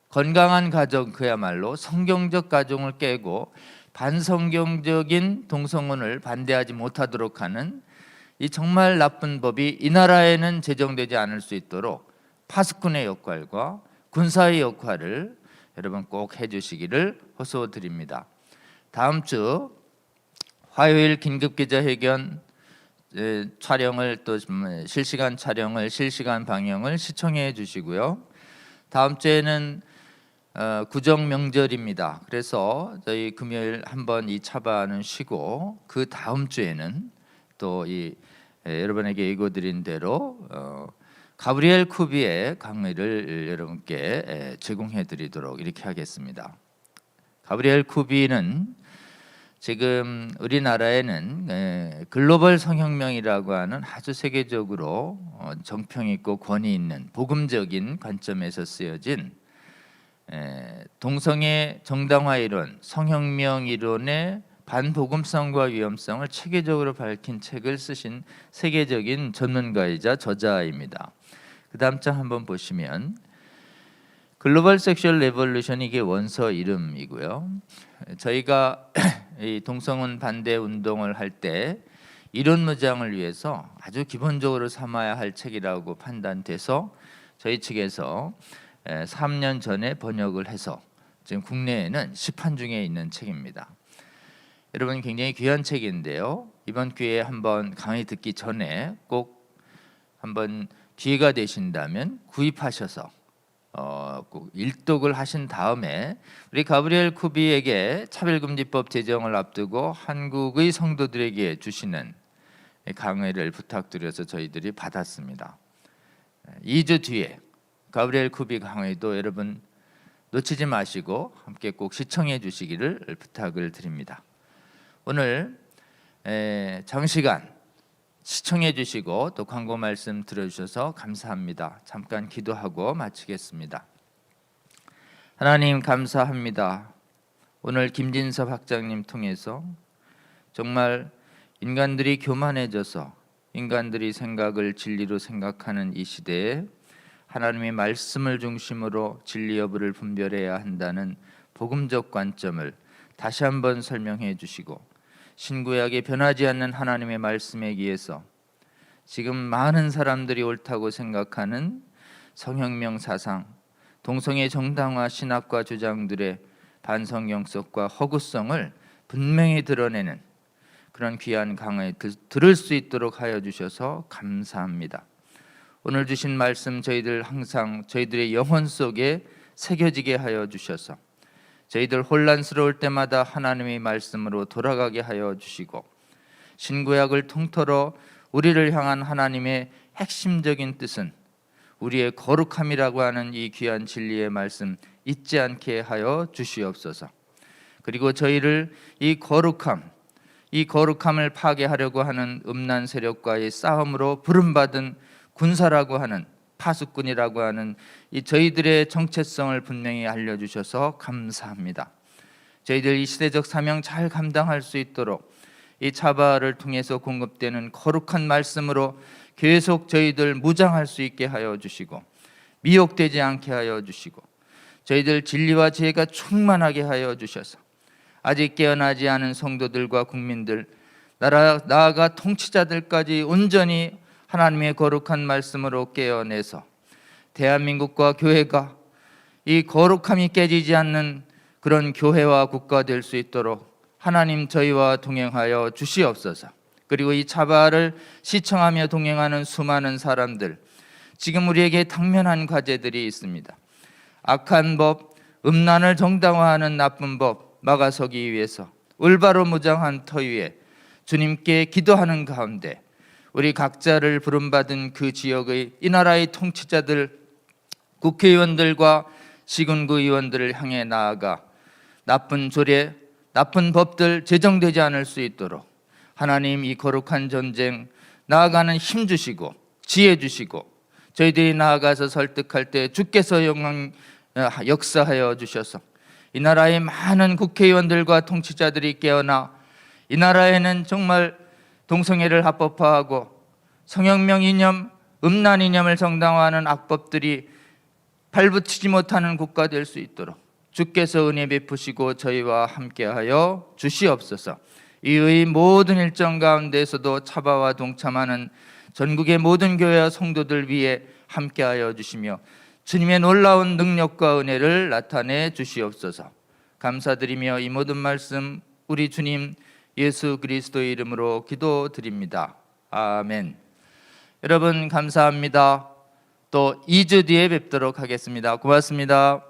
건강한 가정, 그야말로 성경적 가정을 깨고 반성경적인 동성혼을 반대하지 못하도록 하는 이 정말 나쁜 법이 이 나라에는 제정되지 않을 수 있도록 파수꾼의 역할과 군사의 역할을 여러분 꼭 해주시기를 호소드립니다. 다음 주 화요일 긴급기자회견 촬영을 또 실시간 촬영을 실시간 방영을 시청해 주시고요. 다음 주에는 구정 명절입니다. 그래서 저희 금요일 한번 이 차바는 쉬고 그 다음 주에는 또 이 여러분에게 예고드린 대로 가브리엘 쿠비의 강의를 여러분께 제공해 드리도록 이렇게 하겠습니다. 가브리엘 쿠비는 지금 우리나라에는 글로벌 성혁명이라고 하는 아주 세계적으로 정평 있고 권위 있는 복음적인 관점에서 쓰여진 동성애 정당화 이론, 성혁명 이론의 반복음성과 위험성을 체계적으로 밝힌 책을 쓰신 세계적인 전문가이자 저자입니다. 그 다음 장 한번 보시면 글로벌 섹슈얼 레볼루션, 이게 원서 이름이고요. 저희가 이 동성혼 반대 운동을 할 때 이론 무장을 위해서 아주 기본적으로 삼아야 할 책이라고 판단돼서 저희 측에서 3년 전에 번역을 해서 지금 국내에는 시판 중에 있는 책입니다. 여러분 굉장히 귀한 책인데요. 이번 기회에 한번 강의 듣기 전에 꼭 한번 기회가 되신다면 구입하셔서 꼭 일독을 하신 다음에 우리 가브리엘 쿠비에게 차별금지법 제정을 앞두고 한국의 성도들에게 주시는 강의를 부탁드려서 저희들이 받았습니다. 2주 뒤에 가브리엘 쿠비 강의도 여러분 놓치지 마시고 함께 꼭 시청해 주시기를 부탁을 드립니다. 오늘 장시간 시청해 주시고 또 광고 말씀 들어주셔서 감사합니다. 잠깐 기도하고 마치겠습니다. 하나님 감사합니다. 오늘 김진섭 학장님 통해서 정말 인간들이 교만해져서 인간들이 생각을 진리로 생각하는 이 시대에 하나님의 말씀을 중심으로 진리 여부를 분별해야 한다는 복음적 관점을 다시 한번 설명해 주시고, 신구약에 변하지 않는 하나님의 말씀에 의해서 지금 많은 사람들이 옳다고 생각하는 성혁명 사상, 동성애 정당화 신학과 주장들의 반성경석과 허구성을 분명히 드러내는 그런 귀한 강의 들을 수 있도록 하여 주셔서 감사합니다. 오늘 주신 말씀 저희들 항상 저희들의 영혼 속에 새겨지게 하여 주셔서 저희들 혼란스러울 때마다 하나님의 말씀으로 돌아가게 하여 주시고 신구약을 통틀어 우리를 향한 하나님의 핵심적인 뜻은 우리의 거룩함이라고 하는 이 귀한 진리의 말씀 잊지 않게 하여 주시옵소서. 그리고 저희를 이 거룩함을 파괴하려고 하는 음란 세력과의 싸움으로 부름받은 군사라고 하는 파수꾼이라고 하는 이 저희들의 정체성을 분명히 알려주셔서 감사합니다. 저희들 이 시대적 사명 잘 감당할 수 있도록 이 차바를 통해서 공급되는 거룩한 말씀으로 계속 저희들 무장할 수 있게 하여 주시고 미혹되지 않게 하여 주시고 저희들 진리와 지혜가 충만하게 하여 주셔서 아직 깨어나지 않은 성도들과 국민들 나아가 통치자들까지 온전히 하나님의 거룩한 말씀으로 깨어내서 대한민국과 교회가 이 거룩함이 깨지지 않는 그런 교회와 국가 될 수 있도록 하나님 저희와 동행하여 주시옵소서. 그리고 이 차바를 시청하며 동행하는 수많은 사람들, 지금 우리에게 당면한 과제들이 있습니다. 악한 법, 음란을 정당화하는 나쁜 법 막아서기 위해서 올바로 무장한 터 위에 주님께 기도하는 가운데 우리 각자를 부름받은 그 지역의 이 나라의 통치자들, 국회의원들과 시군구 의원들을 향해 나아가 나쁜 조례, 나쁜 법들 제정되지 않을 수 있도록 하나님 이 거룩한 전쟁 나아가는 힘 주시고 지혜 주시고 저희들이 나아가서 설득할 때 주께서 역사하여 주셔서 이 나라의 많은 국회의원들과 통치자들이 깨어나 이 나라에는 정말 동성애를 합법화하고 성혁명 이념, 음란 이념을 정당화하는 악법들이 발붙이지 못하는 국가 될 수 있도록 주께서 은혜 베푸시고 저희와 함께하여 주시옵소서. 이의 모든 일정 가운데에서도 차바와 동참하는 전국의 모든 교회와 성도들 위해 함께하여 주시며 주님의 놀라운 능력과 은혜를 나타내 주시옵소서. 감사드리며 이 모든 말씀 우리 주님 예수 그리스도의 이름으로 기도드립니다. 아멘. 여러분 감사합니다. 또 2주 뒤에 뵙도록 하겠습니다. 고맙습니다.